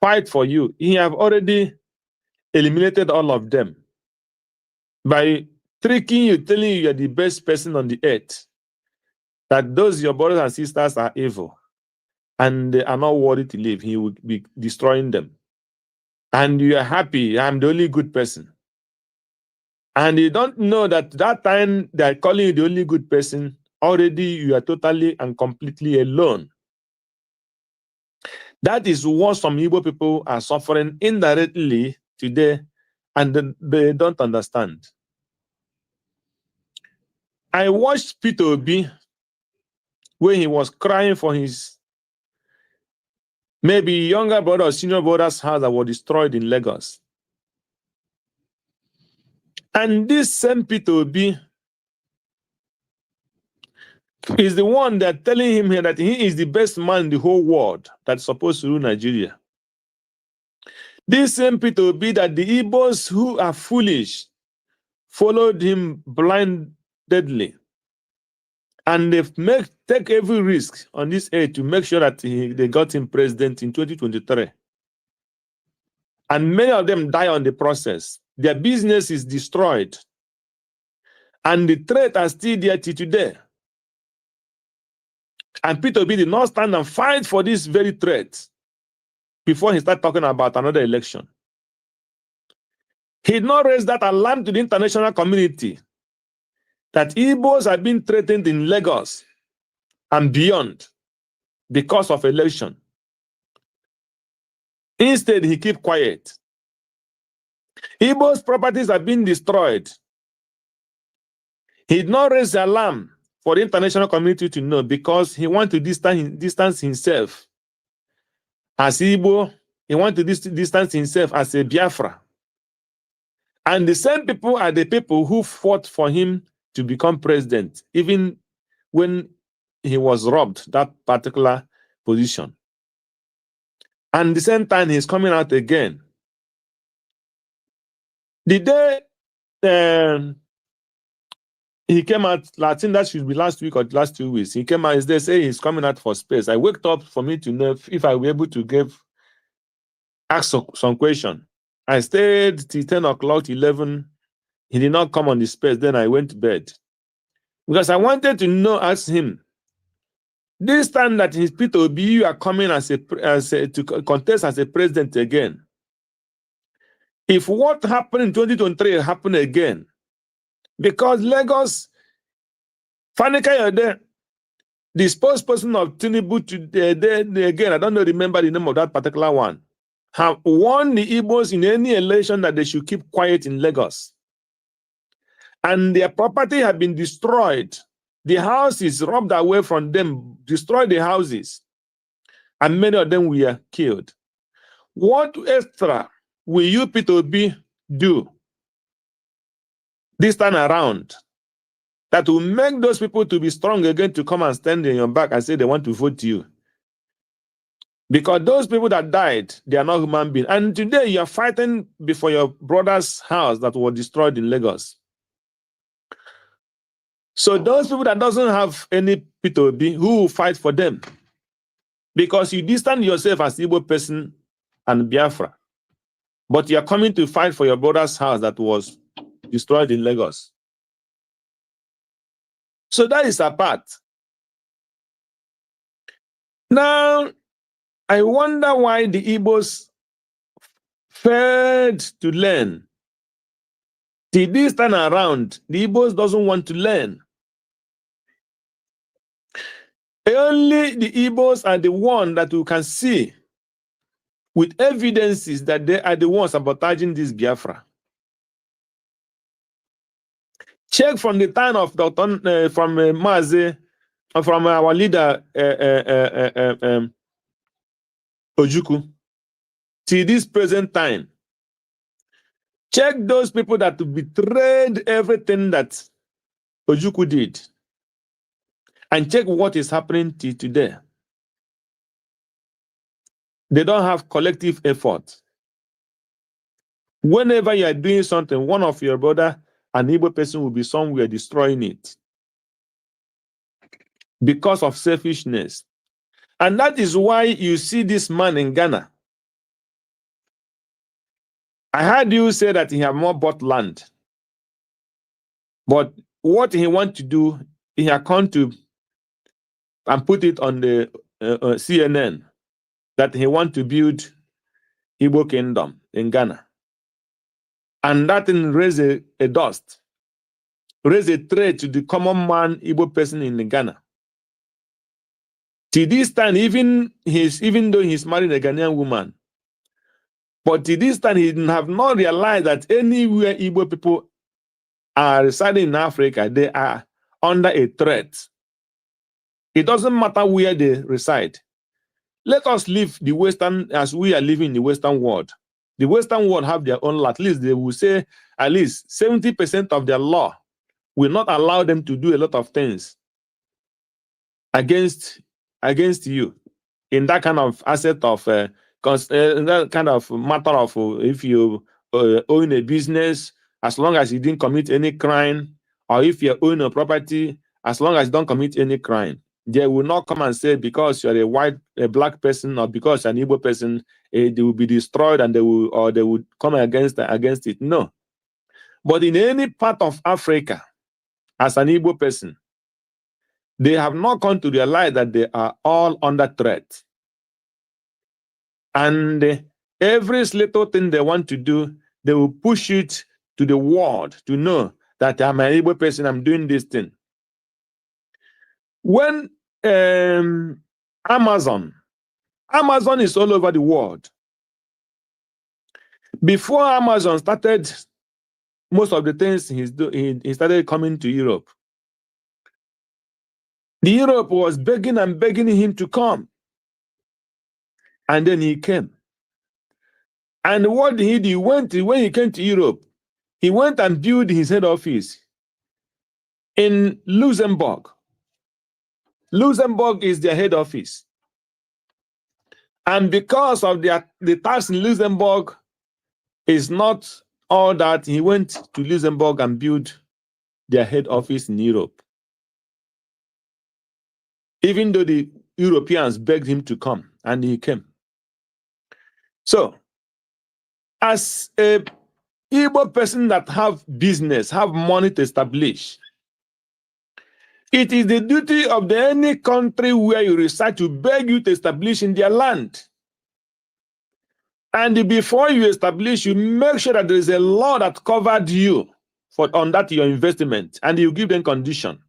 fight for you, he have already eliminated all of them by tricking you, telling you you're the best person on the earth, that those your brothers and sisters are evil and they are not worthy to live. He will be destroying them. And you are happy, I'm the only good person. And you don't know that that time they are calling you the only good person, already you are totally and completely alone. That is what some Igbo people are suffering indirectly today, and they don't understand. I watched Peter Obi when he was crying for his maybe younger brother or senior brother's house that was destroyed in Lagos. And this same Peter Obi is the one that telling him here that he is the best man in the whole world that's supposed to rule Nigeria. This same Peter Obi that the Igbos who are foolish followed him blindly. And they take every risk on this aid to make sure that they got him president in 2023. And many of them die on the process. Their business is destroyed. And the threat are still there till today. And Peter Obi did not stand and fight for this very threat before he started talking about another election. He did not raise that alarm to the international community that Igbos are being threatened in Lagos and beyond because of election. Instead, he kept quiet. Igbos' properties are being destroyed. He did not raise the alarm for the international community to know because he wanted to distance himself as Igbo. He wanted to distance himself as a Biafra. And the same people are the people who fought for him to become president, even when he was robbed that particular position. And at the same time, he's coming out again. The day he came out, I think that should be last week or last 2 weeks, he came out, they say he's coming out for space. I waked up for me to know if I were able to ask some question. I stayed till 10 o'clock, 11. He did not come on the space. Then I went to bed. Because I wanted to ask him, this time that his Peter Obi, you are coming to contest as a president again. If what happened in 2023 happened again, because Lagos, Fanika Yode, the spokesperson of Tinubu again, I don't remember the name of that particular one, have warned the Igbos in any election that they should keep quiet in Lagos. And their property had been destroyed. The houses robbed away from them, destroyed the houses. And many of them were killed. What extra will you, Peter Obi, do this time around that will make those people to be strong again to come and stand in your back and say they want to vote you? Because those people that died, they are not human beings. And today you are fighting before your brother's house that was destroyed in Lagos. So those people that doesn't have any Peter Obi, who will fight for them? Because you distance yourself as Igbo person and Biafra. But you are coming to fight for your brother's house that was destroyed in Lagos. So that is a part. Now, I wonder why the Igbos failed to learn. Till this time around, the Igbos doesn't want to learn. Only the Igbos are the one that you can see with evidences that they are the ones sabotaging this Biafra. Check from the time of from Maze, from our leader Ojukwu, till this present time. Check those people that betrayed everything that Ojukwu did. And check what is happening till today. They don't have collective effort. Whenever you are doing something, one of your brother, an Igbo person, will be somewhere destroying it. Because of selfishness. And that is why you see this man in Ghana. I heard you say that he have more bought land. But what he want to do, he has come to and put it on the CNN that he want to build Igbo kingdom in Ghana. And that thing raise a dust, raise a threat to the common man Igbo person in Ghana. To this time, even though he's married a Ghanaian woman, but to this time he have not realized that anywhere Igbo people are residing in Africa, they are under a threat. It doesn't matter where they reside. Let us live the Western as we are living in the Western world. The Western world have their own law. At least they will say at least 70% of their law will not allow them to do a lot of things against you in that kind of asset of that kind of matter of if you own a business, as long as you didn't commit any crime, or if you own a property, as long as you don't commit any crime. They will not come and say because you're a black person, or because you're an Igbo person, they will be destroyed and they will come against it. No. But in any part of Africa, as an Igbo person, they have not come to realize that they are all under threat. And every little thing they want to do, they will push it to the world to know that I'm an Igbo person, I'm doing this thing. When Amazon is all over the world. Before Amazon started most of the things he started coming to Europe. The Europe was begging and begging him to come. And then he came. And what did he do? When he came to Europe, he went and built his head office in Luxembourg. Luxembourg is their head office. And because of the tax in Luxembourg is not all that, he went to Luxembourg and built their head office in Europe. Even though the Europeans begged him to come, and he came. So, as a Igbo person that have business, have money to establish, it is the duty of any country where you reside to beg you to establish in their land. And before you establish, you make sure that there is a law that covered you on that your investment, and you give them condition.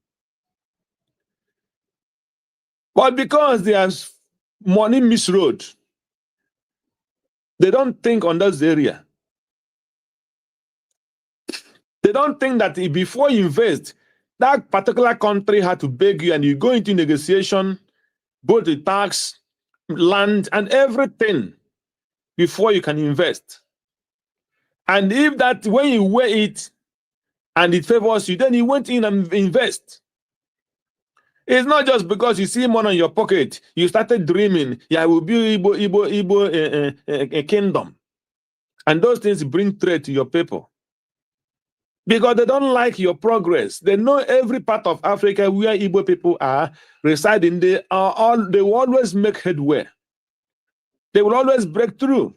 But because there's money misroad, they don't think on those area. They don't think that before you invest, that particular country had to beg you, and you go into negotiation, both the tax, land, and everything before you can invest. And if that, when you weigh it and it favors you, then you went in and invest. It's not just because you see money in your pocket, you started dreaming, yeah, I will build a kingdom. And those things bring threat to your people. Because they don't like your progress. They know every part of Africa where Igbo people are residing, they will always make headway. They will always break through.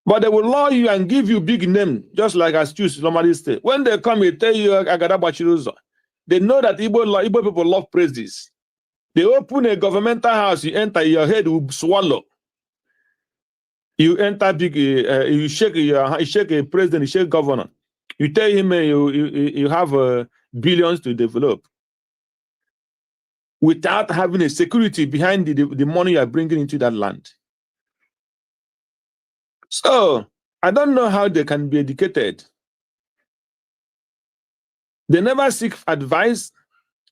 But they will lure you and give you big name, just like as Jews normally say. When they come, they tell you, Agada Bachiruzo. They know that Igbo people love praises. They open a governmental house, you enter, your head will swallow. You enter big, you shake a president, you shake governor. You tell him you have billions to develop without having a security behind the money you are bringing into that land. So, I don't know how they can be educated. They never seek advice.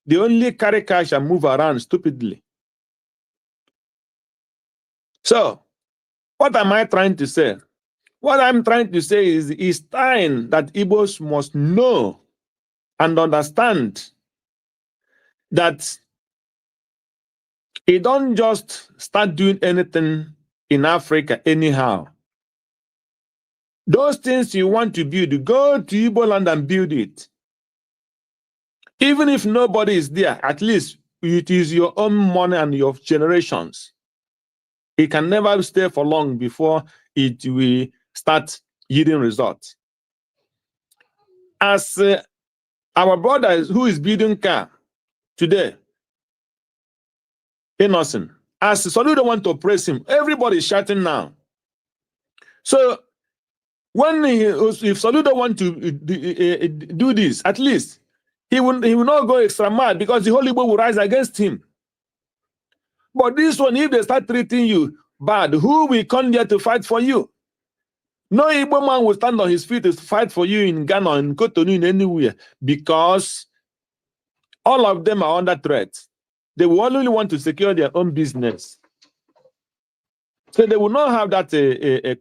They only carry cash and move around stupidly. So, what am I trying to say? What I'm trying to say is it's time that Igbos must know and understand that you don't just start doing anything in Africa anyhow. Those things you want to build, go to Igbo land and build it. Even if nobody is there, at least it is your own money and your generations. It can never stay for long before it will start yielding results. As our brother who is building car today, innocent, as Soludo want to praise him, everybody is shouting now. So when if Soludo want to do this, at least he will not go extra mad because the Holy Ghost will rise against him. But this one, if they start treating you bad, who will come there to fight for you? No Igbo man will stand on his feet to fight for you in Ghana, in Cotonou, in anywhere, because all of them are under threat. They will only want to secure their own business. So they will not have that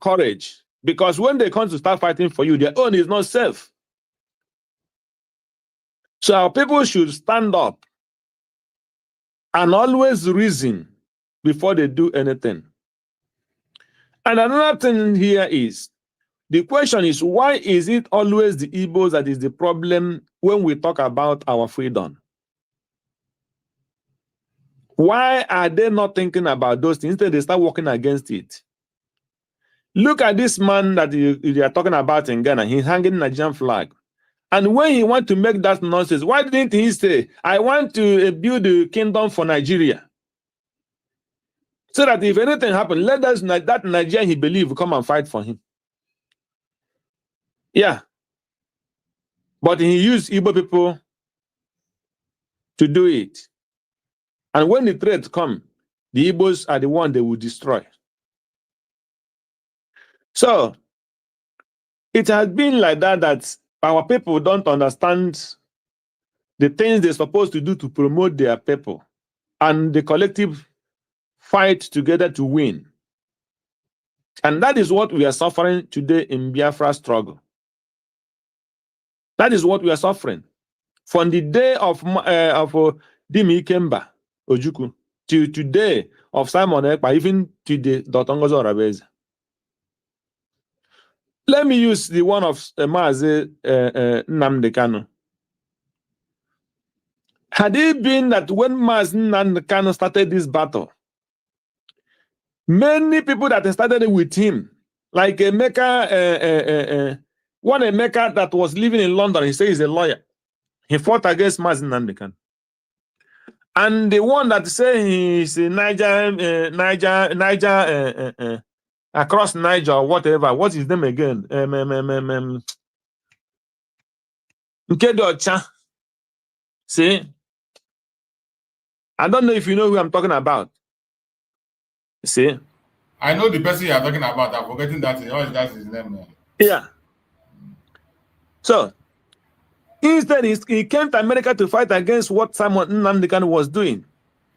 courage, because when they come to start fighting for you, their own is not safe. So our people should stand up and always reason before they do anything. And another thing here is, the question is, why is it always the Igbos that is the problem when we talk about our freedom? Why are they not thinking about those things? Instead, they start working against it. Look at this man that you are talking about in Ghana. He's hanging the Nigerian flag. And when he wants to make that nonsense, why didn't he say, I want to build a kingdom for Nigeria? So that if anything happens, let us, that Nigerian he believes, come and fight for him. Yeah. But he used Igbo people to do it. And when the threats come, the Igbos are the one they will destroy. So it has been like that our people don't understand the things they're supposed to do to promote their people, and the collective fight together to win. And that is what we are suffering today in Biafra struggle. That is what we are suffering. From the day of Dimi Kemba Ojukwu to today of Simon Ekpa, even to the Dotongozo Rabeza. Let me use the one of Mazi Nnamdi Kanu. Had it been that when Mazi Nnamdi Kanu started this battle, many people that started with him, like Emeka, one Emeka that was living in London, he says he's a lawyer. He fought against Mazi Nnamdi Kanu. And the one that say he's Niger, across Niger or whatever, what's his name again? Nkedocha. See? I don't know if you know who I'm talking about. See? I know the person you're talking about. I'm forgetting that. That's his name now. Yeah. So, instead, he came to America to fight against what Simon Nnamdi Kanu was doing.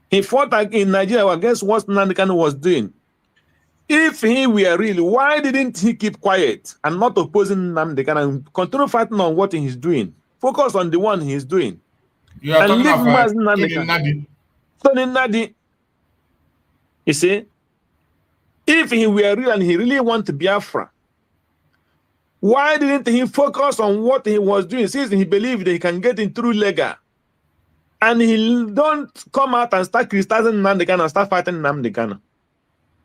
He fought in Nigeria against what Nnamdi Kanu was doing. If he were real, why didn't he keep quiet and not opposing Nnamdi Kanu and continue fighting on what he's doing? Focus on the one he's doing. You are and talking about Tony Nadi. You see, if he were real and he really wanted Biafra, why didn't he focus on what he was doing, since he believed that he can get in through legal? And he don't come out and start criticizing Nnamdi Kanu and start fighting Nnamdi Kanu.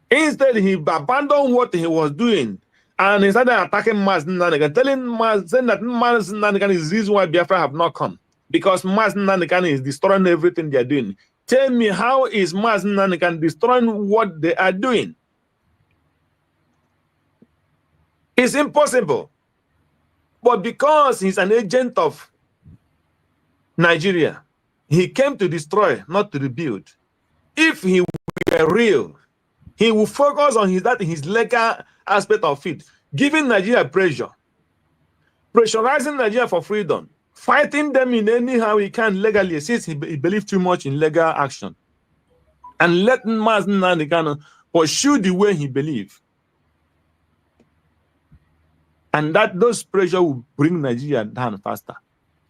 Instead, he abandoned what he was doing and he started attacking Mazi Nnamdi Kanu, saying that Mazi Nnamdi Kanu is the reason why Biafra have not come. Because Mazi Nnamdi Kanu is destroying everything they are doing. Tell me, how is Mazi Nnamdi Kanu destroying what they are doing? It's impossible. But because he's an agent of Nigeria, he came to destroy, not to rebuild. If he were real, he will focus on his legal aspect of it, giving Nigeria pressure, pressurizing Nigeria for freedom, fighting them in any how he can legally, since he believes too much in legal action, and let Mazi Nnamdi Kanu pursue the way he believes. And that those pressure will bring Nigeria down faster.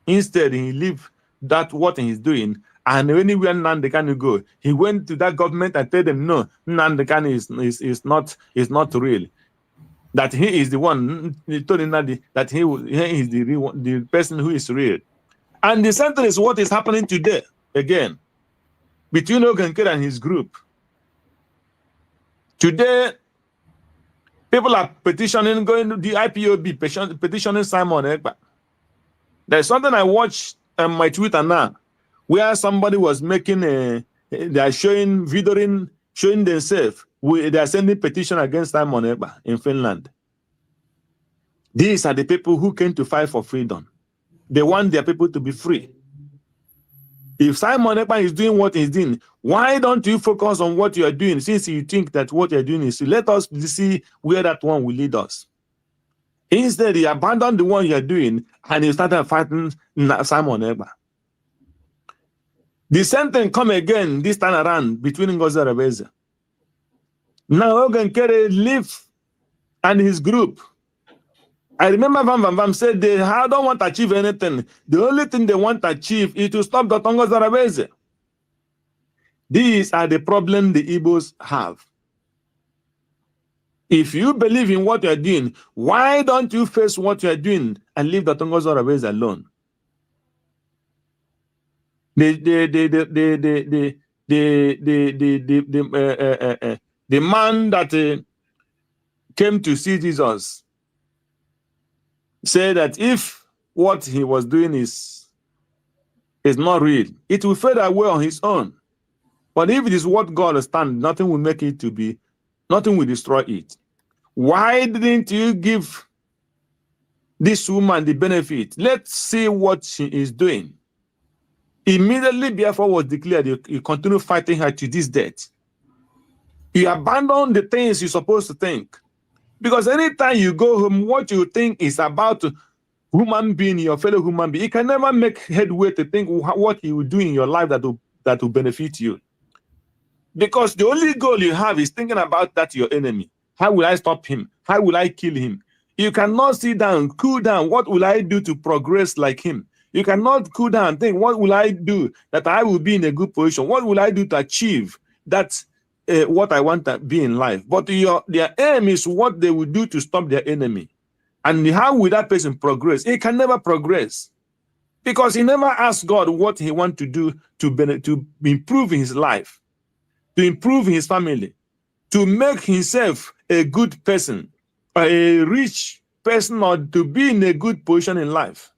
Instead, he leave that what he's doing, and anywhere Nnamdi Kanu go, he went to that government and told them, no, Nnamdi Kanu is not real. That he is the one. He told Nnamdi that he is the person who is real. And the same thing is what is happening today again. between Ogenkere and his group. Today, people are petitioning, going to the IPOB, petitioning Simon Ekpa. There's something I watched on my Twitter now, where somebody was making they are showing, videoing, showing themselves. They are sending petition against Simon Ekpa in Finland. These are the people who came to fight for freedom. They want their people to be free. If Simon Ekpa is doing what he's doing, why don't you focus on what you are doing, since you think that what you're doing is, let us see where that one will lead us. Instead, you abandon the one you're doing and you started fighting Simon Ekpa. The same thing come again this time around between Ngozi Arabeze. Now Ogenkere leave and his group. I remember Vam said they don't want to achieve anything. The only thing they want to achieve is to stop Dr. Ngozi Arabeze. These are the problems the Igbos have. If you believe in what you're doing, why don't you face what you're doing and leave Dr. Ngozi Arabeze alone? The man that came to see Jesus said that if what he was doing is not real, it will fade away on his own. But if it is what God stands, nothing will make it to be, nothing will destroy it. Why didn't you give this woman the benefit? Let's see what she is doing. Immediately Biafra was declared, you continue fighting her to this death. You abandon the things you're supposed to think. Because anytime you go home, what you think is about human being, your fellow human being. You can never make headway to think what you will do in your life that will benefit you. Because the only goal you have is thinking about that your enemy. How will I stop him? How will I kill him? You cannot sit down, cool down. What will I do to progress like him? You cannot cool down and think, what will I do that I will be in a good position? What will I do to achieve that what I want to be in life? But their aim is what they will do to stop their enemy. And how will that person progress? He can never progress. Because he never asked God what he wants to do to improve his life, to improve his family, to make himself a good person, a rich person, or to be in a good position in life.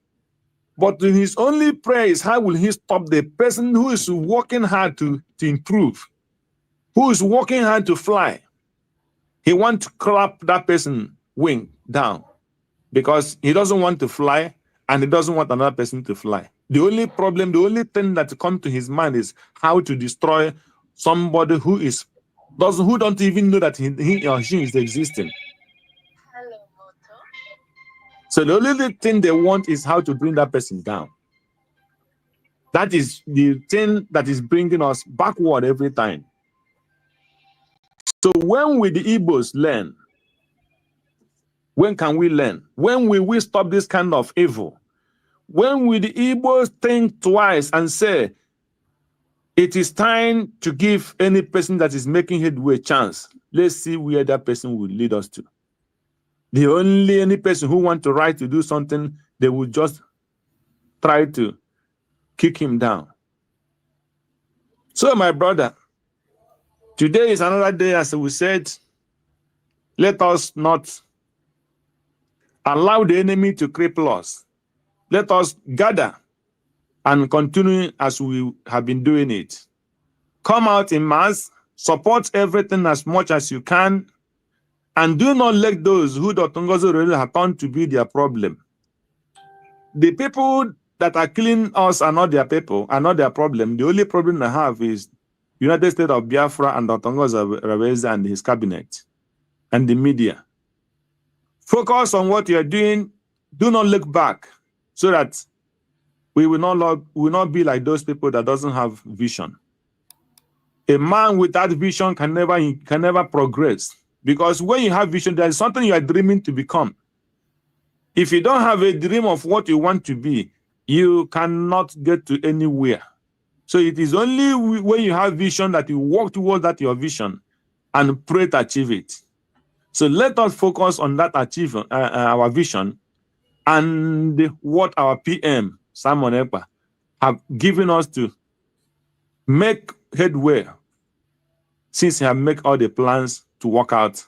But his only prayer is, how will he stop the person who is working hard to improve, who is working hard to fly? He wants to clap that person's wing down because he doesn't want to fly and he doesn't want another person to fly. The only problem, the only thing that comes to his mind is how to destroy somebody who don't even know that he or she is existing. So the only thing they want is how to bring that person down. That is the thing that is bringing us backward every time. So when will the Igbos learn? When can we learn? When will we stop this kind of evil? When will the Igbos think twice and say, it is time to give any person that is making headway a chance? Let's see where that person will lead us to. Any person who wants to try to do something, they will just try to kick him down. So, my brother, today is another day, as we said. Let us not allow the enemy to cripple us. Let us gather and continue as we have been doing it. Come out in mass, support everything as much as you can, and do not let those who Dr. Ngozi really have turned to be their problem. The people that are killing us are not their people, are not their problem. The only problem they have is United States of Biafra and Dr. Ngozi Arabeze and his cabinet and the media. Focus on what you're doing. Do not look back so that we will not be like those people that doesn't have vision. A man without vision can never progress. Because when you have vision, there is something you are dreaming to become. If you don't have a dream of what you want to be, you cannot get to anywhere. So it is only when you have vision that you walk towards that your vision and pray to achieve it. So let us focus on that achievement, our vision, and what our PM, Simon Ekpa, have given us to make headway since he have make all the plans to work out,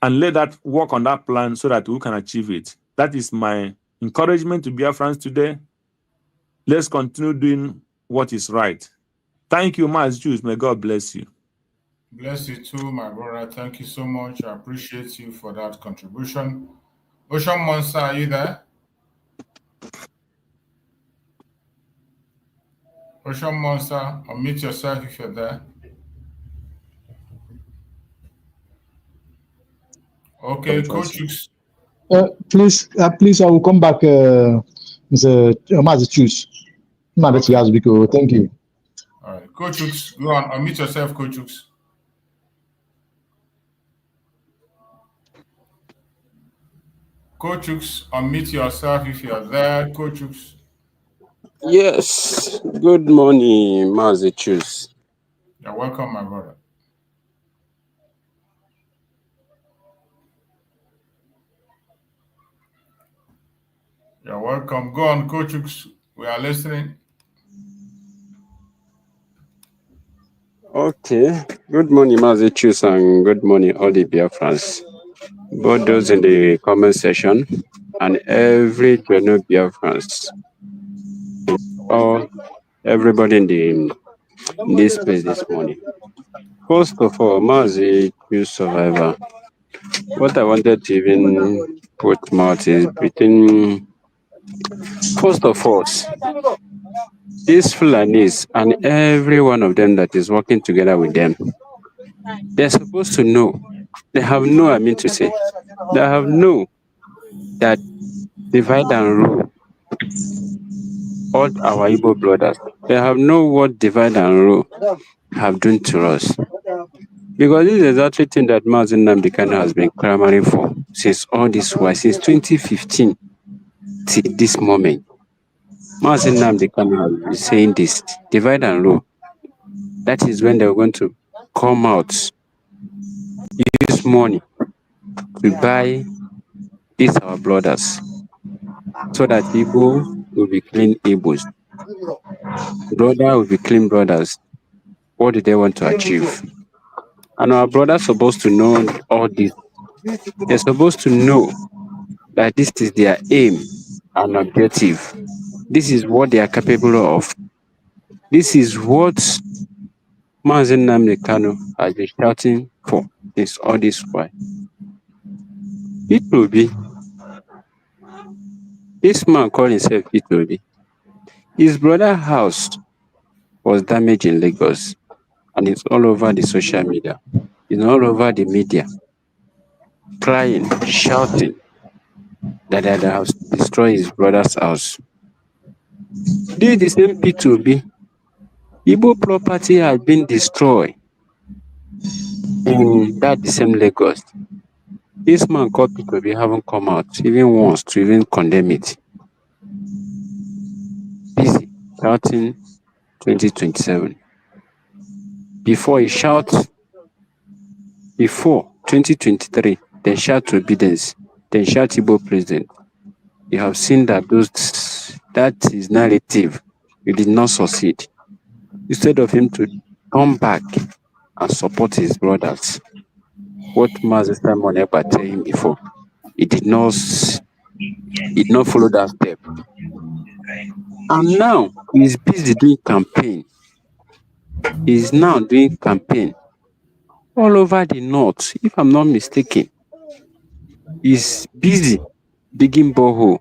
and let that work on that plan so that we can achieve it. That is my encouragement to Biafrans today. Let's continue doing what is right. Thank you, Mas Jews. May God bless you. Bless you too, my brother. Thank you so much. I appreciate you for that contribution. Ocean Monster, are you there? Ocean Monster, unmute yourself if you're there. Okay, Coach Hughes. Please, I will come back, Mr. Massachusetts. Thank you. All right, Coach Hughes, go on, unmute yourself, Coach Hughes. Coach Hughes, unmute yourself if you are there, Coach Hughes. Yes, good morning, Massachusetts. You're welcome, my brother. You're welcome. Go on, Coach Hughes. We are listening. Okay, good morning, Massachusetts, and good morning, all the Biafrans. Both those in the comment section and every general Biafrans. Or everybody in this space this morning. First of all, Massachusetts survivor. What I wanted to even put mouth is between, first of all, these Fulanis and every one of them that is working together with them, they're supposed to know. They have no, I mean to say, they have no that divide and rule all our Igbo brothers. They have know what divide and rule have done to us. Because this is exactly the thing that Mazin Nambikano has been clamoring for since all this while, since 2015 till this moment. Mazin Nambikano has been saying this, divide and rule. That is when they're going to come out, use money to buy these our brothers, so that Igbo will be clean Igbos. Brother will be clean brothers. What do they want to achieve? And our brothers supposed to know all this. They're supposed to know that this is their aim and objective. This is what they are capable of. This is what Mazen Nnamdi Kanu has been shouting for since all this while. It will be. This man called himself Itobi. His brother's house was damaged in Lagos, and it's all over the social media. It's all over the media, crying, shouting that they have destroyed his brother's house. This is the same P2B. Igbo property has been destroyed in that the same Lagos. This man called P2B haven't come out even once to even condemn it. Busy shouting 2027. Before he shouts, before 2023, then shout to obedience, then shout Igbo president. You have seen that that is narrative. You did not succeed. Instead of him to come back and support his brothers, what Master Simon Ekpa told him before, he did not follow that step. And now he's busy doing campaign. He's now doing campaign all over the north, if I'm not mistaken. He's busy digging borehole.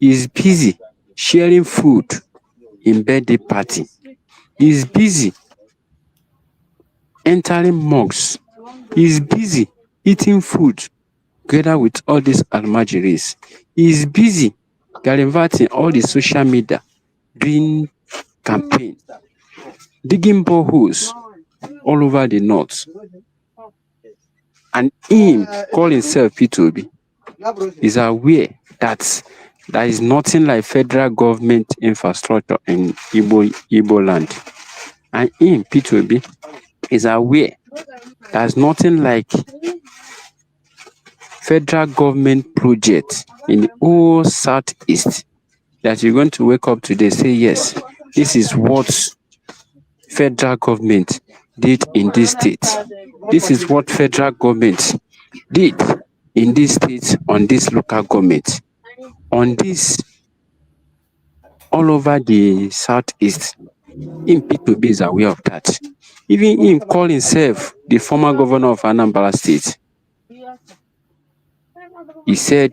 He's busy sharing food in birthday party. He's busy entering mosques. He's busy eating food together with all these almajiris. He's busy gallivanting all the social media, doing campaign, digging boreholes all over the north. And him, call himself P2B, is aware that there is nothing like federal government infrastructure in Igbo land. And him, P2B, is aware there's nothing like federal government project in the whole southeast that you're going to wake up today say, yes, this is what federal government did in this state. This is what federal government did in this state, on this local government, on this all over the southeast. Him P2B is aware of that. Even him call himself the former governor of Anambra State. He said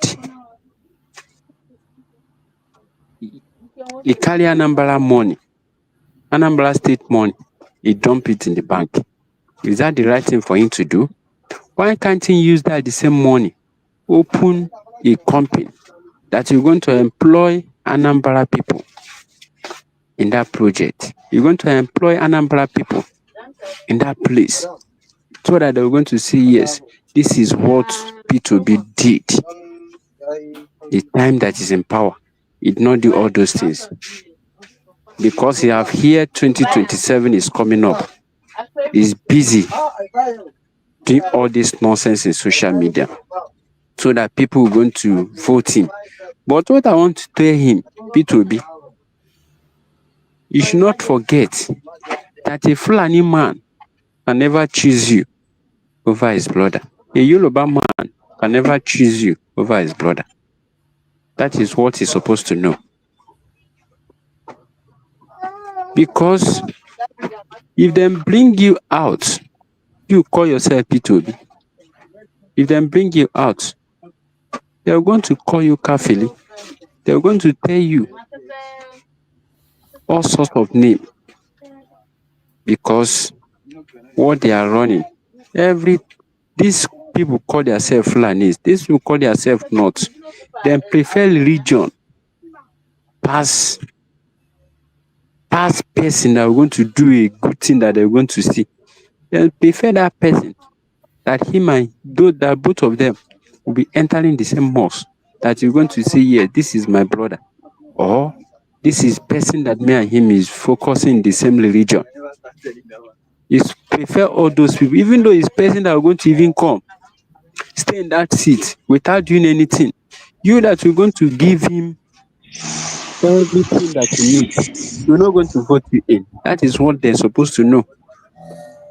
he carry Anambra money, Anambra State money, he dump it in the bank. Is that the right thing for him to do? Why can't he use that the same money, open a company that you're going to employ Anambra people in that project? You're going to employ Anambra people in that place, so that they're going to see, yes, this is what P2B did the time that is in power. He did not do all those things. Because he have here 2027 is coming up. He's busy doing all this nonsense in social media so that people are going to vote him. But what I want to tell him, P2B, you should not forget that a Fulani man can never choose you over his brother. A Yoruba man can never choose you over his brother. That is what he's supposed to know. Because if they bring you out, you call yourself P2B. If they bring you out, they are going to call you Kafili. They are going to tell you all sorts of names. Because what they are running, these people call themselves Fulanis, these people call themselves not. They prefer religion past person that are going to do a good thing that they're going to see. They prefer that person that him and that both of them will be entering the same mosque, that you're going to say, yeah, this is my brother, or this is person that me and him is focusing the same religion. It's prefer all those people, even though it's person that are going to even come, stay in that seat without doing anything. You that you're going to give him everything that he needs, you're not going to vote you in. That is what they're supposed to know.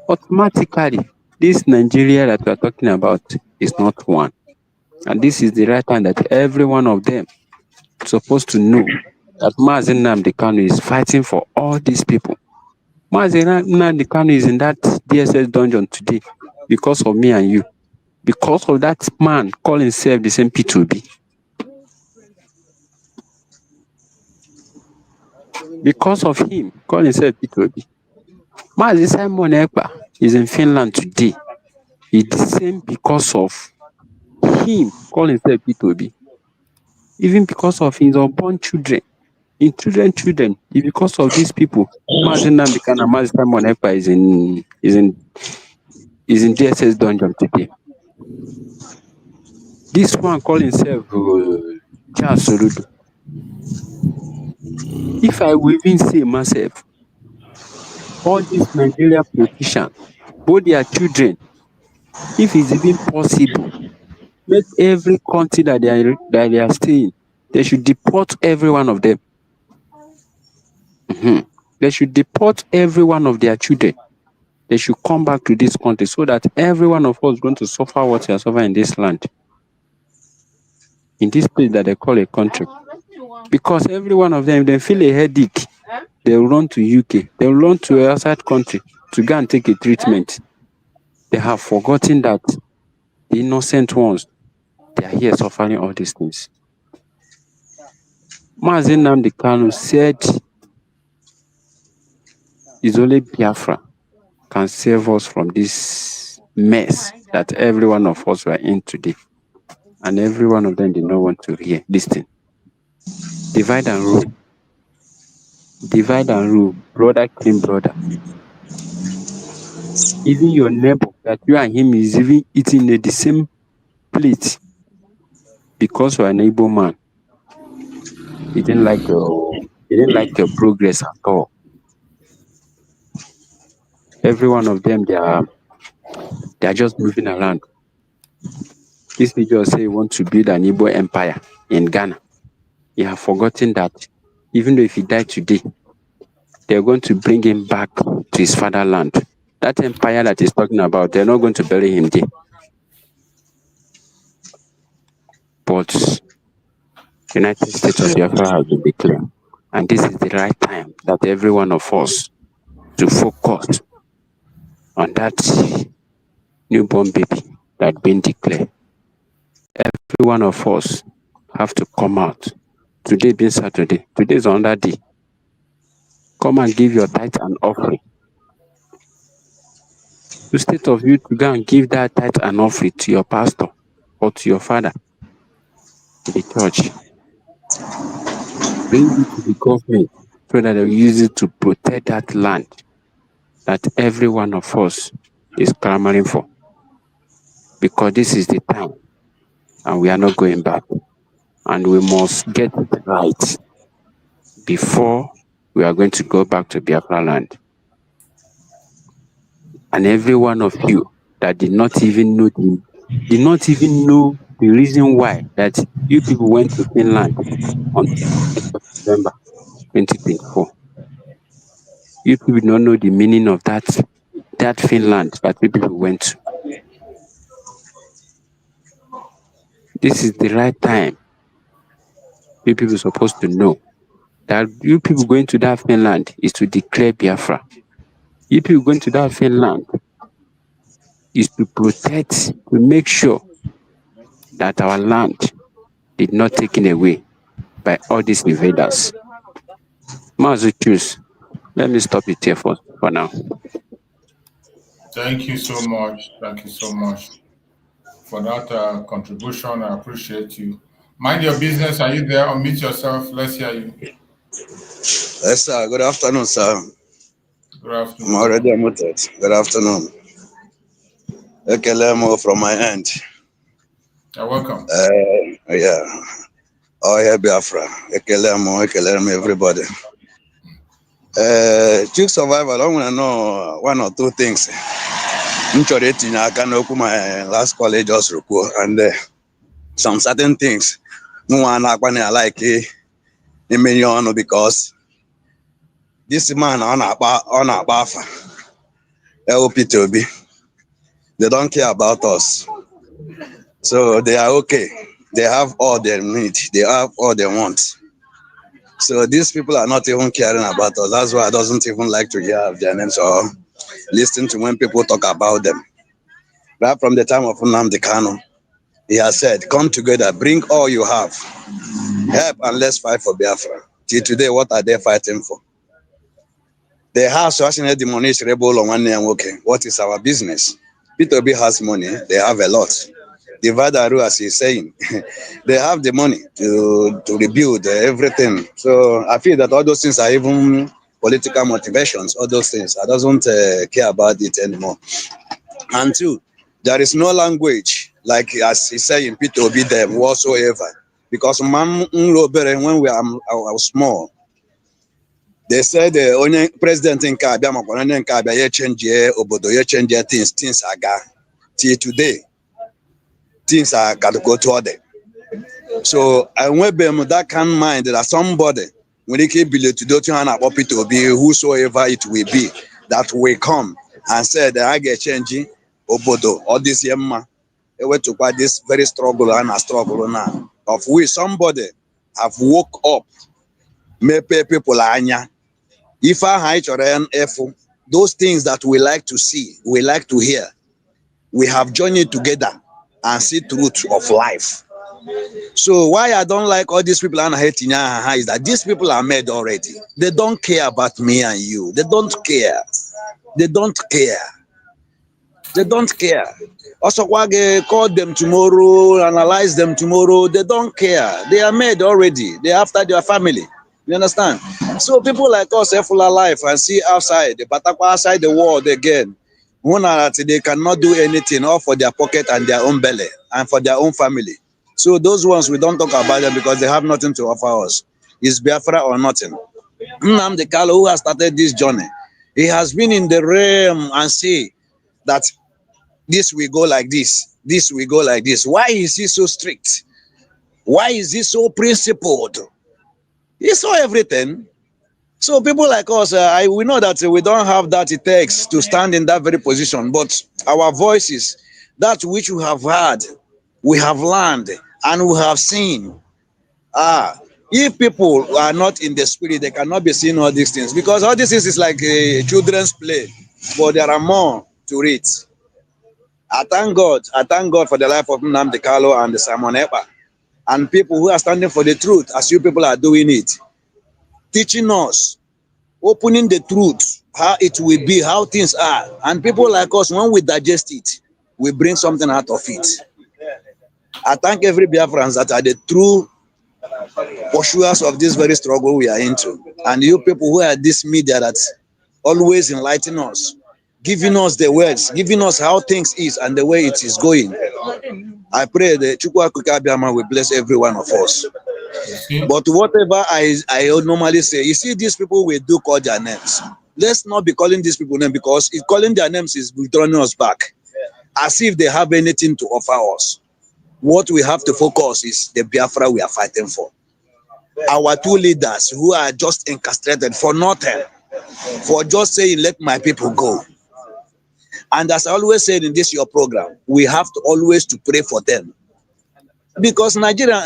Automatically, this Nigeria that we are talking about is not one. And this is the right time that every one of them is supposed to know that Mazi Nnamdi Kanu is fighting for all these people. Mazi Nnamdi Kanu is in that DSS dungeon today because of me and you. Because of that man calling himself the same P2B. Because of him calling himself P2B. Mazi Simon Ekpa is in Finland today. It's the same because of him calling himself P2B. Even because of his unborn children. In children, because of these people, Mazi Nnamdi Kanu and Mazi Simon Ekpa is in DSS dungeon today. This one called himself Charles Soludo. If I will even say myself, all these Nigerian politicians, both their children, if it's even possible, let every country that they are staying, they should deport every one of them. They should deport every one of their children. They should come back to this country so that every one of us is going to suffer what we are suffering in this land. In this place that they call a country. Because every one of them, they feel a headache, they will run to UK, they will run to outside country to go and take a treatment. They have forgotten that the innocent ones, they are here suffering all these things. Mazi Nnamdi Kanu said it's only Biafra can save us from this mess that every one of us were in today. And every one of them did not want to hear this thing. Divide and rule. Divide and rule. Brother killing brother. Even your neighbor that you and him is even eating at the same plate because you're an able man. He didn't like your progress at all. Every one of them, they are just moving around. This nigga say he wants to build an Igbo empire in Ghana. He have forgotten that even though if he died today, they're going to bring him back to his fatherland. That empire that he's talking about, they're not going to bury him there. But United States of Biafra has been declared. And this is the right time that every one of us to focus on that newborn baby that been declared. Every one of us have to come out. Today being Saturday, today is another day. Come and give your tithe and offering. Instead of you to go and give that tithe and offering to your pastor or to your father in the church, bring it to the government so that they'll use it to protect that land that every one of us is clamoring for. Because this is the time and we are not going back. And we must get it right before we are going to go back to Biafra land. And every one of you that did not even know the reason why that you people went to Finland on November 2024. You people don't know the meaning of that Finland that people went to. This is the right time. You people are supposed to know that you people going to that Finland is to declare Biafra. You people going to that Finland is to protect, to make sure that our land did not taken away by all these invaders. Mazu choose. Let me stop it here for now. Thank you so much. Thank you so much for that contribution. I appreciate you. Mind your business. Are you there? Unmute yourself. Let's hear you. Yes, sir. Good afternoon, sir. Good afternoon. I'm already unmuted. Good afternoon. Ekelemo from my end. You're welcome. Yeah. Oh, yeah, Biafra. Ekelemo, everybody. Chief survival, I want to know one or two things. I can open my last college just report and some certain things. No one I like because this man on a Biafra, LPTOB, they don't care about us. So they are okay. They have all they need. They have all they want. So these people are not even caring about us. That's why I doesn't even like to hear their names or listen to when people talk about them. Right from the time of Nnamdi Kanu, he has said, come together, bring all you have. Help and let's fight for Biafra. Till today, what are they fighting for? They have Swashine demonized rebel on one name. Okay, what is our business? P2B has money. They have a lot. Divide and rule, as he's saying, they have the money to rebuild everything. So I feel that all those things are even political motivations. All those things, I don't care about it anymore. And two, there is no language like as he's saying, P2B them whatsoever. Because when I was small, they said the only president in Kabia change obodo, change things aga. Till today. Things are got to go to order. So I went them that can mind that somebody when they keep below to do to be whosoever it will be that will come and say that I get changing obodo or this yemma. They went to quite this very struggle and a struggle now. Of which somebody have woke up, may pay people anya. If I those things that we like to see, we like to hear, we have journeyed together and see truth of life. So why I don't like all these people and hating is that these people are made already. They don't care about me and you. They don't care. They don't care. They don't care. Also, call them tomorrow, analyze them tomorrow. They don't care. They are made already. They are after their family. You understand? So people like us are full of life and see outside, but outside the world again. They cannot do anything all for their pocket and their own belly and for their own family. So those ones we don't talk about them because they have nothing to offer us. It's Biafra or nothing. Nnamdi Kanu, who has started this journey, he has been in the realm and say that this will go like this, this will go like this. Why is he so strict? Why is he so principled? He saw everything. So people like us, we know that we don't have that it takes to stand in that very position, but our voices, that which we have heard, we have learned, and we have seen. If people are not in the spirit, they cannot be seeing all these things, because all these things is like a children's play, but there are more to it. I thank God for the life of Nnamdi Kanu and Simon Ekpa, and people who are standing for the truth, as you people are doing it, teaching us, opening the truth, how it will be, how things are. And people like us, when we digest it, we bring something out of it. I thank every Biafrans that are the true pursuers of this very struggle we are into. And you people who are this media that always enlighten us, giving us the words, giving us how things is and the way it is going. I pray that Chukwu Akuka Abiyama will bless every one of us. But whatever I normally say, you see, these people will do call their names. Let's not be calling these people names, because if calling their names is withdrawing us back, as if they have anything to offer us. What we have to focus is the Biafra we are fighting for. Our two leaders who are just incastrated for nothing, for just saying, let my people go. And as I always said in this your program, we have to always to pray for them. Because Nigeria,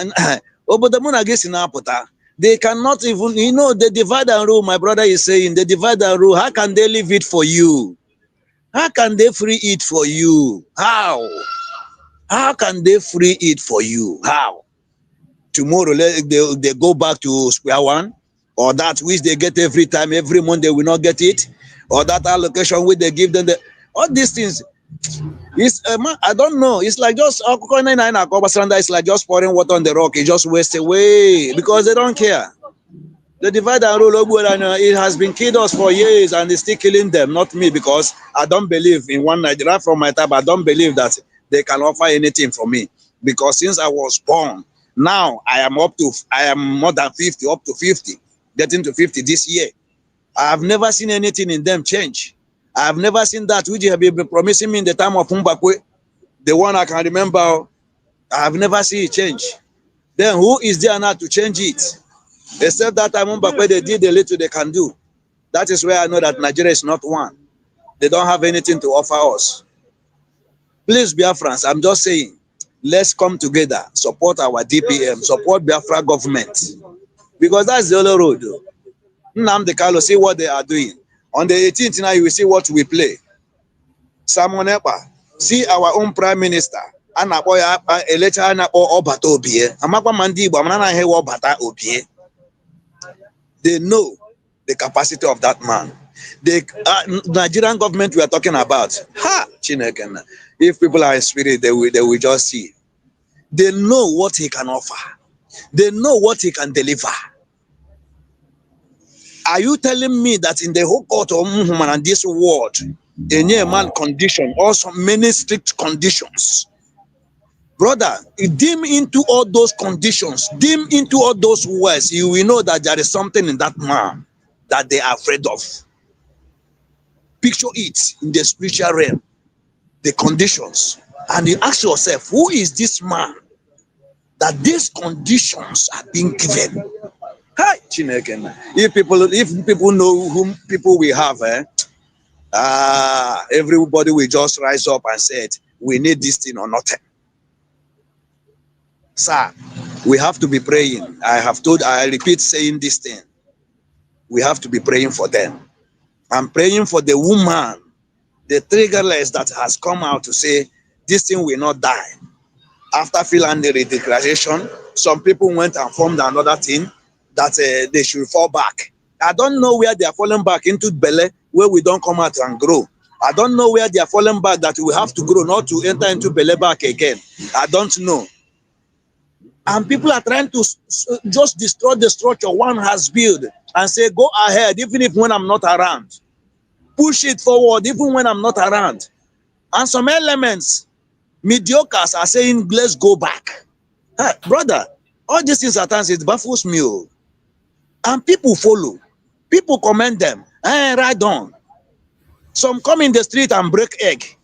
they cannot even, the divide and rule, my brother is saying, the divide and rule, how can they leave it for you? How can they free it for you? How? How can they free it for you? How? Tomorrow, they go back to square one, or that which they get every time, every month they will not get it, or that allocation which they give them, all these things. I don't know. It's like just it's like just pouring water on the rock. It just wastes away because they don't care. The divide and rule, it has been killed us for years, and it's still killing them, not me, because I don't believe in one Nigeria from my time. I don't believe that they can offer anything for me, because since I was born, now I am more than 50, up to 50, getting to 50 this year. I have never seen anything in them change. I have never seen that which you have been promising me in the time of Mbakwe, the one I can remember. I have never seen it change. Then who is there now to change it? Except that time Mbakwe, they did the little they can do. That is where I know that Nigeria is not one. They don't have anything to offer us. Please, Biafrans, I'm just saying, let's come together, support our DPM, support Biafra government, because that's the only road. Nnamdi Kanu, see what they are doing. On the 18th now, you will see what we play. Simon Ekpa, see our own prime minister. They know the capacity of that man. The Nigerian government we are talking about. If people are in spirit, they will just see. They know what he can offer. They know what he can deliver. Are you telling me that in the whole court of Muhammad and this world, a near man condition, also many strict conditions? Brother, dim into all those conditions, dim into all those words, you will know that there is something in that man that they are afraid of. Picture it in the spiritual realm, the conditions, and you ask yourself, who is this man that these conditions are being given? Hi, Chineke. If people know whom people we have, everybody will just rise up and say, we need this thing or nothing. Sir, we have to be praying. I repeat saying this thing. We have to be praying for them. I'm praying for the woman, the triggerless that has come out to say, this thing will not die. After philandering declaration, some people went and formed another thing that they should fall back. I don't know where they are falling back into Bele, where we don't come out and grow. I don't know where they are falling back that we have to grow, not to enter into Bele back again. I don't know. And people are trying to just destroy the structure one has built and say, go ahead, even if when I'm not around. Push it forward, even when I'm not around. And some elements, mediocres, are saying, let's go back. Hey, brother, all these things at times, it baffles me. And people follow. People commend them. Hey, right on. Some come in the street and break egg.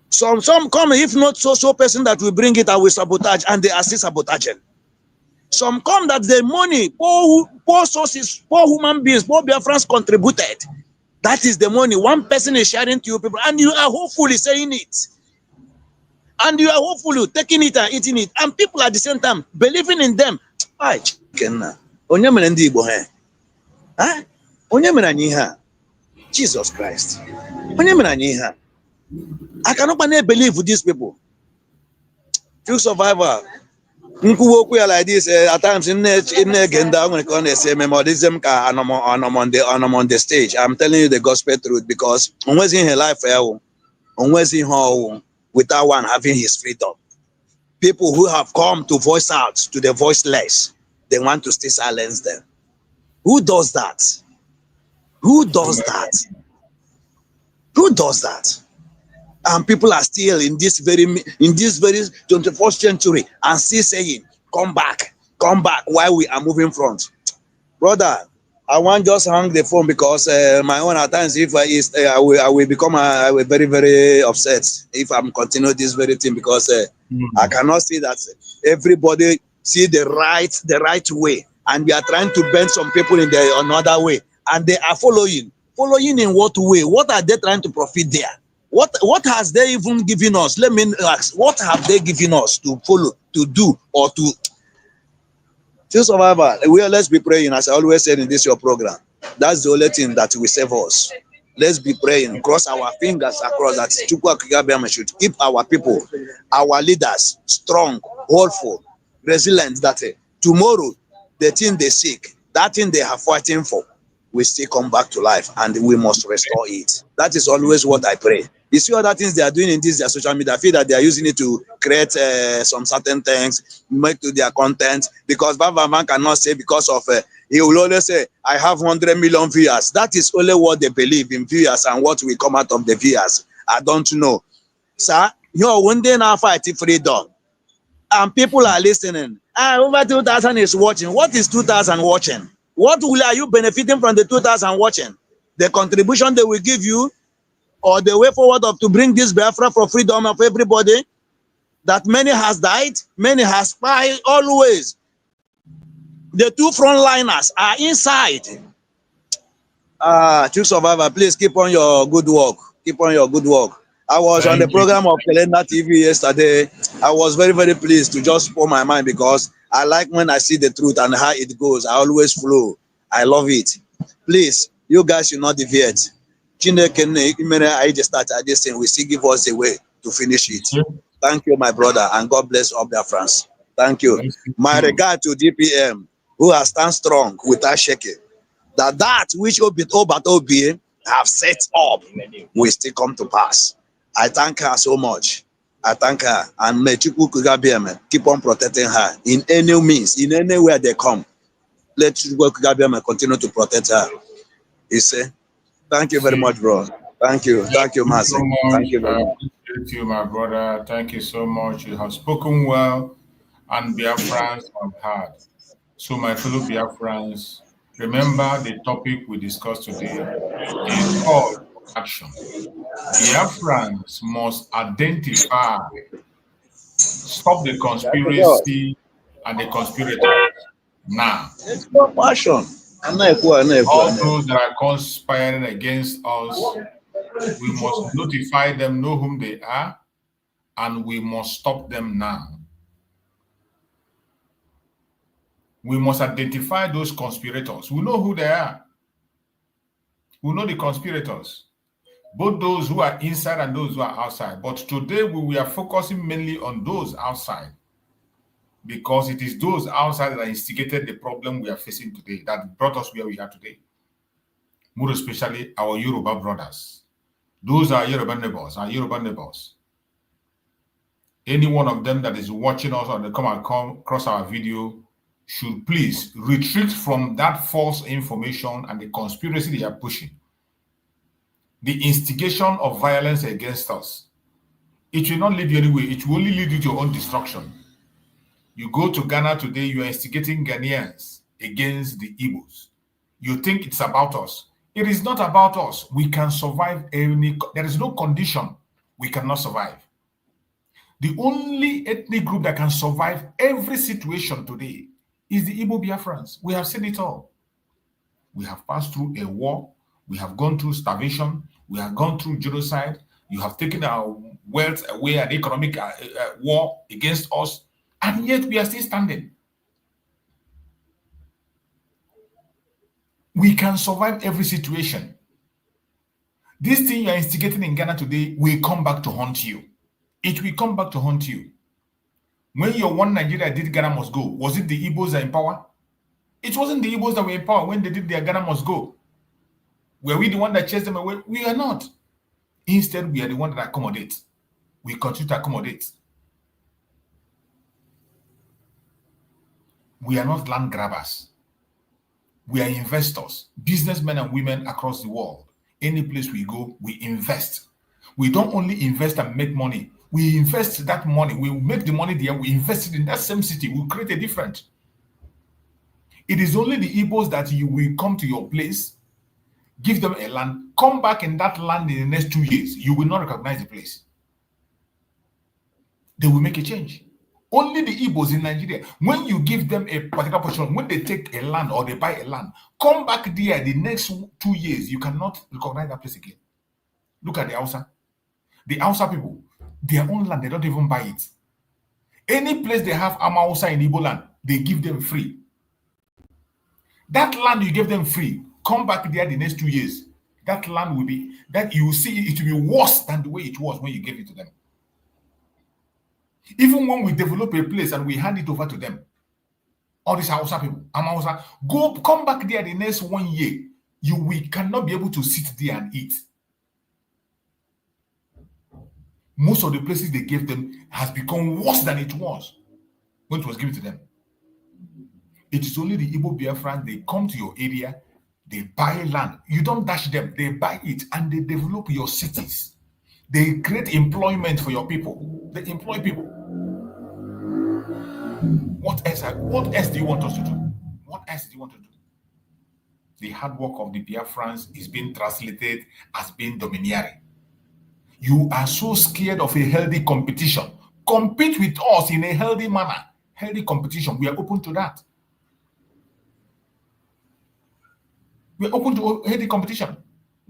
Some come, if not so person that will bring it, I will sabotage, and they are still sabotaging. Some come that the money, poor sources, poor human beings, poor Biafrans contributed. That is the money. One person is sharing to you people, and you are hopefully saying it. And you are hopefully taking it and eating it. And people at the same time believing in them. Ay, chicken na. Onye mere ndị Igbo ha? Huh? Onye mere anyị ha? Jesus Christ. Onye mere anyị ha? I cannot believe these people. Few survivor. Nkwuokwu like this at times in agenda when I say memorism I'm on the stage. I'm telling you the gospel truth because always in her life always in her without one having his freedom. People who have come to voice out to the voiceless, they want to still silence them. Who does that? Who does that? Who does that? And people are still in this very 21st century and still saying, come back while we are moving front. Brother, I want just hang the phone because my own at times if I will become very, very upset if I'm continue this very thing because I cannot see that everybody see the right way and we are trying to bend some people in the another way and they are following in what way? What are they trying to profit there? What has they even given us? Let me ask, what have they given us to follow, to do, or to survival? Let's be praying, as I always said in this your program. That's the only thing that will save us. Let's be praying, cross our fingers across that Chukwu should keep our people, our leaders strong, hopeful, resilient, that tomorrow the thing they seek, that thing they are fighting for, will still come back to life and we must restore it. That is always what I pray. You see other things they are doing in their social media. I feel that they are using it to create some certain things, make to their content. Because Baba cannot say because of, he will always say, I have 100 million viewers. That is only what they believe in viewers and what will come out of the viewers. I don't know. Sir, one day now fighting freedom. And people are listening. Over 2,000 is watching. What is 2,000 watching? What are you benefiting from the 2,000 watching? The contribution they will give you, or the way forward of to bring this Biafra for freedom of everybody, that many has died, many has died, always. The two frontliners are inside. True survivor, please keep on your good work. Keep on your good work. I was on the program of Kelenda TV yesterday. I was very, very pleased to just pour my mind because I like when I see the truth and how it goes. I always flow. I love it. Please, you guys should not deviate. I just started this thing. We still give us a way to finish it. Thank you, my brother, and God bless all Biafrans. Thank you. My regard to DPM, who has stand strong without shaking. That which Obi have set up will still come to pass. I thank her so much. I thank her, and may Chukwu Kugabiyama keep on protecting her in any means, in any way they come. Let Chukwu Kugabiyama continue to protect her. You see? Thank you very much, bro. Thank you, Master. Thank you very much. Appreciate you, my brother. Thank you so much. You have spoken well, and Biafrans have heard. So, my fellow Biafrans, remember the topic we discussed today: a call to action. Biafrans must identify, stop the conspiracy and the conspirators now. It's not passion. All those that are conspiring against us, we must notify them, know whom they are, and we must stop them now. We must identify those conspirators. We know who they are. We know the conspirators, both those who are inside and those who are outside. But today we are focusing mainly on those outside, because it is those outside that instigated the problem we are facing today, that brought us where we are today. More especially our Yoruba brothers. Those are Yoruba neighbors, Any one of them that is watching us or they come across our video should please retreat from that false information and the conspiracy they are pushing. The instigation of violence against us. It will not lead you anywhere. It will only lead you to your own destruction. You go to Ghana today, you are instigating Ghanaians against the Igbos. You think it's about us. It is not about us. We can survive there is no condition we cannot survive. The only ethnic group that can survive every situation today is the Igbo Biafrans. We have seen it all. We have passed through a war. We have gone through starvation. We have gone through genocide. You have taken our wealth away, an economic war against us, and yet we are still standing. We can survive every situation. This thing you are instigating in Ghana today will come back to haunt you. It will come back to haunt you. When your one Nigeria did Ghana must go, was it the Igbos that in power? It wasn't the Igbos that were in power when they did their Ghana must go. Were we the one that chased them away? We are not. Instead, we are the one that accommodate. We continue to accommodate. We are not land grabbers. We are investors, businessmen and women across the world. Any place we go, we invest. We don't only invest and make money. We invest that money. We make the money there. We invest it in that same city. We create a difference. It is only the Igbos that you will come to your place, give them a land, come back in that land in the next 2 years. You will not recognize the place. They will make a change. Only the Igbos in Nigeria, when you give them a particular position, when they take a land or they buy a land, come back there the next 2 years, you cannot recognize that place again. Look at the Hausa. The Hausa people, their own land, they don't even buy it. Any place they have Hausa in Igbo land, they give them free. That land you give them free, come back there the next 2 years. That land will be, that you will see it will be worse than the way it was when you gave it to them. Even when we develop a place and we hand it over to them, all these Hausa people, Hausa, come back there the next 1 year, we cannot be able to sit there and eat. Most of the places they gave them has become worse than it was when it was given to them. It is only the Igbo Biafrans, they come to your area, they buy land. You don't dash them, they buy it and they develop your cities. They create employment for your people. They employ people. What else do you want us to do? What else do you want to do? The hard work of the Biafrans is being translated as being domineering. You are so scared of a healthy competition. Compete with us in a healthy manner. Healthy competition. We are open to that. We are open to healthy competition.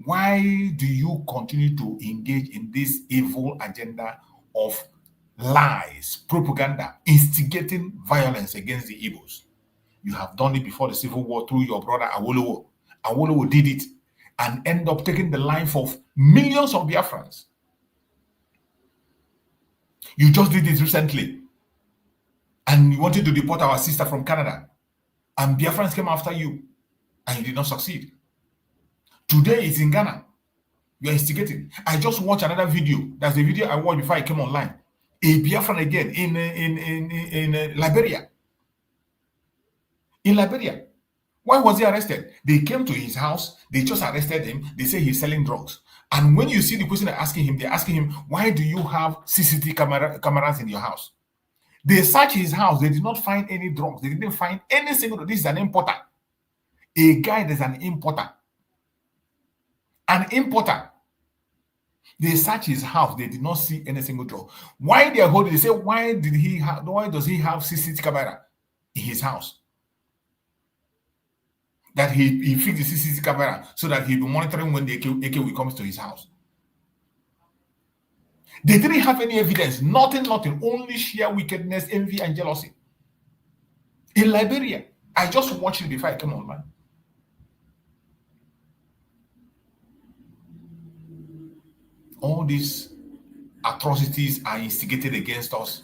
Why do you continue to engage in this evil agenda of lies, propaganda, instigating violence against the Igbos? You have done it before the Civil War through your brother Awolowo. Awolowo did it and ended up taking the life of millions of Biafrans. You just did it recently and you wanted to deport our sister from Canada and Biafrans came after you and you did not succeed. Today it's in Ghana. You are instigating. I just watched another video. That's the video I watched before I came online. A Biafran again in Liberia. In Liberia. Why was he arrested? They came to his house. They just arrested him. They say he's selling drugs. And when you see the question they're asking him, why do you have CCTV cameras in your house? They searched his house. They did not find any drugs. They didn't find any single. This is an importer. A guy that's an importer. An importer. They searched his house. They did not see any single drug. Why they are holding? They say, why does he have CCTV camera in his house? That he fixed the CCTV camera so that he'll be monitoring when the AK comes to his house. They didn't have any evidence. Nothing. Only sheer wickedness, envy, and jealousy. In Liberia, I just watched it before I came online. All these atrocities are instigated against us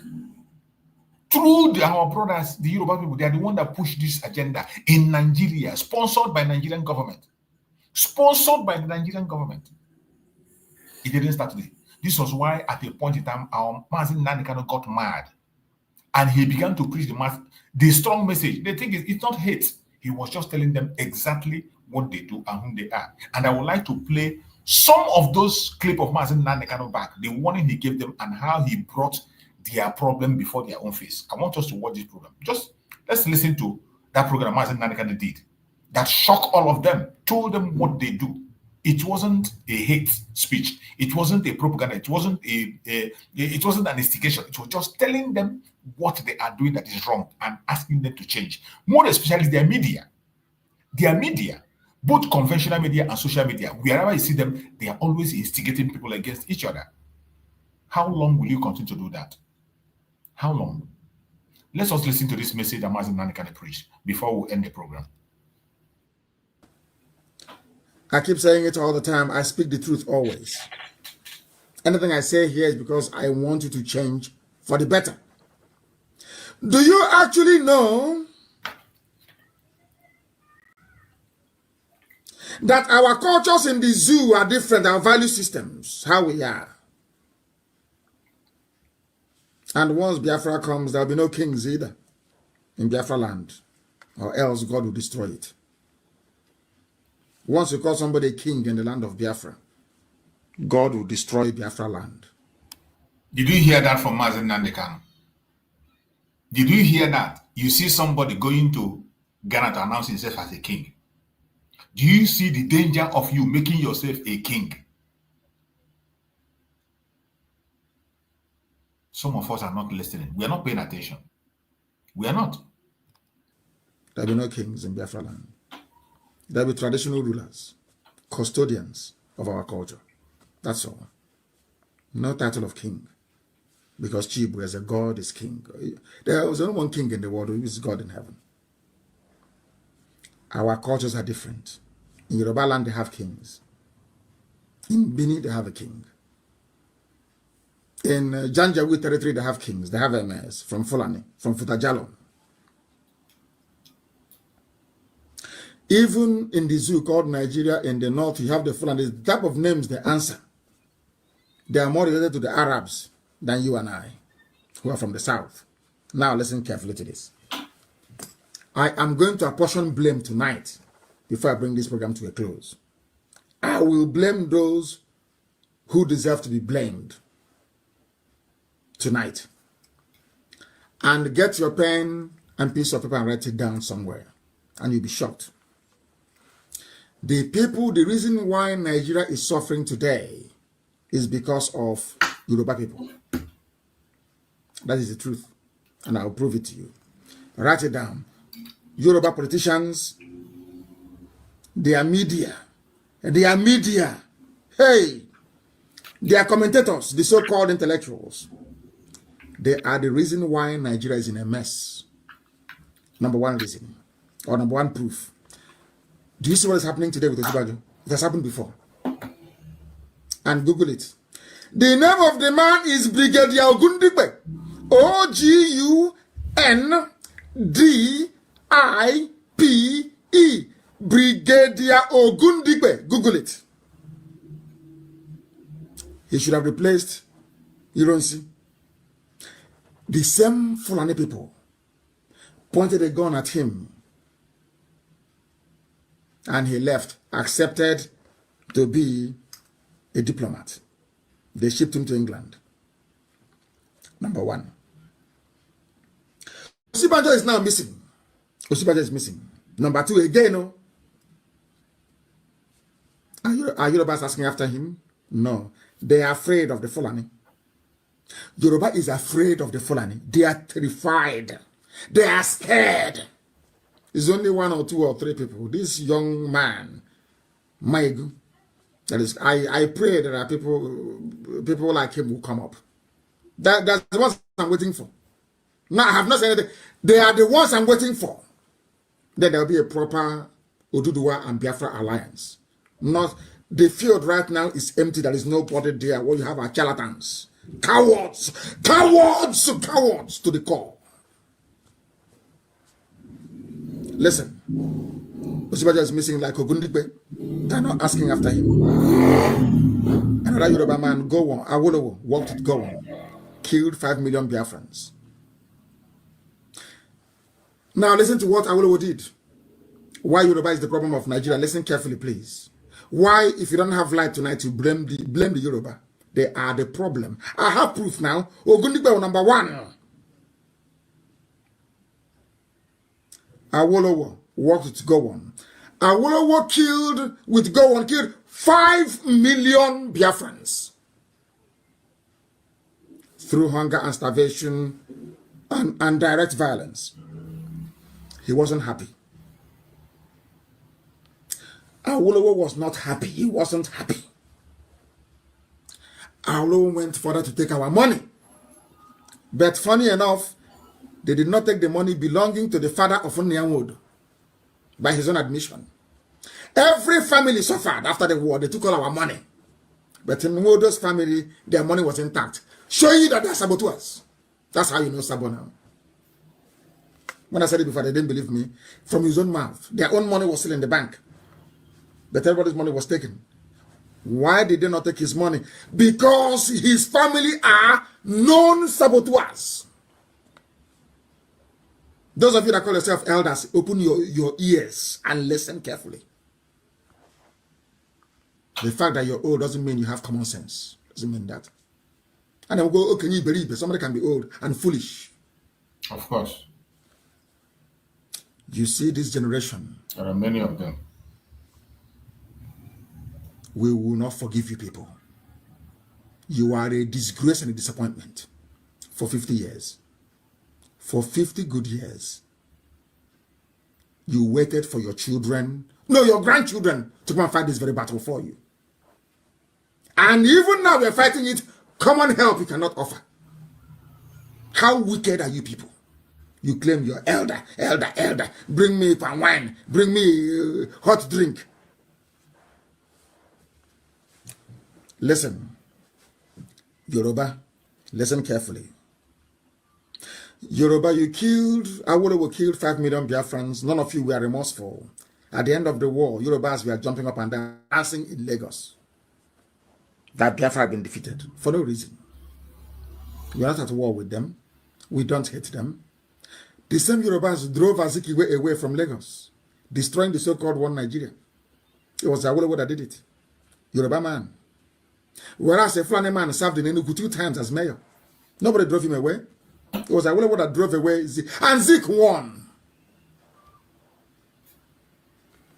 through our brothers, the Yoruba people. They are the one that push this agenda in Nigeria, sponsored by Nigerian government. Sponsored by the Nigerian government. It didn't start today. This was why at a point in time, our Mazi Nnamdi got mad. And he began to preach the strong message. The thing is, it's not hate. He was just telling them exactly what they do and whom they are. And I would like to play some of those clips of Mazi Nnamdi back, the warning he gave them and how he brought their problem before their own face. I want us to watch this program. Just let's listen to that program Mazi Nnamdi did. That shocked all of them, told them what they do. It wasn't a hate speech. It wasn't a propaganda. It wasn't it wasn't an instigation. It was just telling them what they are doing that is wrong and asking them to change. More especially their media. Their media, both conventional media and social media, wherever you see them, they are always instigating people against each other. How long will you continue to do that? How long? Let's just listen to this message that Mazi Nanikane preached before we end the program. I keep saying it all the time. I speak the truth always. Anything I say here is because I want you to change for the better. Do you actually know that our cultures in the zoo are different, our value systems, how we are? And once Biafra comes, there'll be no kings either in Biafra land, or else God will destroy it. Once you call somebody a king in the land of Biafra, God will destroy Biafra land. Did you hear that from Mazi Nanikane? Did you hear that? You see somebody going to Ghana to announce himself as a king. Do you see the danger of you making yourself a king? Some of us are not listening. We are not paying attention. We are not. There will be no kings in Biafra land. There will be traditional rulers, custodians of our culture. That's all. No title of king. Because Chibu as a God is king. There was only one king in the world who is God in heaven. Our cultures are different. In Yoruba land, they have kings. In Benin, they have a king. In Janjaweed territory, they have kings. They have emirs from Fulani, from Futajalo. Even in the zoo called Nigeria in the north, you have the Fulani. The type of names they answer, they are more related to the Arabs than you and I, who are from the south. Now listen carefully to this. I am going to apportion blame tonight before I bring this program to a close. I will blame those who deserve to be blamed tonight. And get your pen and piece of paper and write it down somewhere. And you'll be shocked. The people, the reason why Nigeria is suffering today is because of Yoruba people. That is the truth. And I'll prove it to you. Write it down. Yoruba politicians, their media, hey, their commentators, the so-called intellectuals, they are the reason why Nigeria is in a mess. Number one reason, or number one proof. Do you see what is happening today with Osinbajo? It has happened before. And Google it. The name of the man is Brigadier Ogundigbe. O-G-U-N-D-I-P-E. Brigadier Ogundigbe. Google it. He should have replaced Ironsi. The same Fulani people pointed a gun at him. And he left, accepted to be a diplomat. They shipped him to England. Number one. Osinbajo is now missing. Osinbajo is missing. Number two, again, are Yorubas asking after him? No. They are afraid of the Fulani. Yoruba is afraid of the Fulani. They are terrified. They are scared. It's only one or two or three people. This young man, Maigu, that is, I pray there are people like him who come up. That's the ones I'm waiting for. No, I have not said anything. They are the ones I'm waiting for. Then there will be a proper Oduduwa and Biafra alliance. Not the field right now is empty. There is nobody there. What you have are charlatans, cowards to the core. Listen, Osinbajo is missing like Ogundigbe. They're not asking after him. Another Yoruba man, Gowon, Awolowo, walked with Gowon, killed 5 million Biafrans. Now listen to what Awolowo did. Why Yoruba is the problem of Nigeria. Listen carefully, please. Why, if you don't have light tonight, you blame the Yoruba. They are the problem. I have proof now. Ogundigbe number one. Awolowo walked with Gowon. Awolowo killed 5 5 million Biafrans through hunger and starvation and direct violence. He wasn't happy. Awolowo was not happy. He wasn't happy. Awolowo went further to take our money. But funny enough, they did not take the money belonging to the father of Onyanwodo by his own admission. Every family suffered after the war. They took all our money. But in Nwodo's family, their money was intact. Showing you that they're saboteurs. That's how you know Sabo now. When I said it before, they didn't believe me. From his own mouth. Their own money was still in the bank. But everybody's money was taken. Why did they not take his money? Because his family are known saboteurs. Those of you that call yourself elders, open your ears and listen carefully. The fact that you're old doesn't mean you have common sense. Doesn't mean that. And then we'll go, okay, you believe, but somebody can be old and foolish. Of course. You see this generation. There are many of them. We will not forgive you people. You are a disgrace and a disappointment for 50 years. For 50 good years. You waited for your children, no, your grandchildren, to come and fight this very battle for you. And even now we're fighting it, common help you cannot offer. How wicked are you people? You claim you're elder. Bring me palm wine. Bring me hot drink. Listen, Yoruba, listen carefully. Yoruba, Awolowo killed 5 million Biafrans. None of you were remorseful. At the end of the war, Yorubas were jumping up and down, dancing in Lagos. That Biafra had been defeated for no reason. We are not at war with them. We don't hate them. The same Yorubas drove Azikiwe away from Lagos, destroying the so-called one Nigeria. It was Awolowo that did it. Yoruba man. Whereas a Fulani man served in Enugu 2 times as mayor. Nobody drove him away. It was Awolowo that drove away Zik. And Zik won.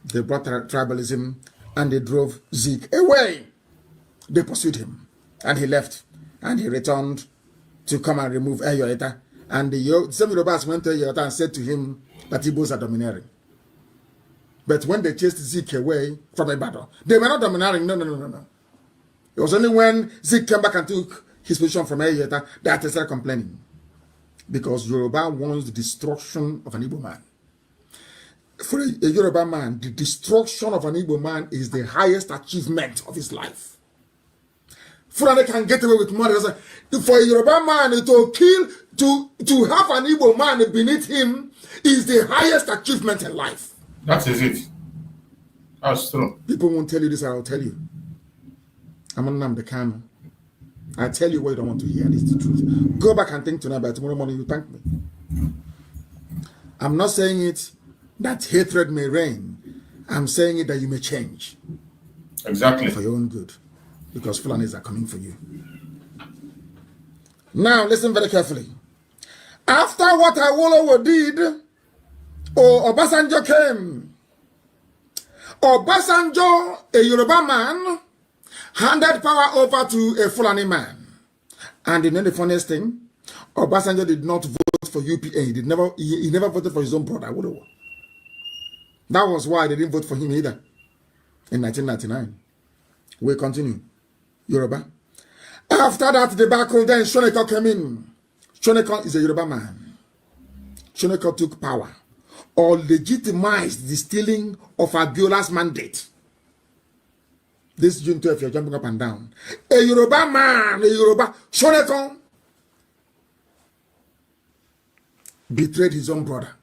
They brought tribalism and they drove Zik away. They pursued him. And he left. And he returned to come and remove Ayoeta. And the same Yorubas went to Ayoeta and said to him that Igbos are domineering. But when they chased Zik away from Ibadan, they were not domineering. No. It was only when Zik came back and took his position from Ayoeta that they started complaining. Because Yoruba wants the destruction of an Igbo man. For a Yoruba man, the destruction of an Igbo man is the highest achievement of his life. Fulani can get away with murder. For a Yoruba man to kill, to have an Igbo man beneath him is the highest achievement in life. That is it. That's true. People won't tell you this, I'll tell you. I'm on the camera. I tell you what you don't want to hear. This is the truth. Go back and think tonight. By tomorrow morning, you thank me. I'm not saying it that hatred may reign. I'm saying it that you may change. Exactly. For your own good. Because Fulanis are coming for you. Now, listen very carefully. After what Awolowo did, Obasanjo came. Obasanjo, a Yoruba man, handed power over to a Fulani man. And you know the funniest thing? Obasanjo did not vote for UPA. He never voted for his own brother, Awolowo. That was why they didn't vote for him either in 1999. We continue. Yoruba. After that debacle, then Shoneko came in. Shoneko is a Yoruba man. Shoneko took power or legitimized the stealing of Abiola's mandate. This June 12th, you're jumping up and down. A Yoruba man, Shoneko betrayed his own brother.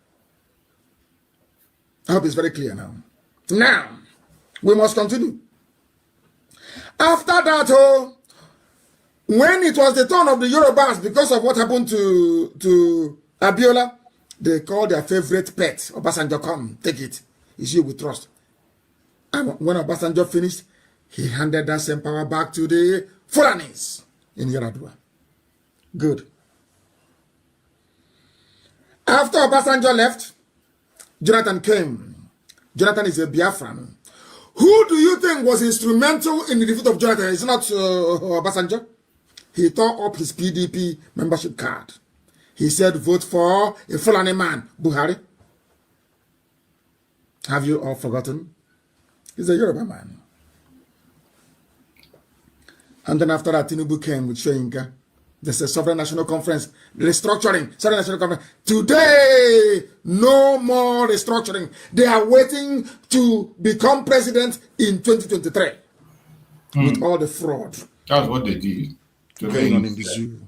I hope it's very clear now. Now, we must continue. After that, when it was the turn of the Yorubas, because of what happened to Abiola, they called their favorite pet, Obasanjo, come, take it. It's you we trust. And when Obasanjo finished, he handed that same power back to the Fulanis in Yaradua. Good. After Obasanjo left, Jonathan came. Jonathan is a Biafran Who do you think was instrumental in the defeat of Jonathan? It's not Obasanjo. He tore up his PDP membership card. He said, vote for a Fulani man, Buhari. Have you all forgotten? He's a Yoruba man. And then after that, Tinubu came with Shoyinka. There's a Sovereign National Conference, restructuring, Sovereign National Conference. Today, no more restructuring. They are waiting to become president in 2023 with all the fraud. That's what they did. Going on in the zoo.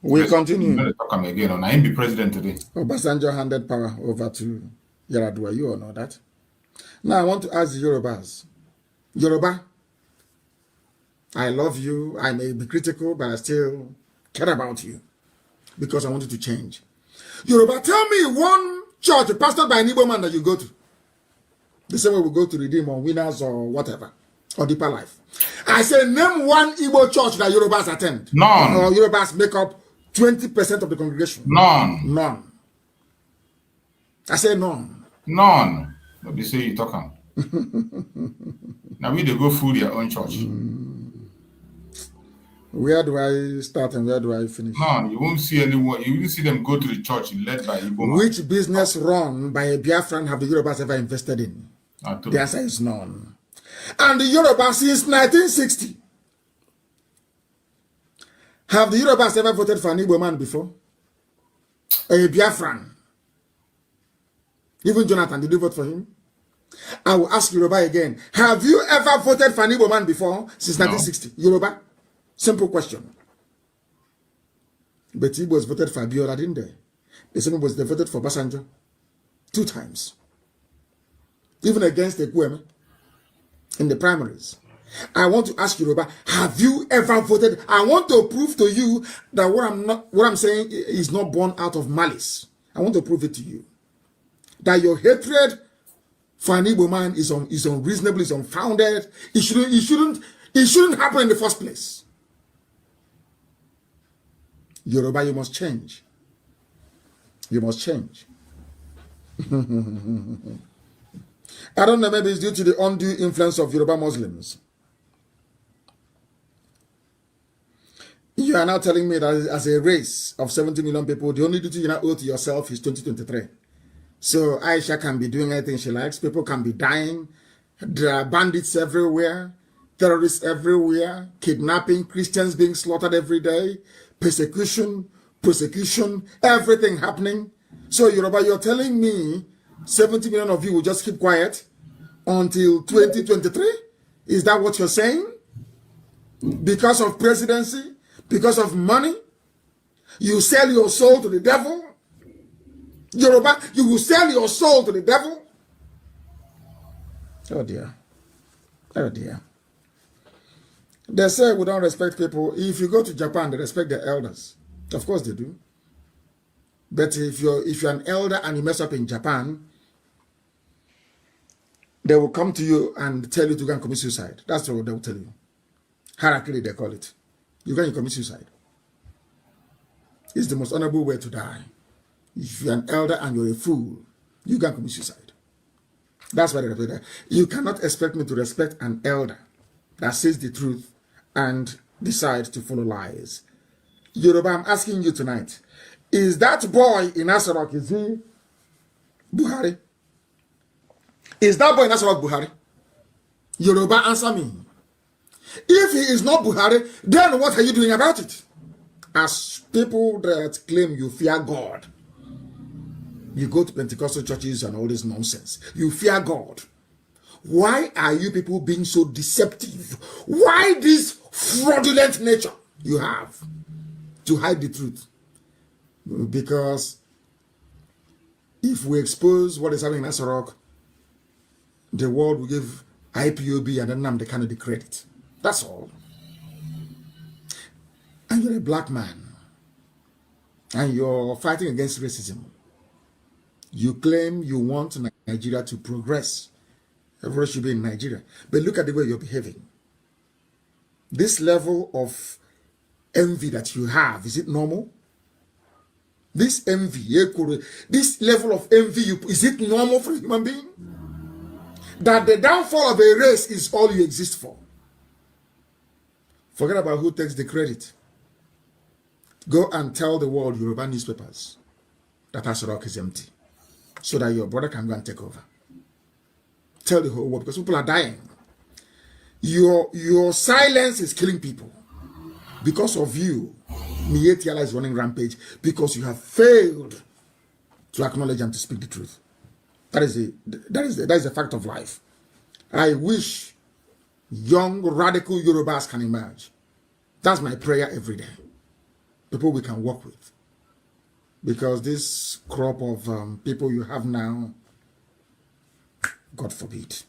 We continue. Talk again on. I am the president today. Obasanjo handed power over to Yaradua. You all know that. Now I want to ask the Yorubas. Yoruba, I love you. I may be critical, but I still care about you because I want you to change. Yoruba, tell me one church pastored by an Igbo man that you go to. The same way we go to Redeem or Winners or whatever, or Deeper Life. I say name one Igbo church that Yorubas attend. None. Or Yorubas make up 20% of the congregation. None. None. I say none. None. Nobody say you talk on. Now we they go through their own church. Where do I start and where do I finish? None. You won't see anyone. You won't see them go to the church led by Igbo. Which business run by a Biafran have the Yorubas ever invested in? The answer is none. And the Yorubas since 1960. Have the Yorubas ever voted for an Igbo man before? A Biafran. Even Jonathan, did you vote for him? I will ask Yoruba again. Have you ever voted for an Igbo man before since 1960? Yoruba? Simple question. But Igbos voted for Abiola, didn't they? The same was they voted for Obasanjo 2 times. Even against Ekweme in the primaries. I want to ask Yoruba, have you ever voted? I want to prove to you that what I'm saying is not born out of malice. I want to prove it to you. That your hatred for an Igbo man is unreasonable, is unfounded. It shouldn't happen in the first place. Yoruba, you must change. You must change. I don't know, maybe it's due to the undue influence of Yoruba Muslims. You are now telling me that as a race of 70 million people, the only duty you now owe to yourself is 2023. So Aisha can be doing anything she likes. People can be dying. There are bandits everywhere. Terrorists everywhere. Kidnapping. Christians being slaughtered every day. Persecution. Everything happening. So Yoruba, you're telling me 70 million of you will just keep quiet until 2023? Is that what you're saying? Because of presidency? Because of money? You sell your soul to the devil? Yoruba, you will sell your soul to the devil? Oh dear. Oh dear. They say we don't respect people. If you go to Japan, they respect their elders. Of course they do. But if you're an elder and you mess up in Japan, they will come to you and tell you to go and commit suicide. That's what they will tell you. Harakiri, they call it. You go and commit suicide. It's the most honorable way to die. If you're an elder and you're a fool, you can commit suicide. That's why they respect that. You cannot expect me to respect an elder that says the truth and decides to follow lies. Yoruba, I'm asking you tonight, is that boy in Asarok, is he Buhari? Is that boy in Asarok Buhari? Yoruba, answer me. If he is not Buhari, then what are you doing about it? As people that claim you fear God, you go to Pentecostal churches and all this nonsense. You fear God. Why are you people being so deceptive? Why this fraudulent nature you have to hide the truth? Because if we expose what is happening in Asarok, the world will give IPOB and then Nnamdi Kanu the credit. That's all. And you're a black man. And you're fighting against racism. You claim you want Nigeria to progress. Everyone should be in Nigeria. But look at the way you're behaving. This level of envy that you have, is it normal? This envy, this level of envy, is it normal for a human being? that the downfall of a race is all you exist for. Forget about who takes the credit. Go and tell the world, Yoruba newspapers, that Asarok is empty, so that your brother can go and take over. Tell the whole world, because people are dying. Your silence is killing people. Because of you, Mietiala is running rampage, because you have failed to acknowledge and to speak the truth. That is the fact of life. I wish young radical Yorubas can emerge. That's my prayer every day. People we can work with. Because this crop of people you have now, God forbid.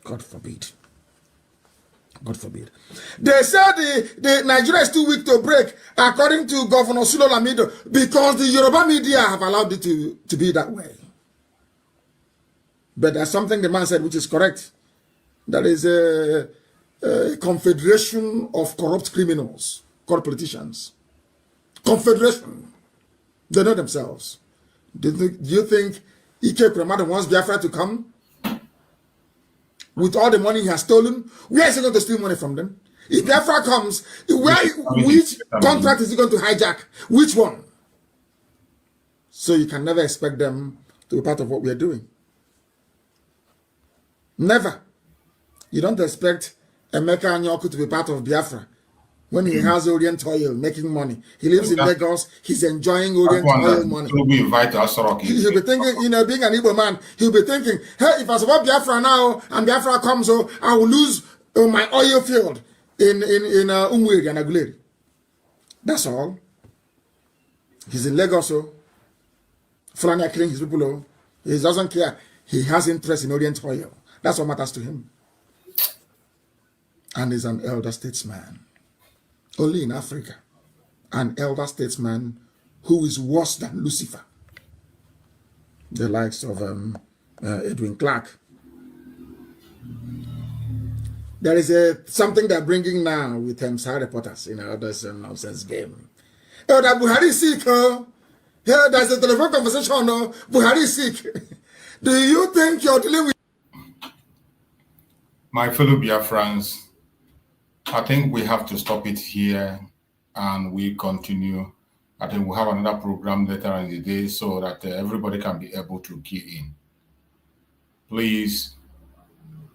God forbid. God forbid. They said the Nigeria is too weak to break, according to Governor Sulo Lamido, because the Yoruba media have allowed it to be that way. But there's something the man said which is correct. That is a confederation of corrupt criminals called politicians. Confederation. They know themselves. Do you think Ike Premado wants Biafra to come? With all the money he has stolen, where is he going to steal money from them? If Biafra comes, which contract is he going to hijack? Which one? So you can never expect them to be part of what we are doing. Never. You don't expect Emeka Anyoku to be part of Biafra when he has Orient Oil making money. He lives in Lagos. He's enjoying Orient Oil money. He'll be thinking, being an Igbo man, he'll be thinking, hey, if I support Biafra now and Biafra comes, I will lose my oil field in Umweri and Aguleri. That's all. He's in Lagos, Fulani are killing his people. He doesn't care. He has interest in Orient Oil. That's what matters to him. And he's an elder statesman. Only in Africa, an elder statesman who is worse than Lucifer. The likes of Edwin Clark. There is something they're bringing now with Sahara reporters, there's a nonsense game. Oh, that Buhari is sick, Yeah, there's a telephone conversation, Buhari is sick. Do you think you're dealing with... My fellow Biafrans, I think we have to stop it here and we continue. I think we'll have another program later in the day so that everybody can be able to key in. Please,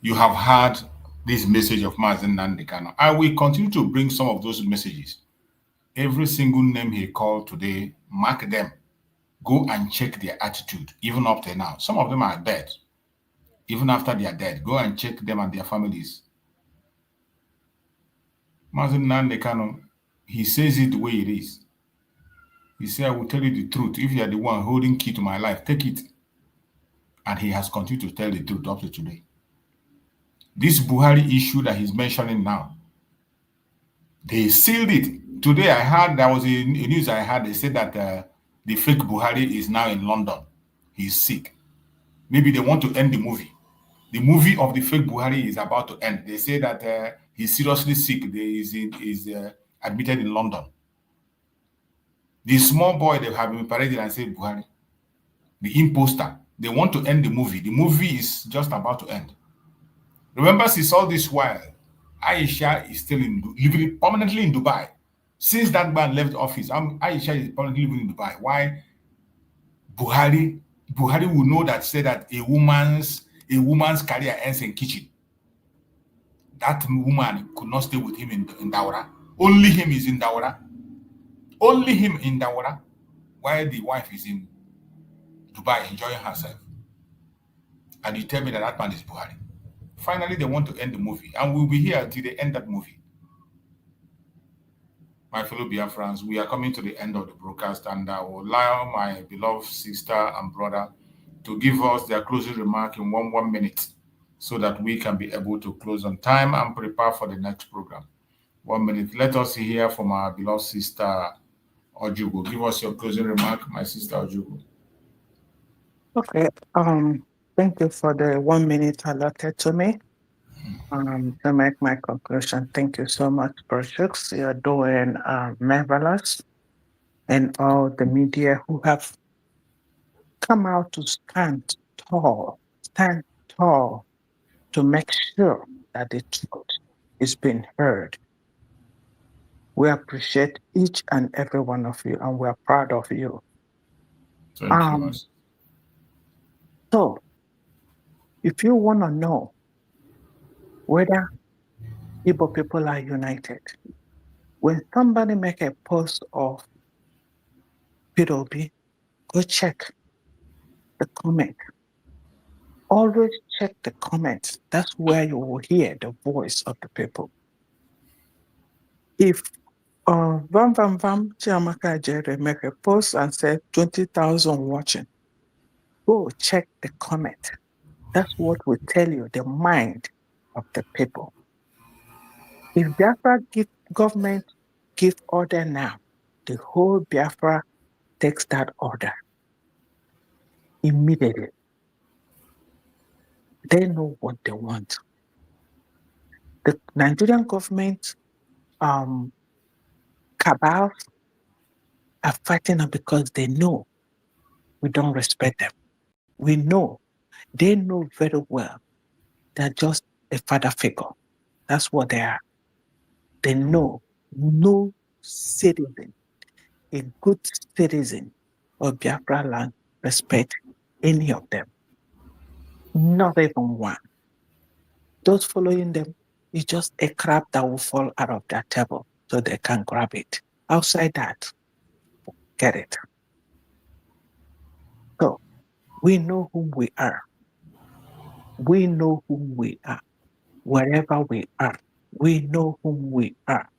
you have heard this message of Mazen Nandekano. I will continue to bring some of those messages. Every single name he called today, mark them. Go and check their attitude, even up to now. Some of them are dead. Even after they are dead, go and check them and their families. Mazen Nandekano, he says it the way it is. He said, I will tell you the truth. If you are the one holding key to my life, take it. And he has continued to tell the truth up to today. This Buhari issue that he's mentioning now, they sealed it. Today I heard, there was a news I heard, they said that the fake Buhari is now in London. He's sick. Maybe they want to end the movie. The movie of the fake Buhari is about to end. They say that he's seriously sick. He's admitted in London. The small boy they have been paraded and said Buhari, the imposter, they want to end the movie. The movie is just about to end. Remember, since all this while, Aisha is still living permanently in Dubai. Since that man left office, Aisha is permanently living in Dubai. Why? Buhari will know that, say that a woman's career ends in kitchen. That woman could not stay with him in Daura. Only him is in Daura. Only him in Daura, while the wife is in Dubai enjoying herself. And you tell me that man is Buhari. Finally, they want to end the movie, and we'll be here until they end that movie. My fellow Biafrans, we are coming to the end of the broadcast, and I will allow my beloved sister and brother to give us their closing remark in one minute, so that we can be able to close on time and prepare for the next program. 1 minute. Let us hear from our beloved sister Ojugo. Give us your closing remark, my sister Ojugo. Okay. Thank you for the 1 minute allotted to me. To make my conclusion, thank you so much, Brooks. You're doing marvelous, and all the media who have come out to stand tall to make sure that the truth is being heard. We appreciate each and every one of you, and we are proud of you. Thank you, Master. So, if you want to know whether Igbo people are united, when somebody make a post of P.O.B., go check the comment. Always check the comments. That's where you will hear the voice of the people. If Vam Chiamaka Jerry make a post and say 20,000 watching, go check the comment. That's what will tell you the mind of the people. If Biafra government give order now, the whole Biafra takes that order immediately. They know what they want. The Nigerian government cabals are fighting them because they know we don't respect them. We know. They know very well they're just a father figure. That's what they are. They know no citizen, a good citizen of Biafra land, respect any of them. Not even one. Those following them is just a crab that will fall out of their table so they can grab it. Outside that, get it. So we know who we are. We know who we are. Wherever we are, we know who we are.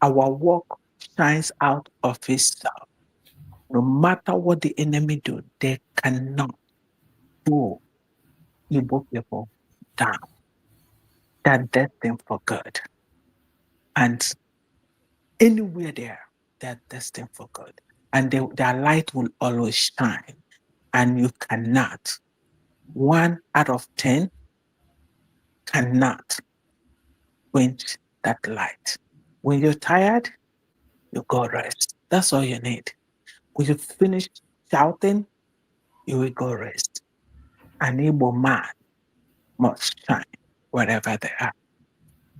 Our work shines out of itself. No matter what the enemy do, they cannot pull Igbo people down. They're destined for good. And anywhere they're destined for good. And their light will always shine. And you cannot, 1 out of 10 cannot quench that light. When you're tired, you go rest. That's all you need. When you finish shouting, you will go rest. An Igbo man must shine wherever they are.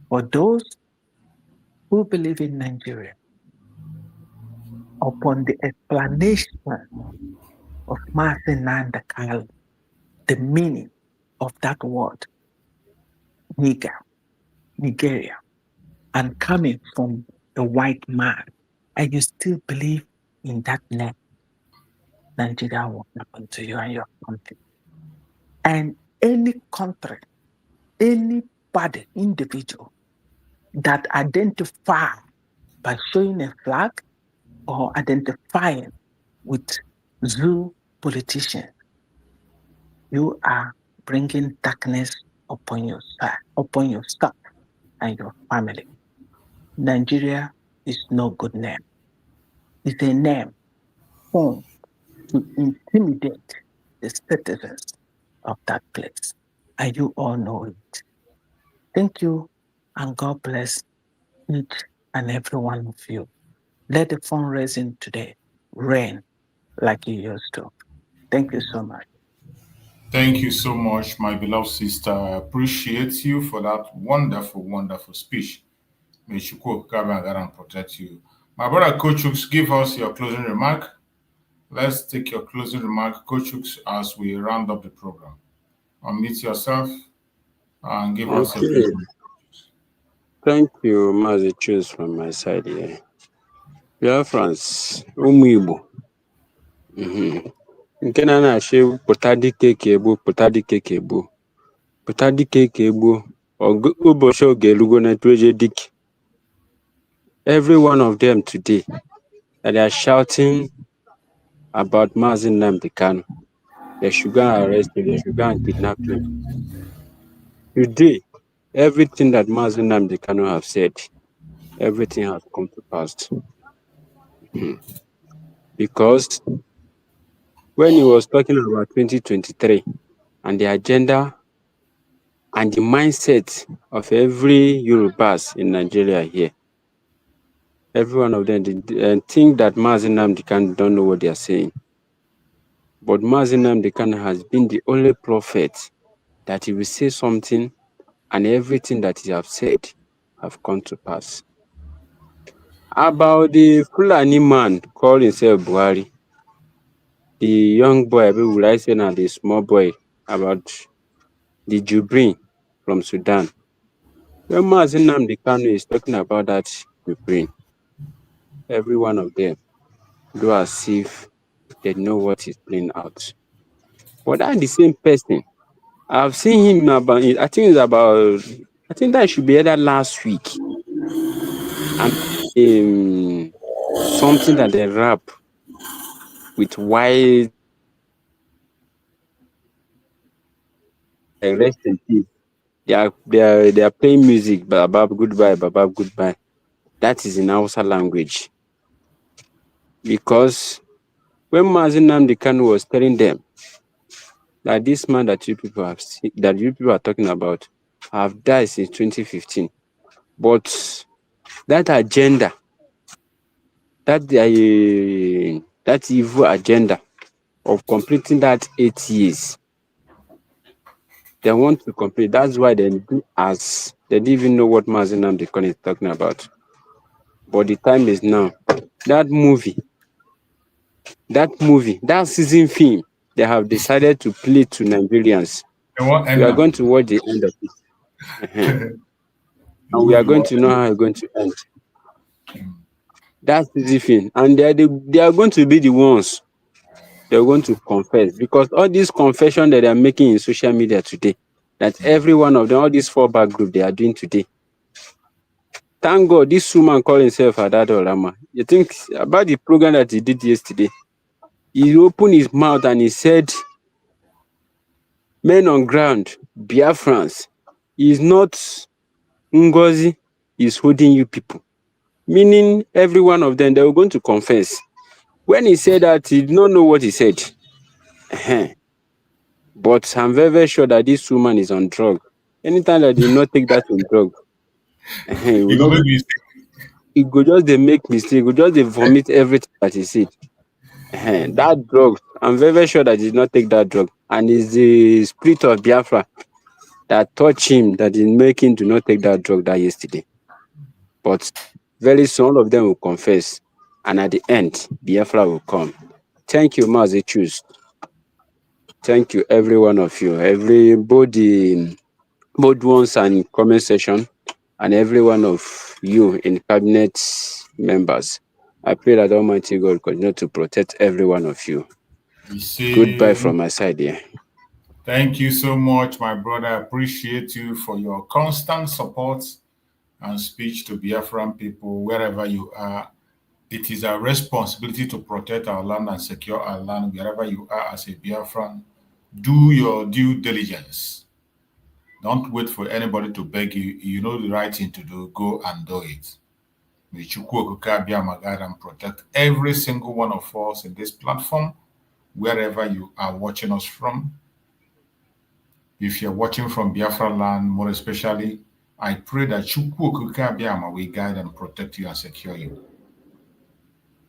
For those who believe in Nigeria, upon the explanation of Martin Nandakal, the meaning of that word, Nigeria, and coming from a white man, and you still believe in that name, Nigeria will happen to you and your country. And any country, anybody, individual that identify by showing a flag or identifying with Zoo politicians, you are bringing darkness upon yourself and your family. Nigeria is no good name. It's a name formed to intimidate the citizens of that place. And you all know it. Thank you, and God bless each and every one of you. Let the fundraising today rain like you used to. Thank you so much. Thank you so much, my beloved sister. I appreciate you for that wonderful, wonderful speech. May Shukwu Okaba and protect you. My brother Coach Hooks, give us your closing remark. Let's take your closing remark, Coach Hooks, as we round up the program. Unmute yourself and give us your closing remark. Thank you, Mazi Choose from my side here. Biafrans, ụmụ Igbo. Nke na-achị pụta dike ka egbu, pụta dike ka egbu. Pụta dike ka egbu, ụbọchị oge erugo na eje dike. Every one of them today, that they are shouting about Mazi Nnamdi Kanu. They should go and arrest him, they should go and kidnap him. Today, everything that Mazi Nnamdi Kanu have said, everything has come to pass. Because when he was talking about 2023 and the agenda and the mindset of every Yorubas in Nigeria here, every one of them think that Mazi Nnamdi Kanu don't know what they are saying. But Mazi Nnamdi Kanu has been the only prophet that he will say something and everything that he have said have come to pass. About the Fulani man called himself Buhari, the young boy, would I say now the small boy, about the Jubrin from Sudan. When Mazi Nnamdi Kanu is talking about that Jubrin, every one of them do as if they know what is playing out. But that the same person, I've seen him about, I think that should be either last week. And something that they rap with white, rest in peace. They are playing music, Babab goodbye, Babab goodbye. That is in Hausa language. Because when Mazi Nnamdi Kanu was telling them that this man that you people have seen, that you people are talking about, have died since 2015, but that agenda, that evil agenda of completing that 8 years, they want to complete. That's why they do as they didn't even know what Mazi Nnamdi Kanu is talking about. But the time is now. That movie, that season film, they have decided to play to Nigerians. We are going to watch the end of it. And we are going to know how it's going to end. That's the thing. And they are going to be the ones they're going to confess. Because all this confession that they are making in social media today, that every one of them, all these 4 back group they are doing today. Thank God, this woman called himself Adado Rama. You think about the program that he did yesterday? He opened his mouth and he said, men on ground, Biafrans, is not Ngozi, is holding you people. Meaning every one of them, they were going to confess. When he said that, he did not know what he said. But I'm very, very sure that this woman is on drug. Anytime that they not take that on drug, he go just they make mistake, he go just they vomit everything that he said. That drug, I'm very, very sure that he did not take that drug. And it's the spirit of Biafra that touched him that is making to not take that drug that yesterday. But very soon all of them will confess. And at the end, Biafra will come. Thank you, Mazi Choose. Thank you, every one of you. Everybody, both ones and comment section, and every one of you in cabinet members. I pray that Almighty God continue to protect every one of you. Goodbye from my side here. Thank you so much, my brother. I appreciate you for your constant support and speech to Biafran people, wherever you are. It is our responsibility to protect our land and secure our land wherever you are as a Biafran. Do your due diligence. Don't wait for anybody to beg you. You know the right thing to do. Go and do it. May Chukwu Okuka Abiyama guide and protect every single one of us in this platform, wherever you are watching us from. If you're watching from Biafra land, more especially, I pray that Chukwu Okuka Abiyama will guide and protect you and secure you.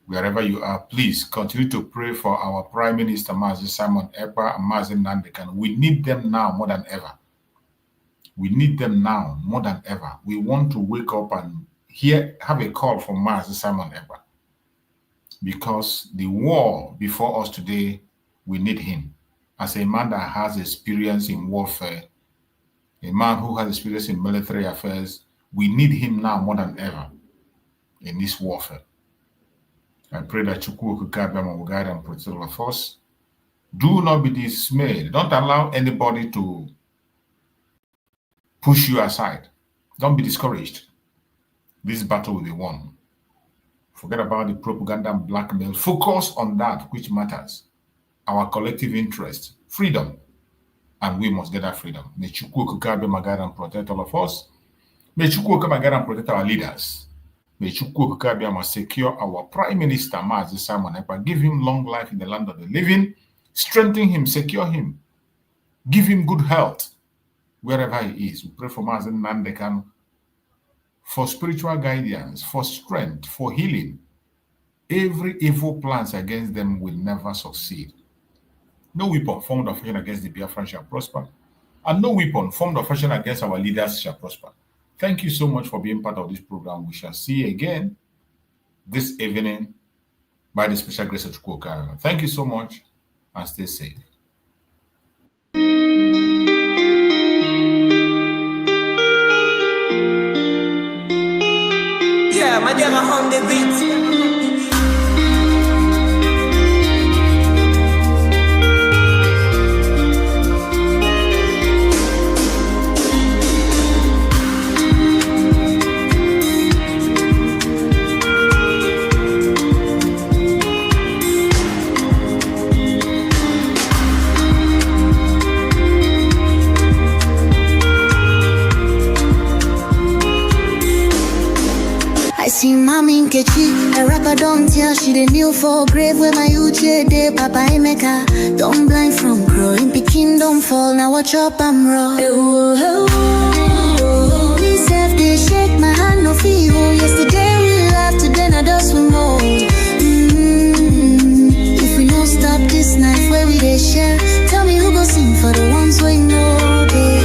Wherever you are, please continue to pray for our Prime Minister, Mazi Simon Ekpa and Mazi Nnamdi Kanu. We need them now more than ever. We need them now more than ever. We want to wake up and have a call from Mazi Simon Ekpa. Because the war before us today, we need him. As a man that has experience in warfare, a man who has experience in military affairs, we need him now more than ever in this warfare. I pray that Chukwu Okuka Abiyama will guide and protect all of us. Do not be dismayed. Don't allow anybody to push you aside. Don't be discouraged. This battle will be won. Forget about the propaganda and blackmail. Focus on that which matters. Our collective interest, freedom. And we must get that freedom. May Chukwu Okuka Abiyama guide and protect all of us. May Chukwu Okuka guide and protect our leaders. May Chukwu Okuka Abiyama secure our Prime Minister, Mazi Simon Ekpa. Give him long life in the land of the living. Strengthen him, secure him. Give him good health wherever he is. We pray for Mazi Nnamdi Kanu for spiritual guidance, for strength, for healing. Every evil plans against them will never succeed. No weapon formed or fashioned against the Biafran shall prosper. and no weapon formed or fashioned against our leaders shall prosper. Thank you so much for being part of this program. We shall see you again this evening by the special grace of Chukwuka. Thank you so much and stay safe. Yeah, my dear, on the beat. I see mommy Nkechi, a rapper don't tell she the kneel for grave where my uche de Papa Emeka. Don't blind from growing, Pekin don't fall, now watch up I'm raw. Me self they shake my hand no feel. Yesterday we laughed, today now dust we more. If we don't stop this night where we they share, tell me who go sing for the ones we know they.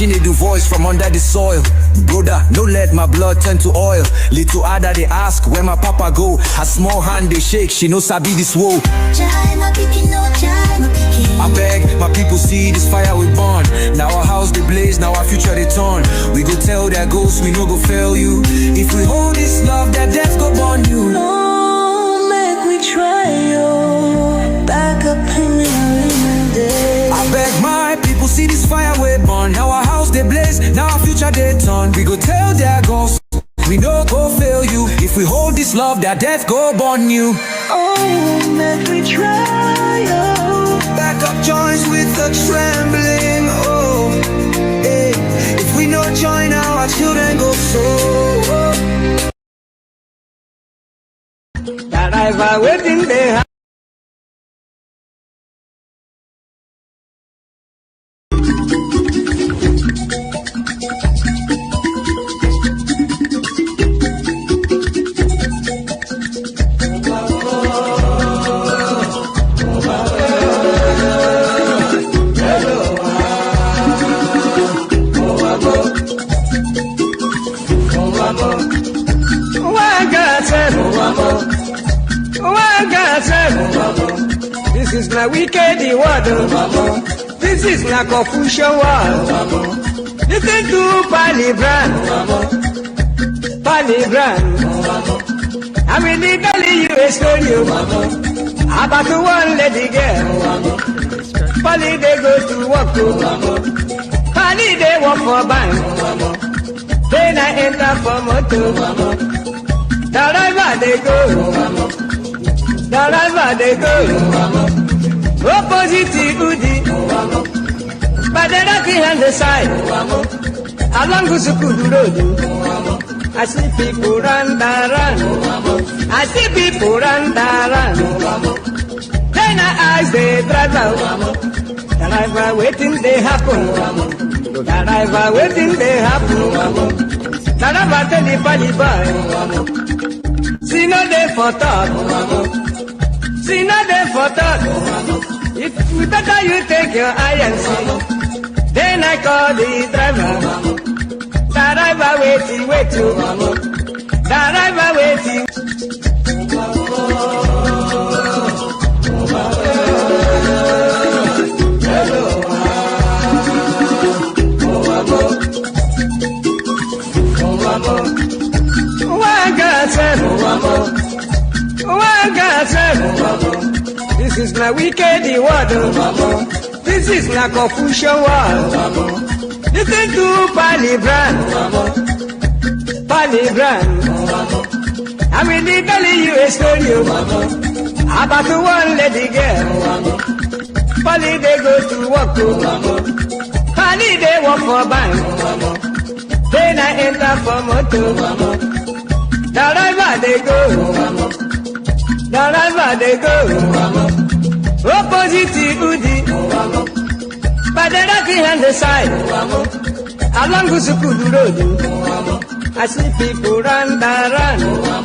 She need the voice from under the soil. Brother, no let my blood turn to oil. Little Ada they ask where my papa go. Her small hand they shake, she knows I be this woe. I beg my people see this fire we burn. Now our house they blaze, now our future they turn. We go tell their ghosts we no go fail you. If we hold this love, that death go burn you. No, make we try yo. Back up in the day. I beg my people see this fire we burn. Now our house they blaze, now our future they turn. We go tell their ghosts we no go fail you. If we hold this love, that death go burn you. Oh, make we try yo. Back up joints with the trembling. Oh, hey. If we no join now, our children go so. That I've waiting there. This is my wicked word. This is my Confucian word. Listen to Palibran. I will tell you a story about one lady girl. Pali they go to work. Pali they work for bank. Then I enter for motor. The river they go. The river they go. Opposite Udi. But the lucky hand the side. Along Gusukudu Road. I see people run. I see people run. Then I ask the driver. The driver waiting they happen. The driver waiting they happen. The driver tell the party boy. See no day for talk. See no day for talk. If we better you take your eye and see. Then I call the driver. The driver waiting. The driver waiting. This is my wicked word. This is my Confucian word. Listen to Palibran. I will tell you a story about one lady girl. Pali they go to work. Pali they work for bank. Then I enter for motor. The river they go. The river they go. Opposite Udi. By the rocky hand the side. Along Gusukudu Road. I see people run.